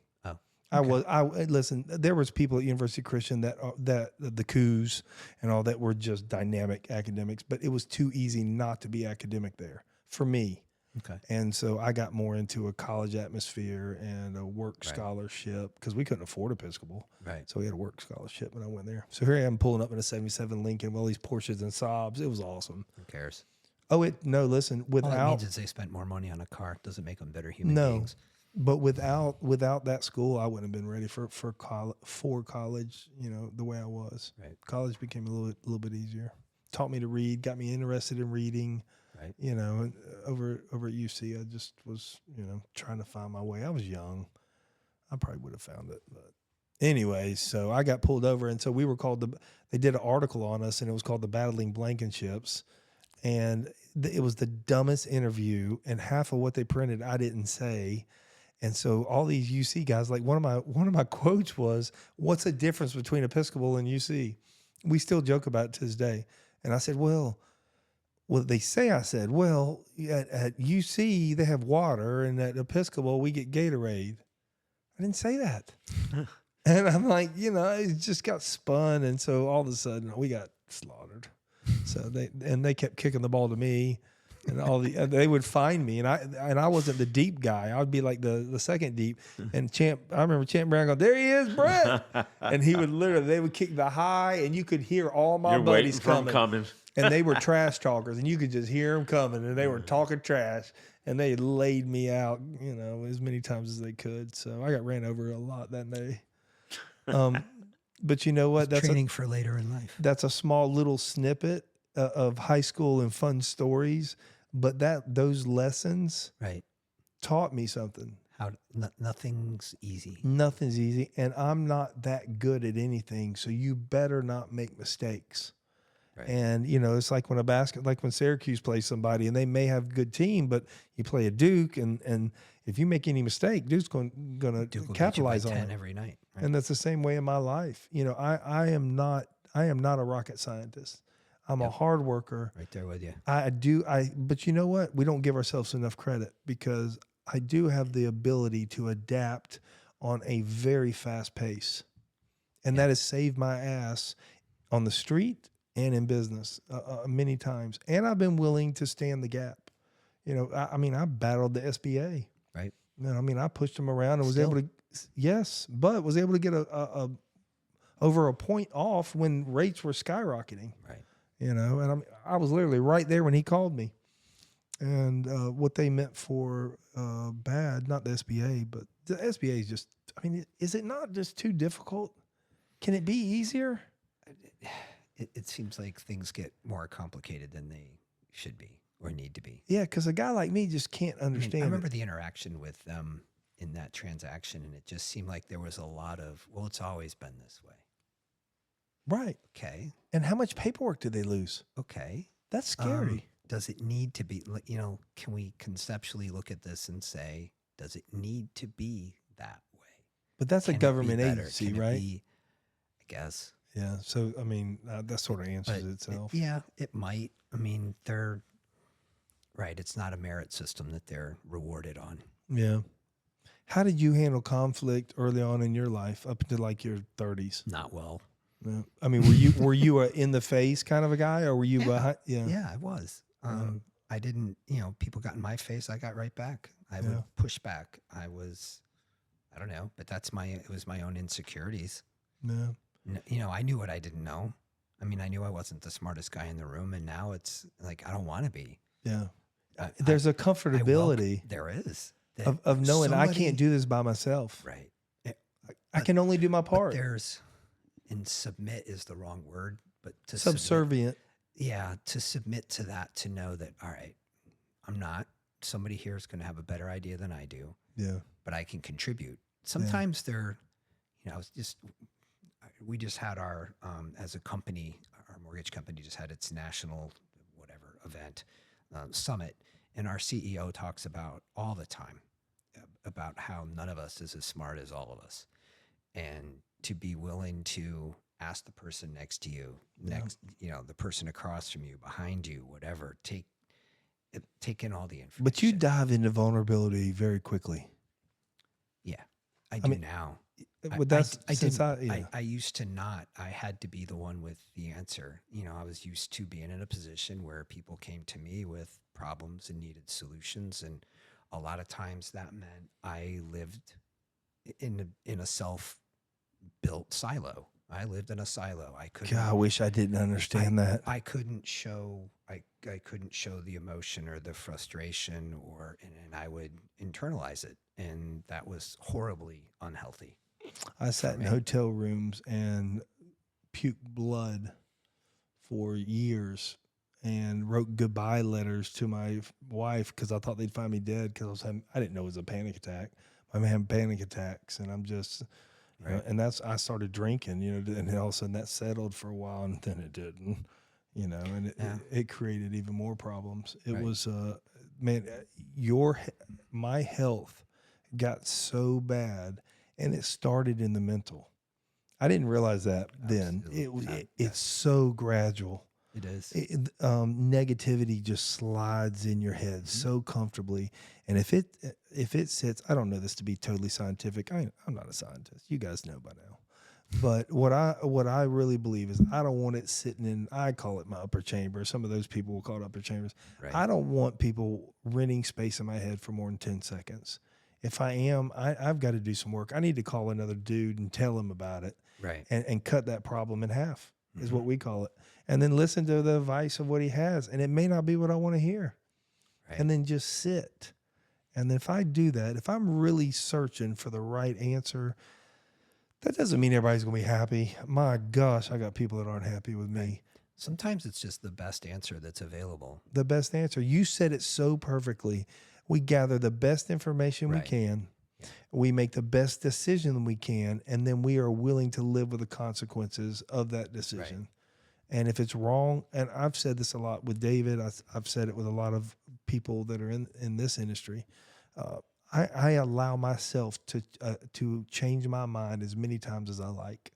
Oh, listen, there was people at University Christian that the coups and all that were just dynamic academics, but it was too easy not to be academic there for me. Okay. And so I got more into a college atmosphere and a work scholarship because we couldn't afford Episcopal. Right. So we had a work scholarship when I went there. So here I am pulling up in a 77 Lincoln with all these Porsches and Saabs. It was awesome. Who cares? Listen, All it without means is they spent more money on a car. It doesn't make them better human beings. But without that school, I wouldn't have been ready for college, the way I was. Right. College became a little bit easier. Taught me to read, got me interested in reading. Right. And over at UC, I just was, trying to find my way. I was young. I probably would have found it. But anyways, so I got pulled over, and so we were called they did an article on us, and it was called the Battling Blankenships. And it was the dumbest interview, and half of what they printed I didn't say. And so all these UC guys, like one of my quotes was, "What's the difference between Episcopal and UC?" We still joke about it to this day. And I said, well, they say, I said, well, at UC they have water, and at Episcopal we get Gatorade. I didn't say that. And I'm like, it just got spun, and so all of a sudden we got slaughtered. So they kept kicking the ball to me, and they would find me, and I wasn't the deep guy. I would be like the second deep. And I remember Champ Brown going, "There he is, Brett," and they would kick the high, and you could hear all my buddies coming. And they were trash talkers, and you could just hear them coming, and they were talking trash, and they laid me out, as many times as they could. So I got ran over a lot that day. But you know what? That's training for later in life. That's a small little snippet of high school and fun stories, but those lessons taught me something. Nothing's easy. Nothing's easy, and I'm not that good at anything, so you better not make mistakes. Right. And it's like when Syracuse plays somebody, and they may have a good team, but you play a Duke, and if you make any mistake, Duke's going to capitalize on it every night. Right? And that's the same way in my life. I am not a rocket scientist. I'm a hard worker. Right there with you. But you know what? We don't give ourselves enough credit, because I do have the ability to adapt on a very fast pace. And that has saved my ass on the street and in business many times. And I've been willing to stand the gap. I battled the SBA. Right. I pushed them around and was able to get a over a point off when rates were skyrocketing. Right. And I was literally right there when he called me. And what they meant for bad, not the SBA, but the SBA is just, I mean, is it not just too difficult? Can it be easier? It seems like things get more complicated than they should be or need to be. Yeah, because a guy like me just can't I mean, understand I remember it. the interaction with them in that transaction, and it just seemed like there was a lot of, well, it's always been this way. Right. Okay. And how much paperwork did they lose? Okay. That's scary. Does it need to be, can we conceptually look at this and say, does it need to be that way? But that's a Can it be government better? agency, Can it right? be, I guess. Yeah. So, I mean, that sort of answers itself. Yeah, it might. I mean, they're right. It's not a merit system that they're rewarded on. Yeah. How did you handle conflict early on in your life up into like your 30s? Not well. Yeah. I mean, were you a in the face kind of a guy, or were you behind? Yeah. Yeah, I was. I didn't, people got in my face, I got right back. I Yeah. would push back. I don't know, but it was my own insecurities. Yeah. I knew what I didn't know. I mean, I knew I wasn't the smartest guy in the room, and now it's like, I don't want to be. Yeah. There's a comfortability there is. of knowing I can't do this by myself. Right. I can only do my part. And submit is the wrong word, but to Subservient. to submit to that, to know that, all right, I'm not, somebody here is going to have a better idea than I do, Yeah. but I can contribute. Sometimes we just had our, as a company, our mortgage company just had its national, whatever event, summit. And our CEO talks about all the time about how none of us is as smart as all of us. And to be willing to ask the person next to you, the person across from you, behind you, whatever, take in all the information. But you dive into vulnerability very quickly. Yeah, I do now. But I used to not. I had to be the one with the answer. I was used to being in a position where people came to me with problems and needed solutions, and a lot of times that meant I lived in a self-built silo. I lived in a silo. God, I wish I didn't understand that. I couldn't show. I couldn't show the emotion or the frustration, and I would internalize it, and that was horribly unhealthy. I sat in hotel rooms and puked blood for years and wrote goodbye letters to my wife because I thought they'd find me dead because I didn't know it was a panic attack. I'm having panic attacks, and I'm just, and I started drinking, and then all of a sudden that settled for a while, and then it didn't, and it created even more problems. It was, man, my health got so bad. And it started in the mental. I didn't realize that then. It's so gradual. It is. Negativity just slides in your head so comfortably. And if it sits, I don't know this to be totally scientific. I'm not a scientist. You guys know by now. But what I really believe is I don't want it sitting in, I call it my upper chamber. Some of those people will call it upper chambers. Right. I don't want people renting space in my head for more than 10 seconds. If I am, I've got to do some work. I need to call another dude and tell him about it, right? And cut that problem in half is what we call it. And then listen to the advice of what he has. And it may not be what I want to hear. Right. And then just sit. And then if I do that, if I'm really searching for the right answer, that doesn't mean everybody's going to be happy. My gosh, I got people that aren't happy with me. Sometimes it's just the best answer that's available. The best answer. You said it so perfectly. We gather the best information we can. We make the best decision we can, and then we are willing to live with the consequences of that decision. Right. And if it's wrong, and I've said this a lot with David, I've said it with a lot of people that are in this industry, I allow myself to change my mind as many times as I like.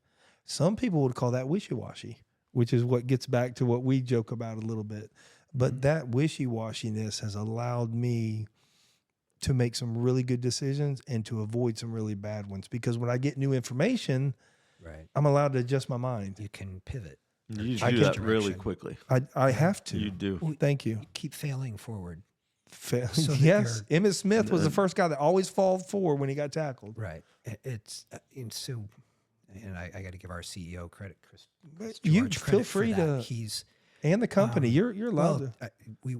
Some people would call that wishy-washy, which is what gets back to what we joke about a little bit. But that wishy-washiness has allowed me to make some really good decisions and to avoid some really bad ones. Because when I get new information, I'm allowed to adjust my mind. You can pivot. You do that really quickly. I have to. You do. Thank you. You keep failing forward. Yes. Emmett Smith was the first guy that always fell forward when he got tackled. Right. It's and I got to give our CEO credit, Chris. You George, feel free for that. to. And the company, you're allowed Well, to.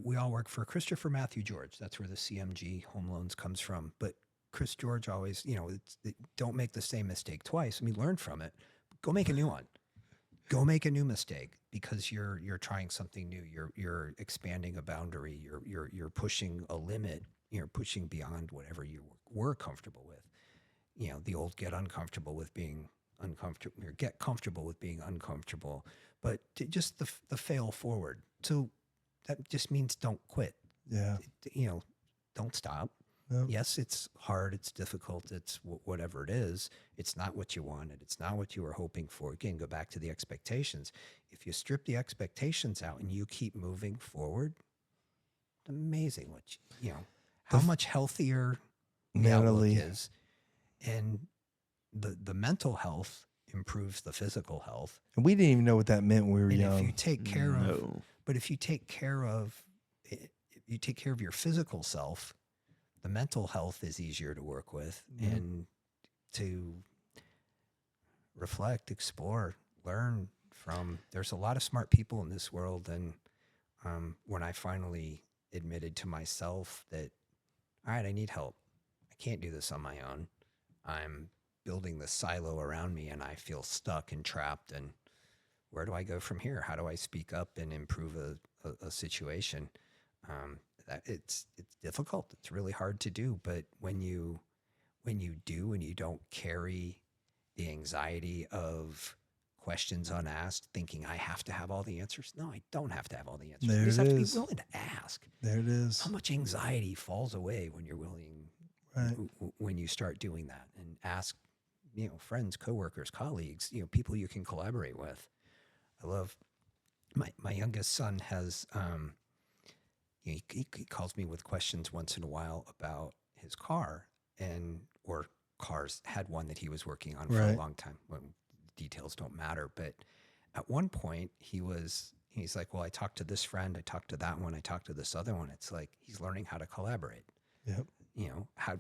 we all work for Christopher Matthew George. That's where the CMG Home Loans comes from. But Chris George always, don't make the same mistake twice. I mean, learn from it. Go make a new one. Go make a new mistake because you're trying something new. You're expanding a boundary. You're pushing a limit. You're pushing beyond whatever you were comfortable with. The old get uncomfortable with being uncomfortable, or get comfortable with being uncomfortable. But just the fail forward. So that just means don't quit. Yeah. Don't stop. Yep. Yes, it's hard. It's difficult. It's whatever it is. It's not what you wanted. It's not what you were hoping for. Again, go back to the expectations. If you strip the expectations out and you keep moving forward, it's amazing how much healthier the outlook Mentally. is. And the mental health improves the physical health. And we didn't even know what that meant when we were And young. if you take care of, No. but if you take care of your physical self, the mental health is easier to work with and to reflect, explore, learn from. There's a lot of smart people in this world. And when I finally admitted to myself that, all right, I need help. I can't do this on my own. I'm building the silo around me and I feel stuck and trapped. And where do I go from here? How do I speak up and improve a situation? It's difficult. It's really hard to do. But when you do and you don't carry the anxiety of questions unasked, thinking I have to have all the answers. No, I don't have to have all the answers. There You just it have is. to be willing to ask. There it is. How much anxiety falls away when you're willing, Right. when you start doing that and ask, friends, coworkers, colleagues, people you can collaborate with. I love my youngest son has, he calls me with questions once in a while about his car or cars. Had one that he was working on for Right. a long time. Well, details don't matter. But at one point he's like, well, I talked to this friend, I talked to that one, I talked to this other one. It's like, he's learning how to collaborate. Yep.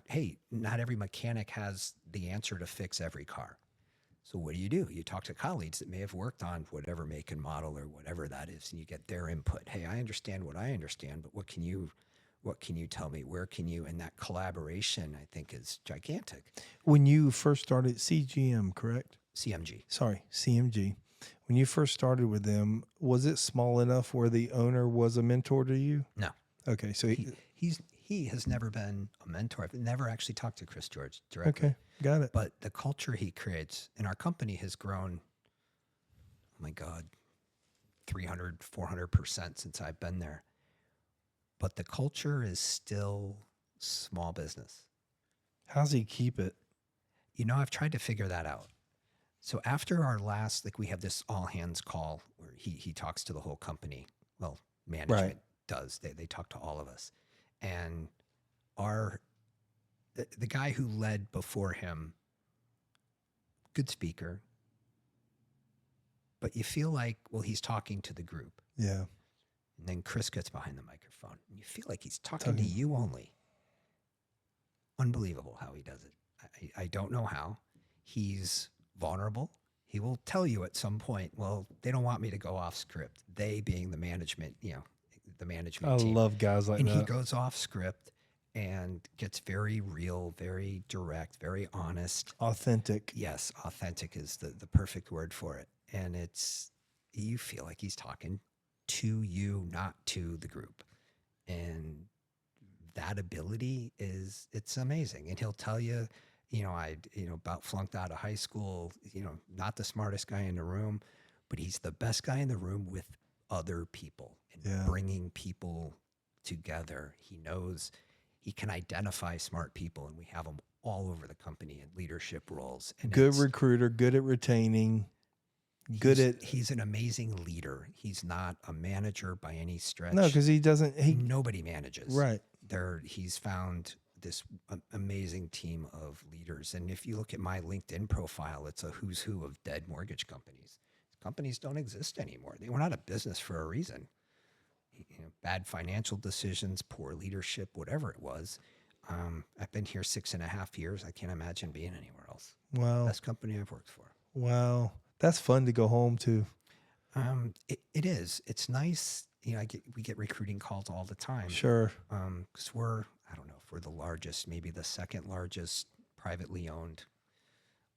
Hey, not every mechanic has the answer to fix every car. So what do? You talk to colleagues that may have worked on whatever make and model or whatever that is, and you get their input. Hey, I understand what I understand, but what can you tell me? Where can you? And that collaboration, I think, is gigantic. When you first started CGM, correct? CMG. Sorry, CMG. When you first started with them, was it small enough where the owner was a mentor to you? No. Okay, so He has never been a mentor. I've never actually talked to Chris George directly. okay, got it. But the culture he creates, and our company has grown, oh my God, 300, 400% since I've been there. But the culture is still small business. How's he keep it? I've tried to figure that out. So after our last, we have this all hands call where he talks to the whole company. Well, management does. They talk to all of us. And the guy who led before him, good speaker, but you feel like, well, he's talking to the group. Yeah. And then Chris gets behind the microphone and you feel like he's talking to you only. Unbelievable how he does it. I don't know how. He's vulnerable. He will tell you at some point, well, they don't want me to go off script. They being the management, the management team. I love guys like and that. he goes off script and gets very real, very direct, very honest. Authentic. Yes, authentic is the perfect word for it. And you feel like he's talking to you, not to the group. And that ability it's amazing. And he'll tell you, I about flunked out of high school, not the smartest guy in the room, but he's the best guy in the room with other people and bringing people together. He knows he can identify smart people, and we have them all over the company in leadership roles. And Good recruiter, good at retaining, he's an amazing leader. He's not a manager by any stretch. No, because he doesn't. Nobody manages. Right. He's found this amazing team of leaders. And if you look at my LinkedIn profile, it's a who's who of dead mortgage companies. Companies don't exist anymore. They were not a business for a reason. Bad financial decisions, poor leadership, whatever it was. I've been here 6.5 years. I can't imagine being anywhere else. Wow. Best company I've worked for. Wow. That's fun to go home to. It is. It's nice. We get recruiting calls all the time. Sure. Because we're, I don't know, if we're the largest, maybe the second largest privately owned.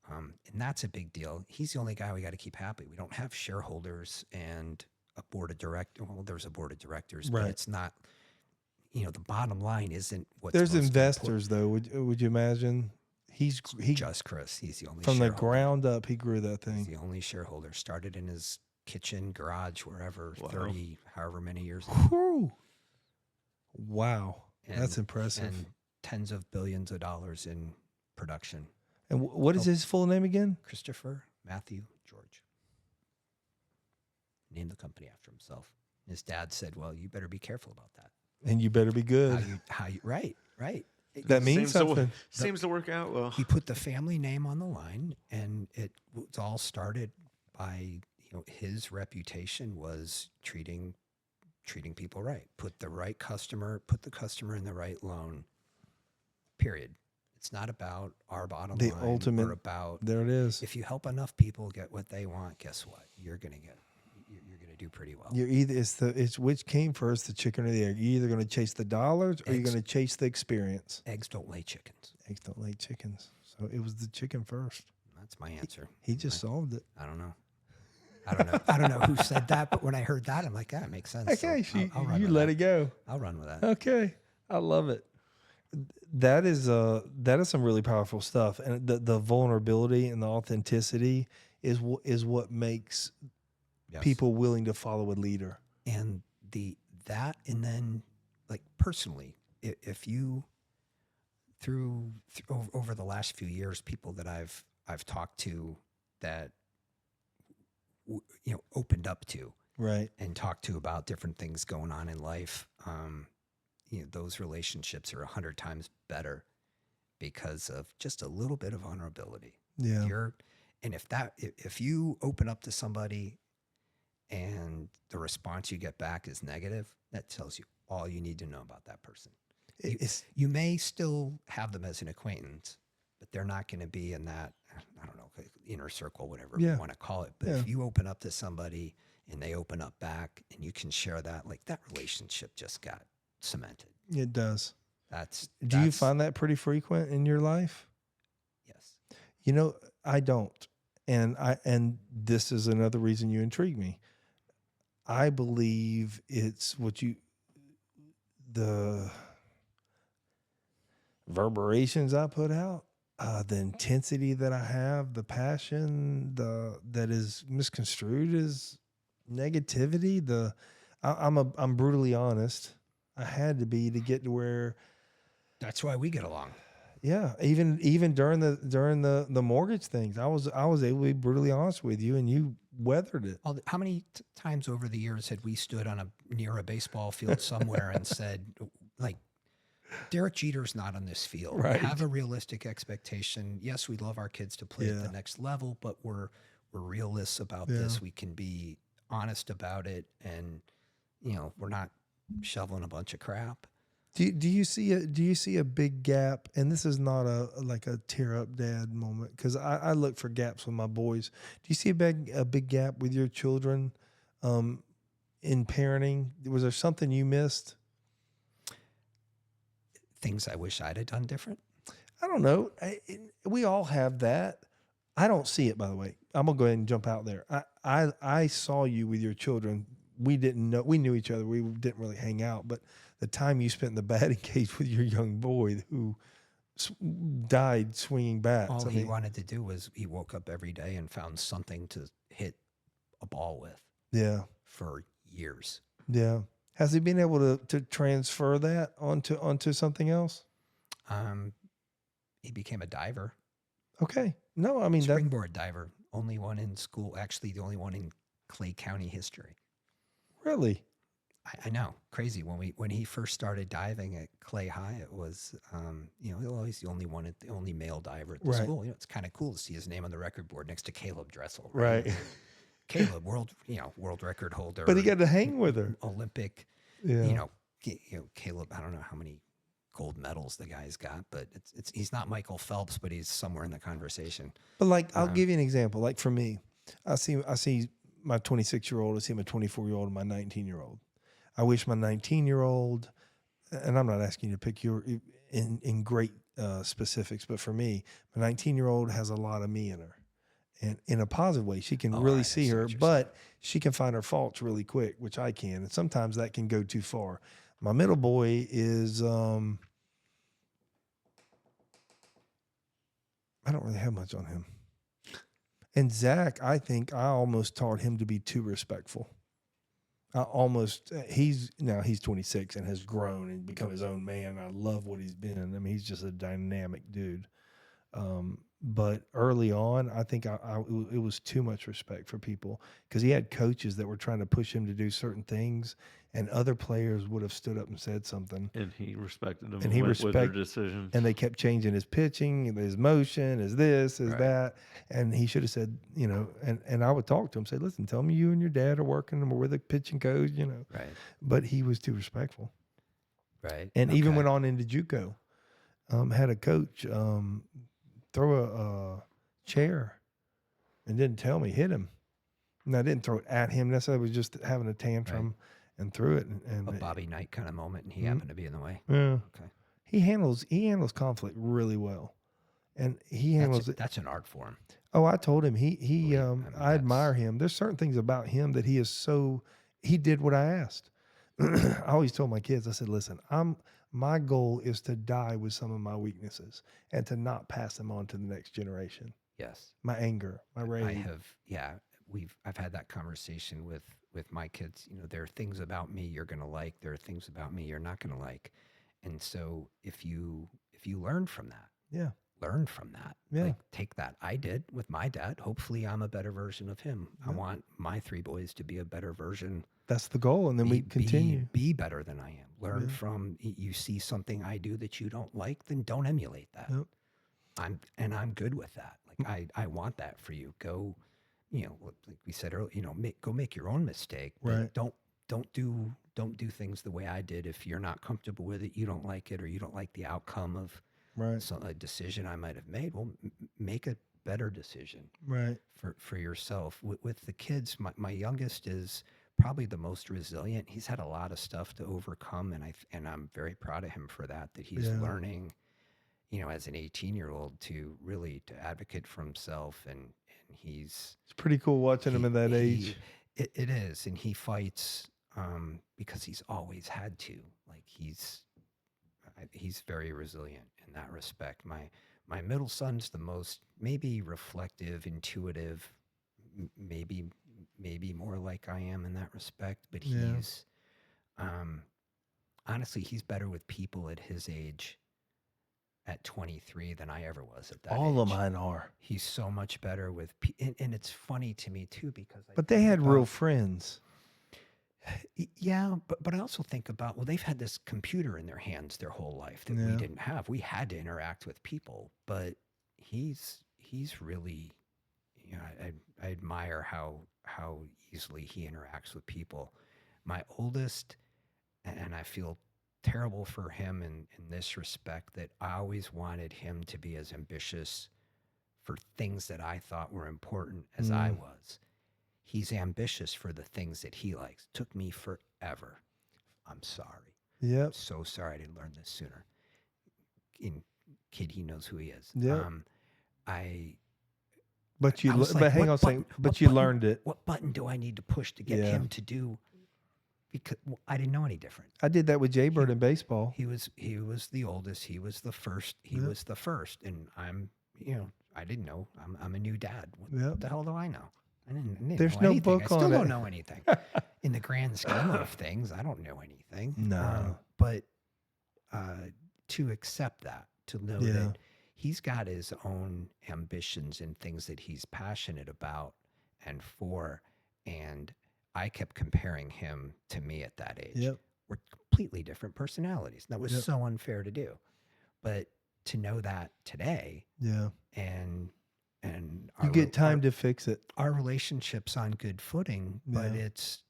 And that's a big deal. He's the only guy we got to keep happy. We don't have shareholders and a board of directors. Well, there's a board of directors, but Right. it's not, the bottom line isn't what's There's most investors though. Would you imagine? He just Chris. He's the only from the shareholder. ground up. He grew that He's thing. the only shareholder. Started in his kitchen, garage, wherever, Wow. 30, however many years ago. Whew. Wow, And- that's impressive. And tens of billions of dollars in production. And what is his full name again? Christopher Matthew George. Named the company after himself. His dad said, "Well, you better be careful about that." And you better be good. Right. That means something. Seems to work out well. He put the family name on the line, and it was all started by his reputation was treating people right. Put the customer in the right loan. Period. It's not about our bottom The line. ultimate- Or about There it is. if you help enough people get what they want. Guess what? You're gonna do pretty well. You're either it's which came first, the chicken or the egg. You're either going to chase the dollars or you're Eggs. going to chase the experience. Eggs don't lay chickens. Eggs don't lay chickens, so it was the chicken first. That's my answer. He just solved it. I don't know. I don't know who said that, but when I heard that, I'm like, that makes sense. Okay, So I'll run you with let that. it go. I'll run with that. Okay, I love it. That is some really powerful stuff, and the vulnerability and the authenticity is what makes Yes. people willing to follow a leader. And and then like personally, if you over the last few years, people that I've talked to that opened up to Right. and talked to about different things going on in life, those relationships are 100 times better because of just a little bit of vulnerability. Yeah. If you open up to somebody and the response you get back is negative, that tells you all you need to know about that person. You may still have them as an acquaintance, but they're not going to be in that, I don't know, inner circle, whatever you want to call it. But if you open up to somebody and they open up back and you can share that, like that relationship just got cemented. It does. Do you That's- find that pretty frequent in your life? Yes. I don't. And this is another reason you intrigue me. I believe it's the reverberations I put out, the intensity that I have, the passion, that is misconstrued as negativity. I'm brutally honest. I had to be to get to where. That's why we get along. Yeah, even during the mortgage things, I was able to be brutally honest with you, and you weathered it. How many times over the years had we stood near a baseball field somewhere and said, like, Derek Jeter's not on this field. Right. Have a realistic expectation. Yes, we love our kids to play at the next level, but we're realists about this. We can be honest about it, and we're not shoveling a bunch of crap. Do you see a big gap? And this is not a tear up dad moment, because I look for gaps with my boys. Do you see a big gap with your children in parenting? Was there something you missed? Things I wish I'd have done different. I don't know. We all have that. I don't see it, by the way. I'm gonna go ahead and jump out there. I saw you with your children. We knew each other. We didn't really hang out, but the time you spent in the batting cage with your young boy who died swinging bats. All he wanted to do was he woke up every day and found something to hit a ball with. Yeah. For years. Yeah. Has he been able to transfer that onto something else? He became a diver. Okay. No, I mean springboard diver. Only one in school. Actually, the only one in Clay County history. Really? I know, crazy. When he first started diving at Clay High, it was he's the only male diver at the school. It's kind of cool to see his name on the record board next to Caleb Dressel. Right. Caleb, world record holder. But he got to hang with her. Olympic. Yeah. Caleb. I don't know how many gold medals the guy's got, but he's not Michael Phelps, but he's somewhere in the conversation. But I'll give you an example. Like for me, I see my 26-year-old is him, a 24-year-old, and my 19-year-old. I wish my 19-year-old, and I'm not asking you to pick your in great specifics, but for me, my 19-year-old has a lot of me in her, and in a positive way. She can really see her, but she can find her faults really quick, which I can, and sometimes that can go too far. My middle boy is I don't really have much on him. And Zach, I think I almost taught him to be too respectful. He's 26 and has grown and become his own man. I love what he's been. I mean, he's just a dynamic dude. But early on, I think it was too much respect for people because he had coaches that were trying to push him to do certain things, and other players would have stood up and said something. And he respected them. And he with their respected decisions. And they kept changing his pitching, his motion, his this, his that. And he should have said, and I would talk to him, say, listen, tell me you and your dad are working and we're the pitching coach, Right. But he was too respectful. Right. And even went on into JUCO. Had a coach throw a chair and didn't tell me, hit him. And I didn't throw it at him necessarily. I was just having a tantrum and threw it. And a Bobby Knight kind of moment, and he happened to be in the way. Yeah. Okay. He handles conflict really well. And he handles it. That's an art form. Oh, I told him I admire him. There's certain things about him that he did what I asked. I always told my kids, I said, listen, my goal is to die with some of my weaknesses and to not pass them on to the next generation. Yes. My anger, my rage. I've had that conversation with my kids. There are things about me you're going to like. There are things about me you're not going to like. And so if you learn from that, learn from that. Yeah. Like, take that. I did with my dad. Hopefully I'm a better version of him. I want my three boys to be a better version. That's the goal. And then we continue. Be better than I am. Learn from, you see something I do that you don't like, then don't emulate that. Nope. I'm good with that. Like I want that for you. Go, like we said earlier, go make your own mistake. Right. Don't do things the way I did. If you're not comfortable with it, you don't like it, or you don't like the outcome of a decision I might have made. Well, make a better decision for yourself. With the kids, my youngest is probably the most resilient. He's had a lot of stuff to overcome, and I'm very proud of him for that he's learning, as an 18-year-old to advocate for himself, and it's pretty cool watching him at that age. It is, and he fights because he's always had to. Like he's very resilient in that respect. My middle son's the most maybe reflective, intuitive, maybe more like I am in that respect, but he's honestly, he's better with people at his age at 23 than I ever was at that age. All of mine are. He's so much better with and it's funny to me too, because but they had real friends. Yeah, but I also think about, well, they've had this computer in their hands their whole life that we didn't have. We had to interact with people, but he's really, I admire how easily he interacts with people. My oldest, and I feel terrible for him in this respect, that I always wanted him to be as ambitious for things that I thought were important as I was. He's ambitious for the things that he likes. Took me forever. I'm sorry. Yep. I'm so sorry I didn't learn this sooner. Kid, he knows who he is. Yeah. But you learned it. What button do I need to push to get him to do? Because I didn't know any different. I did that with Jay Bird in baseball. He was the oldest. He was the first. He was the first, and I'm, I didn't know. I'm a new dad. What the hell do I know? I didn't There's know no anything. book I still on don't it. know anything. In the grand scheme of things, I don't know anything. No. But to accept that, to know that he's got his own ambitions and things that he's passionate about and for, and I kept comparing him to me at that age. Yep. We're completely different personalities. That was so unfair to do. But to know that today, and you get time to fix it. Our relationship's on good footing, but it's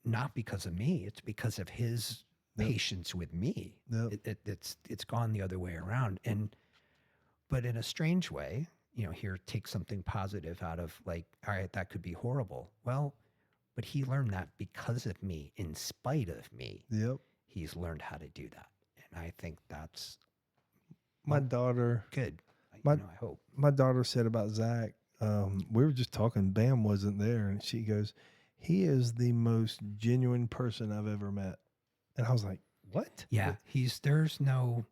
not because of me. It's because of his patience with me. It's gone the other way around. But in a strange way, here, take something positive out of, like, all right, that could be horrible. Well, but he learned that because of me, in spite of me. Yep. He's learned how to do that. And I think that's My daughter, good. My- I hope. my daughter said about Zach, we were just talking, Bam wasn't there, and she goes, he is the most genuine person I've ever met. And I was like, what? Yeah, there's no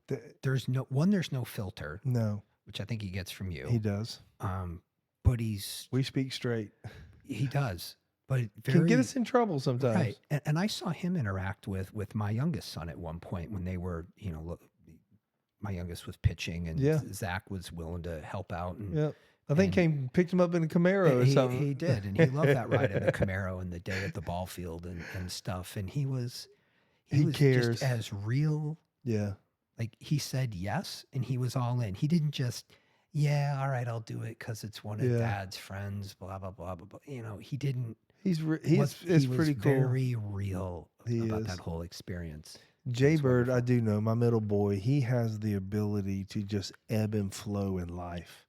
filter, No, which I think he gets from you. he does. But We speak straight. he does, but Can get us in trouble sometimes. right. And I saw him interact with my youngest son at one point when they were, my youngest was pitching and Yeah. Zach was willing to help out. And Yep. I think picked him up in a Camaro or something. he did, and he loved that ride in the Camaro and the day at the ball field and stuff. And he was cares. just as real. Yeah. Like he said yes, and he was all in. He didn't just, yeah, all right, I'll do it because it's one of Yeah. Dad's friends. Blah blah blah blah blah. He didn't. He's He it's was pretty cool. very real He about is. that whole experience. Jay It's Bird, I wonderful. do know, my middle boy, he has the ability to just ebb and flow in life.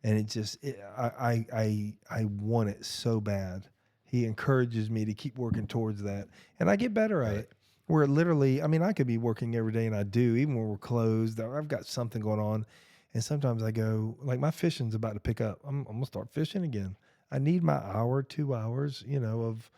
And it just, I want it so bad. He encourages me to keep working towards that. And I get better at Right. it. Where literally, I mean, I could be working every day and I do, even when we're closed, or I've got something going on. And sometimes I go, like my fishing's about to pick up. I'm going to start fishing again. I need my hour, 2 hours, of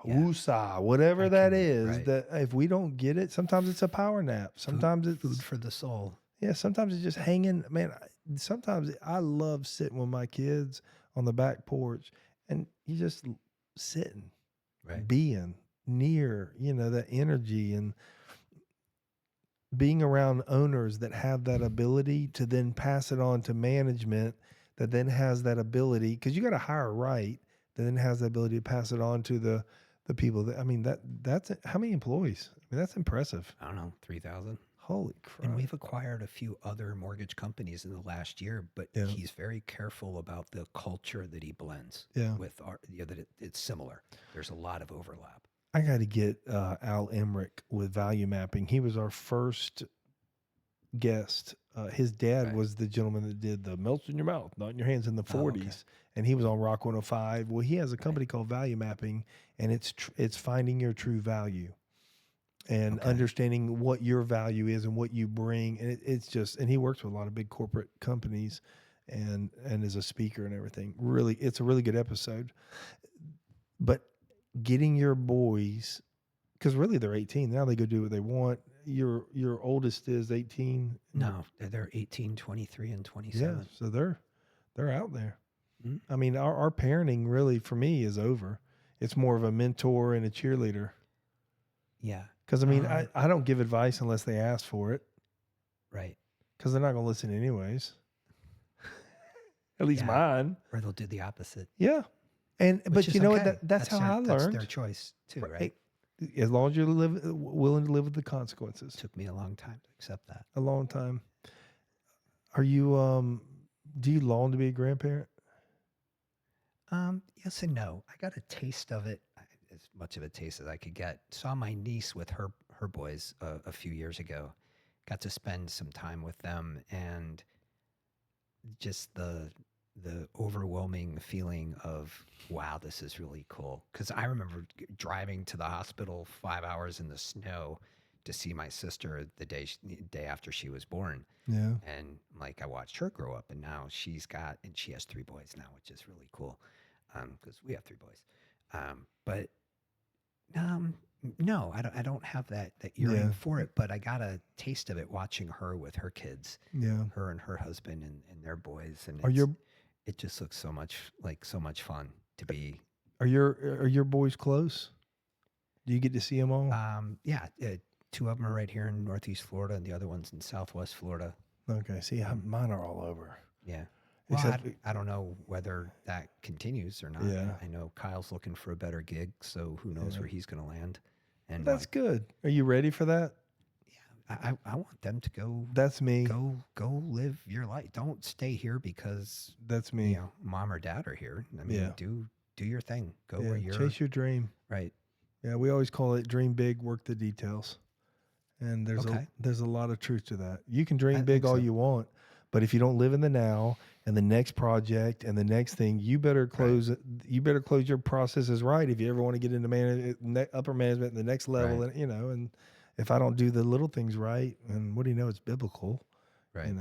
Yeah. woosah, whatever I that can- is, right. that if we don't get it, sometimes it's a power nap. Sometimes it's Food for the soul. yeah, sometimes it's just hanging. Man, sometimes I love sitting with my kids on the back porch and you just sitting, Right. being near, that energy and being around owners that have that ability to then pass it on to management that then has that ability, because you got to hire right, that then has the ability to pass it on to the people that, I mean, that's how many employees? I mean, that's impressive. I don't know, 3,000. Holy crap. And we've acquired a few other mortgage companies in the last year, but Yeah. he's very careful about the culture that he blends Yeah. with our, that it's similar. There's a lot of overlap. I got to get Al Emmerich with value mapping. He was our first guest. His dad Right. was the gentleman that did the melts in your mouth, not in your hands in the Oh, okay. 40s. And he was on Rock 105. Well, he has a company called Value Mapping, and it's finding your true value and Okay. understanding what your value is and what you bring. And it's just, and he works with a lot of big corporate companies and is a speaker and everything. Really, it's a really good episode. But getting your boys, because really they're 18 now, they go do what they want. Your oldest is 18. No, they're 18, 23, and 27. Yeah, so they're out there. Mhm. I mean, our parenting really for me is over. It's more of a mentor and a cheerleader. Yeah, Because I mean, I don't give advice unless they ask for it, right. because they're not going to listen anyways. At least Yeah. mine. Or they'll do the opposite. Yeah. But which is you know what? okay. That's how I That's learned. their choice too, right? As long as you're willing to live with the consequences. Took me a long time to accept that. A long time. Are you do you long to be a grandparent? Yes and no. I got a taste of it, as much of a taste as I could get. Saw my niece with her boys a few years ago. Got to spend some time with them, and just the overwhelming feeling of, wow, this is really cool. Because I remember driving to the hospital 5 hours in the snow to see my sister the day after she was born. Yeah. And like I watched her grow up, and now she has 3 boys now, which is really cool. Because we have 3 boys. But no, I don't have that yearning Yeah. for it, but I got a taste of it watching her with her kids, Yeah. her and her husband and their boys. And it just looks so much fun to be. Are your boys close? Do you get to see them all? Yeah, 2 of them are right here in Northeast Florida, and the other one's in Southwest Florida. Okay. See, mine are all over. Yeah. Well, Except- I don't know whether that continues or not. Yeah. I know Kyle's looking for a better gig, so who knows Yeah. where he's going to land. And That's good. Are you ready for that? I want them to go That's me. go live your life. Don't stay here because That's me. mom or dad are here. I mean, Yeah. do your thing. Go Yeah, where you're chase your dream. right. Yeah, we always call it dream big, work the details. And Okay. there's a lot of truth to that. You can I dream think big all so. you want, but if you don't live in the now and the next project and the next thing. You better close your processes right if you ever want to get into upper management, the next level, Right. and and if I don't do the little things right, and what do you know, it's biblical, Right.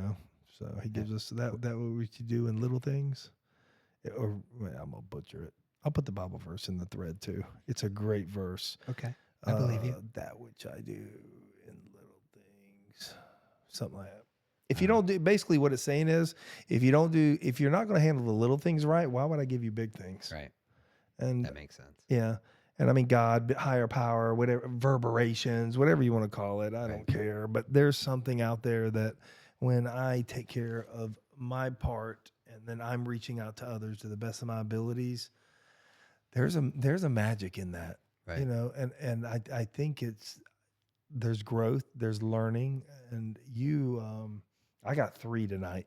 So he gives us that what we should do in little things. Or I'm gonna butcher it. I'll put the Bible verse in the thread too. It's a great verse. Okay. I believe you. That which I do in little things, something like that. If you don't do, basically what it's saying is, if you're not going to handle the little things right, why would I give you big things? Right. And That makes sense. yeah, and I mean God, higher power, whatever, reverberations, whatever you want to call it, I don't care. But there's something out there that when I take care of my part, and then I'm reaching out to others to the best of my abilities, there's a magic in that, Right. and I think there's growth, there's learning, and I got 3 tonight,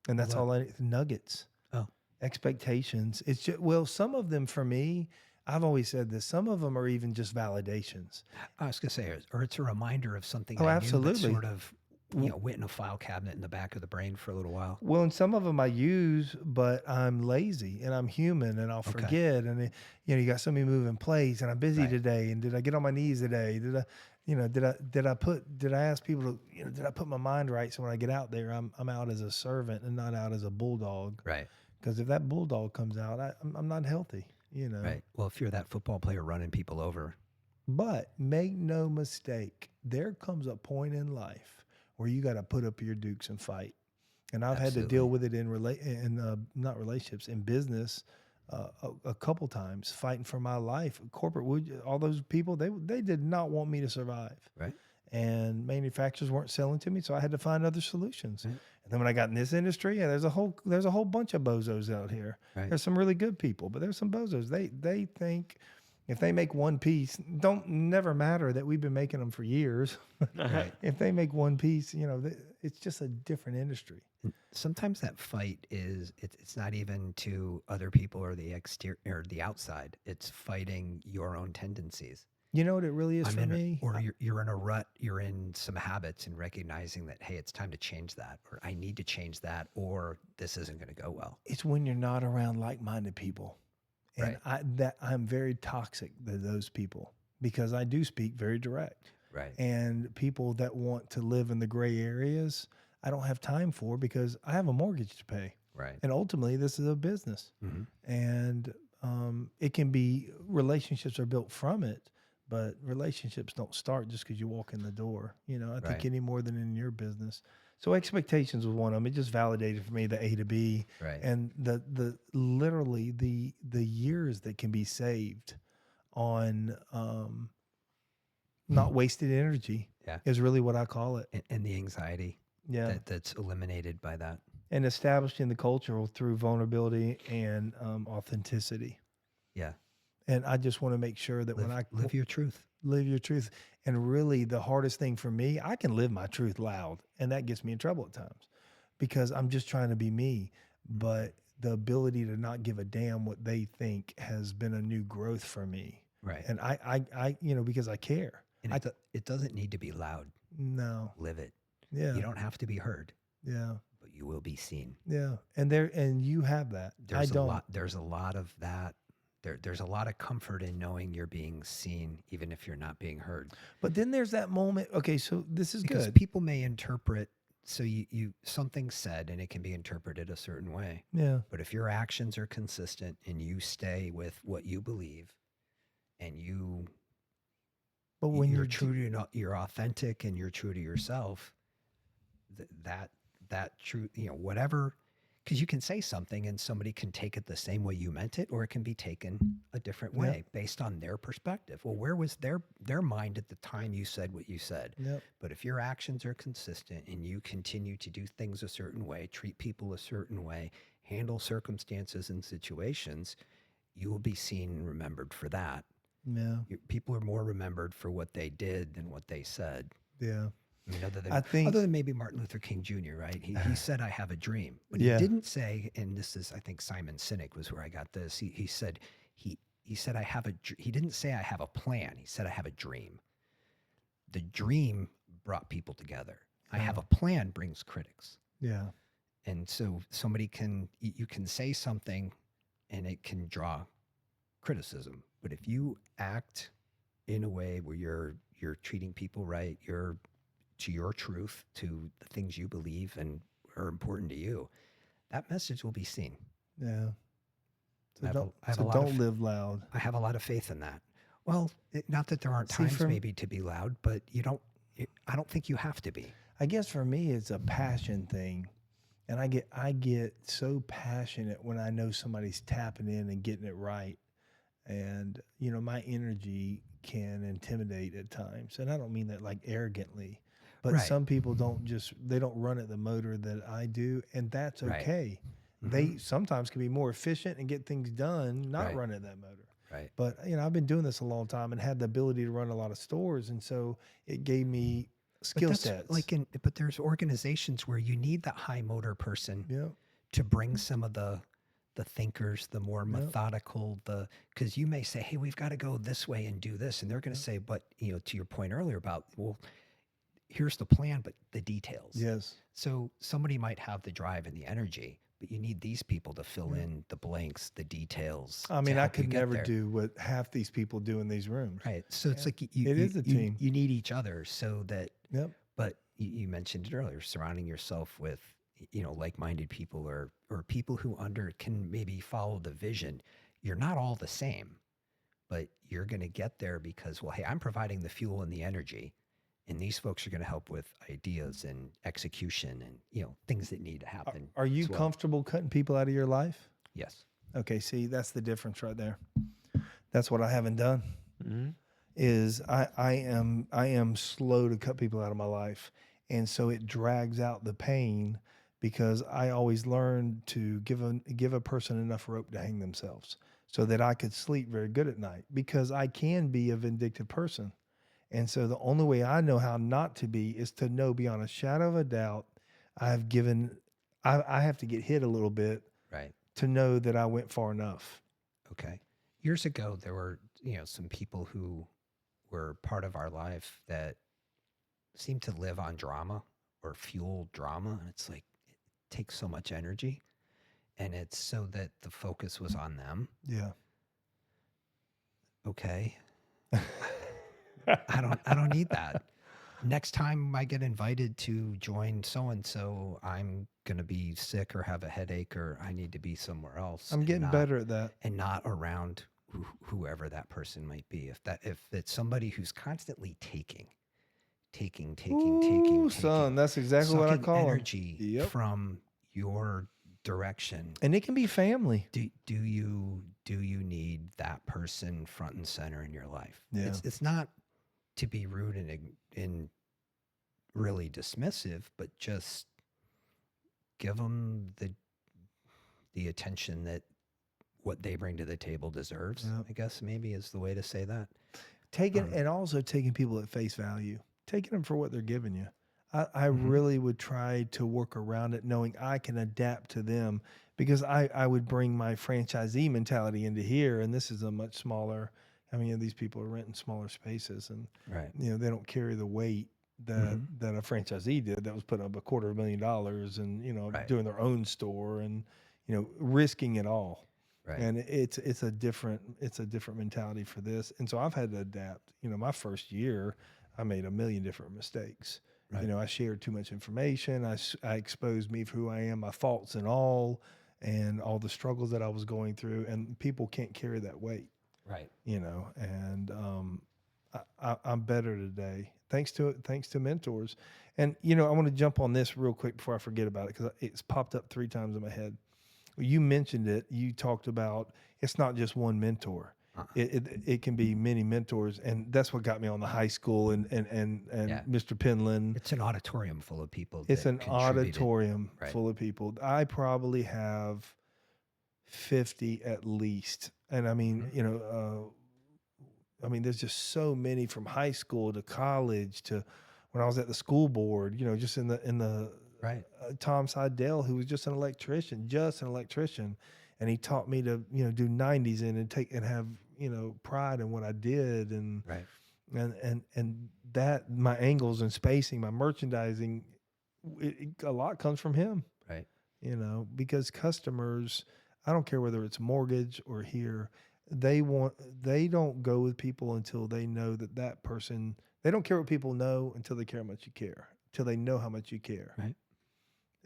and that's all nuggets. Oh. Expectations. It's just, some of them for me, I've always said this, some of them are even just validations. I was going to say, or it's a reminder of something Oh, I knew absolutely. that sort of, went in a file cabinet in the back of the brain for a little while. Well, and some of them I use, but I'm lazy and I'm human and I'll forget. And you got so many moving plates, and I'm busy today. And did I get on my knees today? Did I ask people to, did I put my mind right so when I get out there, I'm out as a servant and not out as a bulldog? Right. Because if that bulldog comes out, I'm not healthy. Right. Well, if you're that football player running people over. But make no mistake, there comes a point in life where you got to put up your dukes and fight. And I've had to deal with it not relationships, in business a couple times, fighting for my life. Corporate, all those people, they did not want me to survive. Right. And manufacturers weren't selling to me, so I had to find other solutions. Right. And then when I got in this industry, there's a whole bunch of bozos out here. Right. There's some really good people, but there's some bozos. They think if they make one piece, never matter that we've been making them for years. Right. If they make one piece, it's just a different industry. And sometimes that fight it's not even to other people or the exterior or the outside. It's fighting your own tendencies. You know what it really is for me? Or you're in a rut, you're in some habits, and recognizing that, hey, it's time to change that, or I need to change that, or this isn't going to go well. It's when you're not around like-minded people. And I'm very toxic to those people, because I do speak very direct. Right. And people that want to live in the gray areas, I don't have time for, because I have a mortgage to pay. Right. And ultimately, this is a business. Mm-hmm. And it can be, relationships are built from it, but relationships don't start just because you walk in the door. I think any more than in your business. So expectations was one of them. It just validated for me the A to B, and the literally the years that can be saved on not wasted energy is really what I call it. And the anxiety that's eliminated by that. And establishing the culture through vulnerability and authenticity. Yeah. And I just want to make sure that when I live your truth. Live your truth. And really the hardest thing for me, I can live my truth loud, and that gets me in trouble at times because I'm just trying to be me. But the ability to not give a damn what they think has been a new growth for me. Right. And I because I care. And it doesn't need to be loud. No. Live it. Yeah. You don't have to be heard. Yeah. But you will be seen. Yeah. And you have that. There's a lot of that. There's a lot of comfort in knowing you're being seen, even if you're not being heard. But then there's that moment. Okay, so this is because good. People may interpret. So you something said, and it can be interpreted a certain way. Yeah. But if your actions are consistent and you stay with what you believe, and when you're true to you're authentic and you're true to yourself, that true, whatever. Because you can say something and somebody can take it the same way you meant it, or it can be taken a different way based on their perspective. Well, where was their mind at the time you said what you said? Yep. But if your actions are consistent and you continue to do things a certain way, treat people a certain way, handle circumstances and situations, you will be seen and remembered for that. Yeah. People are more remembered for what they did than what they said. Yeah. I mean, other than maybe Martin Luther King Jr., right? He said, I have a dream. But he didn't say, and this is, I think Simon Sinek was where I got this. He said, he said, he didn't say I have a plan. He said, I have a dream. The dream brought people together. I have a plan brings critics. Yeah. And so you can say something and it can draw criticism. But if you act in a way where you're treating people right, you're to your truth, to the things you believe and are important to you, that message will be seen. Yeah. I have a- I have a So lot don't of- live loud. I have a lot of faith in that. Well, not that there aren't See, times for- maybe to be loud, but I don't think you have to be. I guess for me, it's a passion thing. And I get so passionate when I know somebody's tapping in and getting it right. And, you know, my energy can intimidate at times. And I don't mean that like arrogantly, but Right. some people they don't run at the motor that I do. And that's Right. okay. They sometimes can be more efficient and get things done, not Right. run at that motor. Right. But, you know, I've been doing this a long time and had the ability to run a lot of stores. And so it gave me skill sets. But there's organizations where you need that high motor person Yeah. to bring some of the thinkers, the more methodical, because you may say, hey, we've got to go this way and do this. And they're going to say, but, you know, to your point earlier about, well, here's the plan, but the details. Yes. So somebody might have the drive and the energy, but you need these people to fill in the blanks, the details. I to mean, I help you could get never there. do what half these people do in these rooms. Right. So it's like It is a team. You need each other so that, Yep. but you mentioned it earlier, surrounding yourself with, you know, like-minded people or people who can maybe follow the vision. You're not all the same, but you're going to get there because, well, hey, I'm providing the fuel and the energy, and these folks are going to help with ideas and execution and, you know, things that need to happen. Are you as well. comfortable cutting people out of your life? Yes. Okay, see, that's the difference right there. That's what I haven't done. Mm-hmm. Is I am slow to cut people out of my life, and so it drags out the pain because I always learned to give a person enough rope to hang themselves so that I could sleep very good at night because I can be a vindictive person. And so the only way I know how not to be is to know beyond a shadow of a doubt I have to get hit a little bit Right. to know that I went far enough. Okay. Years ago, there were, you know, some people who were part of our life that seemed to live on drama or fuel drama. And it's like, it takes so much energy. And it's so that the focus was on them. Yeah. Okay. I don't need that. Next time I get invited to join so-and-so, I'm going to be sick or have a headache or I need to be somewhere else. I'm getting better at that. And not around whoever that person might be. If it's somebody who's constantly taking, Ooh, son, that's exactly what I sucking call 'em. energy Yep. from your direction. And it can be family. Do you need that person front and center in your life? Yeah. It's not to be rude and really dismissive, but just give them the attention that what they bring to the table deserves. Yep. I guess maybe is the way to say that. And also taking people at face value, taking them for what they're giving you. I Mhm. really would try to work around it, knowing I can adapt to them because I would bring my franchisee mentality into here. And this is a much smaller, I mean, these people are renting smaller spaces and, Right. you know, they don't carry the weight that a franchisee did that was putting up $250,000 and, you know, Right. doing their own store and, you know, risking it all. Right. And it's a different mentality for this. And so I've had to adapt. You know, my first year, I made a million different mistakes. Right. You know, I shared too much information. I exposed me for who I am, my faults and all the struggles that I was going through. And people can't carry that weight, Right. you know. And I'm better today, thanks to mentors. And you know, I want to jump on this real quick before I forget about it because it's popped up 3 times in my head. You mentioned it. You talked about it's not just one mentor. It can be many mentors, and that's what got me on the high school and Yeah. Mr. Penland. It's an auditorium full of people. It's that an contributed. auditorium Right. full of people. I probably have 50 at least, and I mean, you know, I mean, there's just so many from high school to college to when I was at the school board. You know, just in the Right. Tom Seidel, who was just an electrician, and he taught me to, you know, do 90s and have, you know, pride in what I did and Right. that my angles and spacing, my merchandising, a lot comes from him. Right. because customers, I don't care whether it's mortgage or here, they don't go with people until they know that person, they don't care what people know until they care how much you care, till they know how much you care. Right.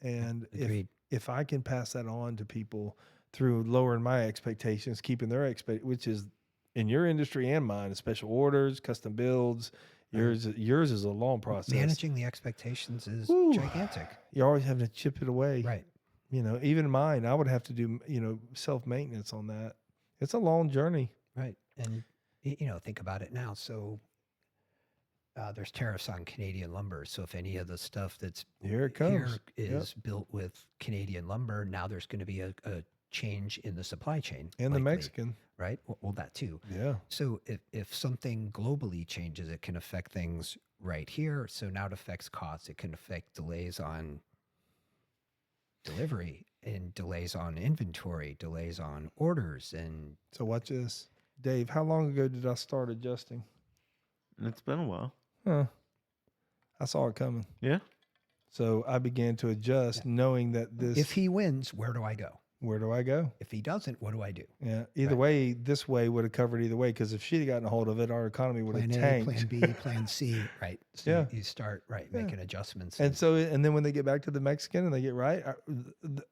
And Agreed. if I can pass that on to people through lowering my expectations, keeping their which is in your industry and mine, special orders, custom builds, yours is a long process. Managing the expectations is gigantic. You're always having to chip it away. Right. Even mine, I would have to do, self-maintenance on that. It's a long journey. Right. And, think about it now. So there's tariffs on Canadian lumber. So if any of the stuff that's Here it comes. here is built with Canadian lumber, now there's going to be a change in the supply chain. And the likely, Mexican. Right? Well, that too. Yeah. So if something globally changes, it can affect things right here. So now it affects costs. It can affect delays on delivery and delays on inventory, delays on orders. And So watch this. Dave, how long ago did I start adjusting? It's been a while. Huh. I saw it coming. Yeah. So I began to adjust knowing that if he wins, where do I go? where do I go? If he doesn't, what do I do? Yeah. Either way, this way would have covered either way, because if she'd have gotten a hold of it, our economy would have Plan A, tanked. plan B, plan C, right? So Yeah. you start, making adjustments. And so, and then when they get back to the Mexican and they get right,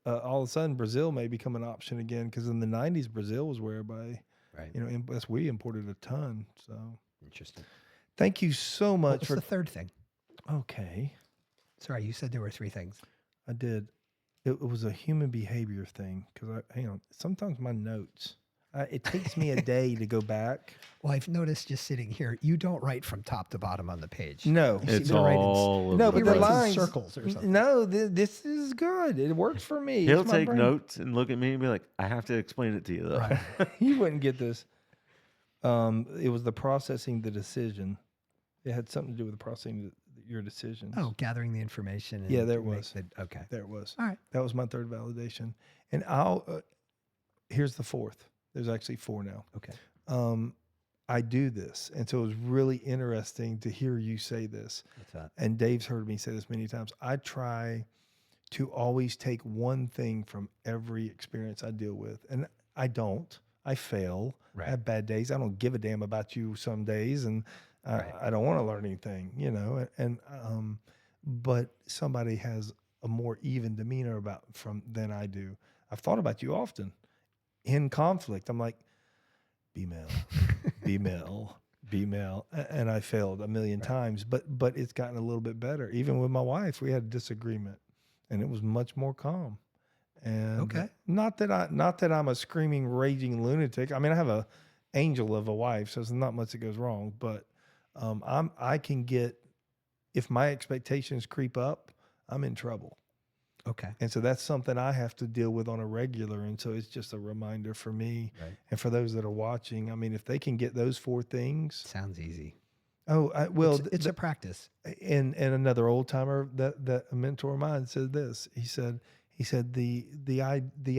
all of a sudden Brazil may become an option again, because in the 90s, Brazil was where everybody, right. we imported a ton. So Interesting. thank you so much What's for. the third thing? Okay. Sorry, you said there were 3 things. I did. It was a human behavior thing, because hang on. Sometimes my notes, it takes me a day to go back. Well, I've noticed just sitting here, you don't write from top to bottom on the page. No, You seem It's to write in all over no, the but the writes in lines circles or something. No, this is good. It works for me. He'll It's my take brain. notes and look at me and be like, I have to explain it to you, though. Right. You wouldn't get this. It was the processing the decision. It had something to do with the processing your decisions. Oh, gathering the information. And Yeah, there it make was. Okay. There it was. All right. That was my third validation. And here's the fourth. There's actually 4 now. Okay. I do this. And so it was really interesting to hear you say this. What's that? And Dave's heard me say this many times. I try to always take one thing from every experience I deal with. And I don't. I fail. Right. I have bad days. I don't give a damn about you some days. And Right. I don't want to learn anything, but somebody has a more even demeanor than I do. I've thought about you often in conflict. I'm like, be Mel, be Mel, be Mel. And I failed a million times, but it's gotten a little bit better. Even with my wife, we had a disagreement and it was much more calm. And Okay. not that I'm a screaming, raging lunatic. I mean, I have a angel of a wife, so there's not much that goes wrong, but I can get, if my expectations creep up, I'm in trouble. Okay. And so that's something I have to deal with on a regular. And so it's just a reminder for me Right. and for those that are watching. I mean, if they can get those 4 things. Sounds easy. Oh, It's a practice. and another old timer that a mentor of mine said this. He said the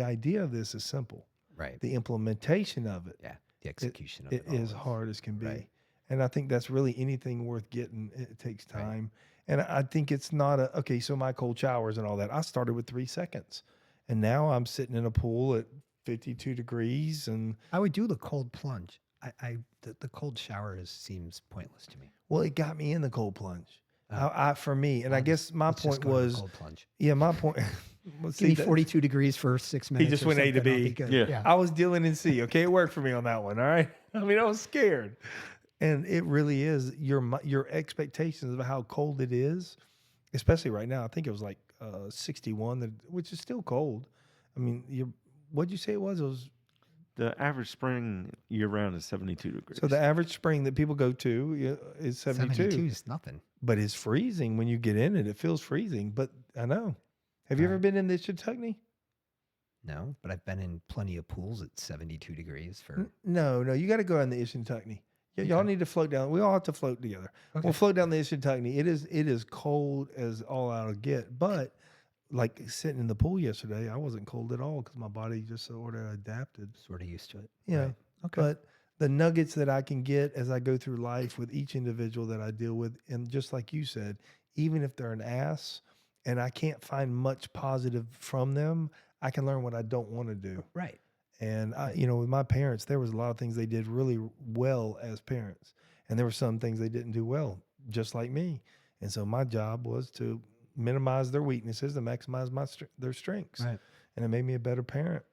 idea of this is simple. Right. The implementation of it, Yeah. The execution of it it is all hard as can be. Right. And I think that's really anything worth getting. It takes time. And I think it's not okay. So my cold showers and all that, I started with 3 seconds and now I'm sitting in a pool at 52 degrees. And I would do the cold plunge. The cold shower seems pointless to me. well, it got me in the cold plunge Oh. for me. And I guess my Let's just point go to the was, cold plunge. yeah, my point. Well, Give me that- 42 degrees for 6 minutes. just or went A to something, I'll B. be good. Yeah. I was dealing in C. Okay, it worked for me on that one. All right. I mean, I was scared, and it really is your expectations of how cold it is, especially right now. I think it was like 61, which is still cold. I mean, what'd you say it was? It was The average spring year round is 72 degrees. so the average spring that people go to is 72, 72 is nothing. but it's freezing when you get in it. It feels freezing, but I know. Have you ever been in this Kentucky? No, but I've been in plenty of pools at 72 degrees for. No, you got to go on the Ishintagni. Y'all need to float down. We all have to float together. Okay. We'll float down the Ishintagni. It is cold as all out of get. But like sitting in the pool yesterday, I wasn't cold at all because my body just sort of adapted. Sort of used to it. Yeah. Right. Okay. But the nuggets that I can get as I go through life with each individual that I deal with, and just like you said, even if they're an ass, and I can't find much positive from them, I can learn what I don't want to do. Right. And with my parents, there was a lot of things they did really well as parents, and there were some things they didn't do well, just like me. And so my job was to minimize their weaknesses and maximize their strengths. Right. And it made me a better parent,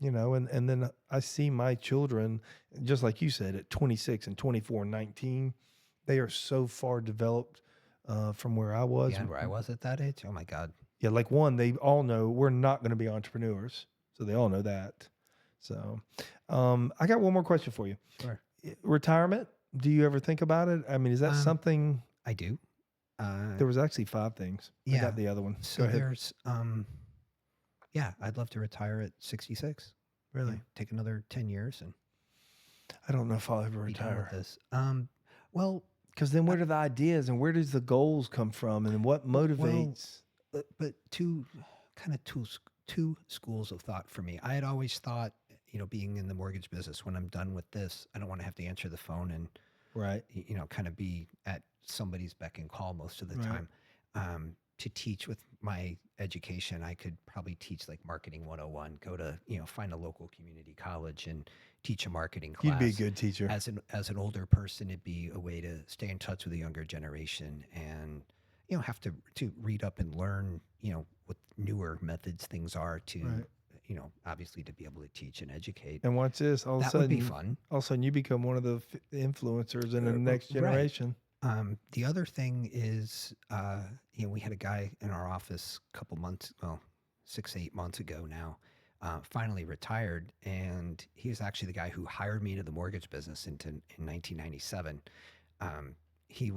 and then I see my children, just like you said, at 26 and 24 and 19, they are so far developed from where I was. Yeah, where I was at that age. Oh my God. Yeah, like one, they all know we're not going to be entrepreneurs. So they all know that. So I got one more question for you. Sure. Retirement, do you ever think about it? I mean, is that something? I do. There was actually 5 things. I Yeah. got the other one. So Go ahead. there's, I'd love to retire at 66. Really? Yeah, take another 10 years and I don't know if I'll ever be done with retire. this. Well, Because then where do the ideas and where does the goals come from and what motivates? but two schools of thought for me. I had always thought, being in the mortgage business, when I'm done with this, I don't want to have to answer the phone and, Right. kind of be at somebody's beck and call most of the Right. time. To teach with my education, I could probably teach like marketing 101, go to, find a local community college and teach a marketing class. You'd be a good teacher. As an older person, it'd be a way to stay in touch with the younger generation and, have to read up and learn, what newer methods things are to, Right. Obviously to be able to teach and educate. And watch this. All of a That sudden, would be fun. all of a sudden you become one of the influencers in the next Right. generation. The other thing is, we had a guy in our office a couple months, 6, 8 months ago now, finally retired. And he was actually the guy who hired me to the mortgage business in 1997. He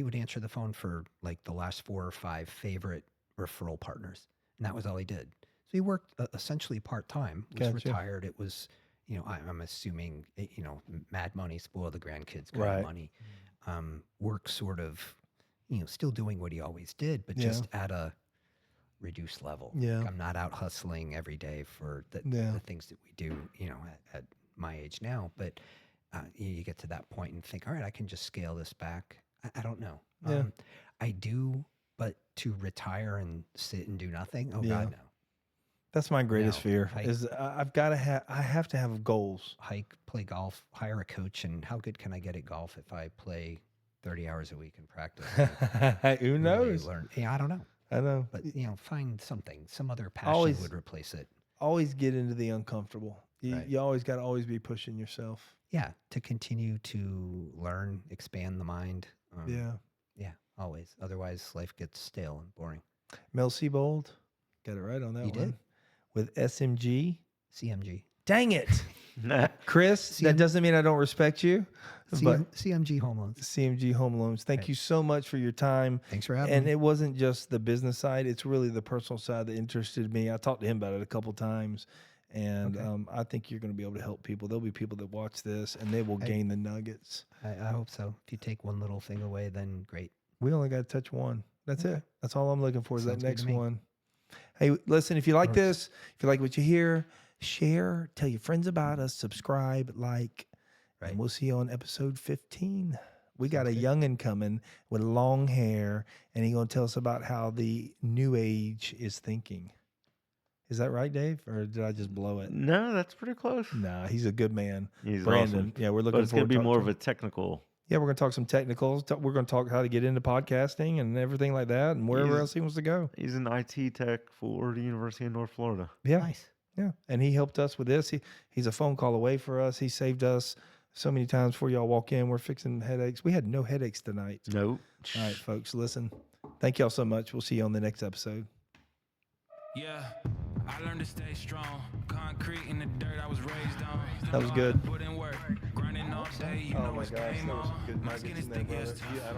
would answer the phone for like the last 4 or 5 favorite referral partners. And that was all he did. So he worked essentially part-time, was Gotcha. retired. It was, I'm assuming, mad money, spoil the grandkids kind Right. of money. Work sort of, still doing what he always did, but Yeah. just at a reduced level. Yeah. Like, I'm not out hustling every day for Yeah. the things that we do, at my age now. But you get to that point and think, all right, I can just scale this back. I don't know. Yeah. I do, but to retire and sit and do nothing, oh Yeah. God, no. That's my greatest No, fear I- is I have to have goals. Hike, play golf, hire a coach, and how good can I get at golf if I play 30 hours a week and practice? and Who really knows? learn? Yeah, I don't know. I know. But find something, some other passion Always- would replace it. Always get into the uncomfortable. Right. You always got to always be pushing yourself. Yeah, to continue to learn, expand the mind. Yeah. Yeah, always. Otherwise, life gets stale and boring. Mel Siebold, got it right on that You one. did? With SMG. CMG. Dang it, Nah. Chris. That doesn't mean I don't respect you, but CMG Home Loans. CMG Home Loans. Thank Right. you so much for your time. Thanks for having And me. it wasn't just the business side; it's really the personal side that interested me. I talked to him about it a couple times, and Okay. I think you're going to be able to help people. There'll be people that watch this, and they will gain the nuggets. I hope so. If you take one little thing away, then great. We only got to touch one. That's it. That's all I'm looking for is Sounds that good to next me. one. Hey, listen, if you like Works. this, if you like what you hear, share, tell your friends about us, subscribe, like, Right. and we'll see you on episode 15. We got Sounds a good. youngin' coming with long hair, and he's going to tell us about how the new age is thinking. Is that right, Dave? Or did I just blow it? No, that's pretty close. Nah, he's a good man. He's Brandon. awesome. Yeah, we're But looking it's going forward to be talking more to of him. a technical. Yeah, we're going to talk some technicals. We're going to talk how to get into podcasting and everything like that and wherever He's- else he wants to go. He's an IT tech for the University of North Florida. Yeah. Nice. Yeah. And he helped us with this. He's a phone call away for us. He saved us so many times before y'all walk in. We're fixing headaches. We had no headaches tonight. Nope. All right, folks, listen. Thank y'all so much. We'll see you on the next episode. Yeah, I learned to stay strong. Concrete in the dirt I was raised on. That was Know how good. to put in work, grinding all day. You know it's game on. My skin is thick as tough.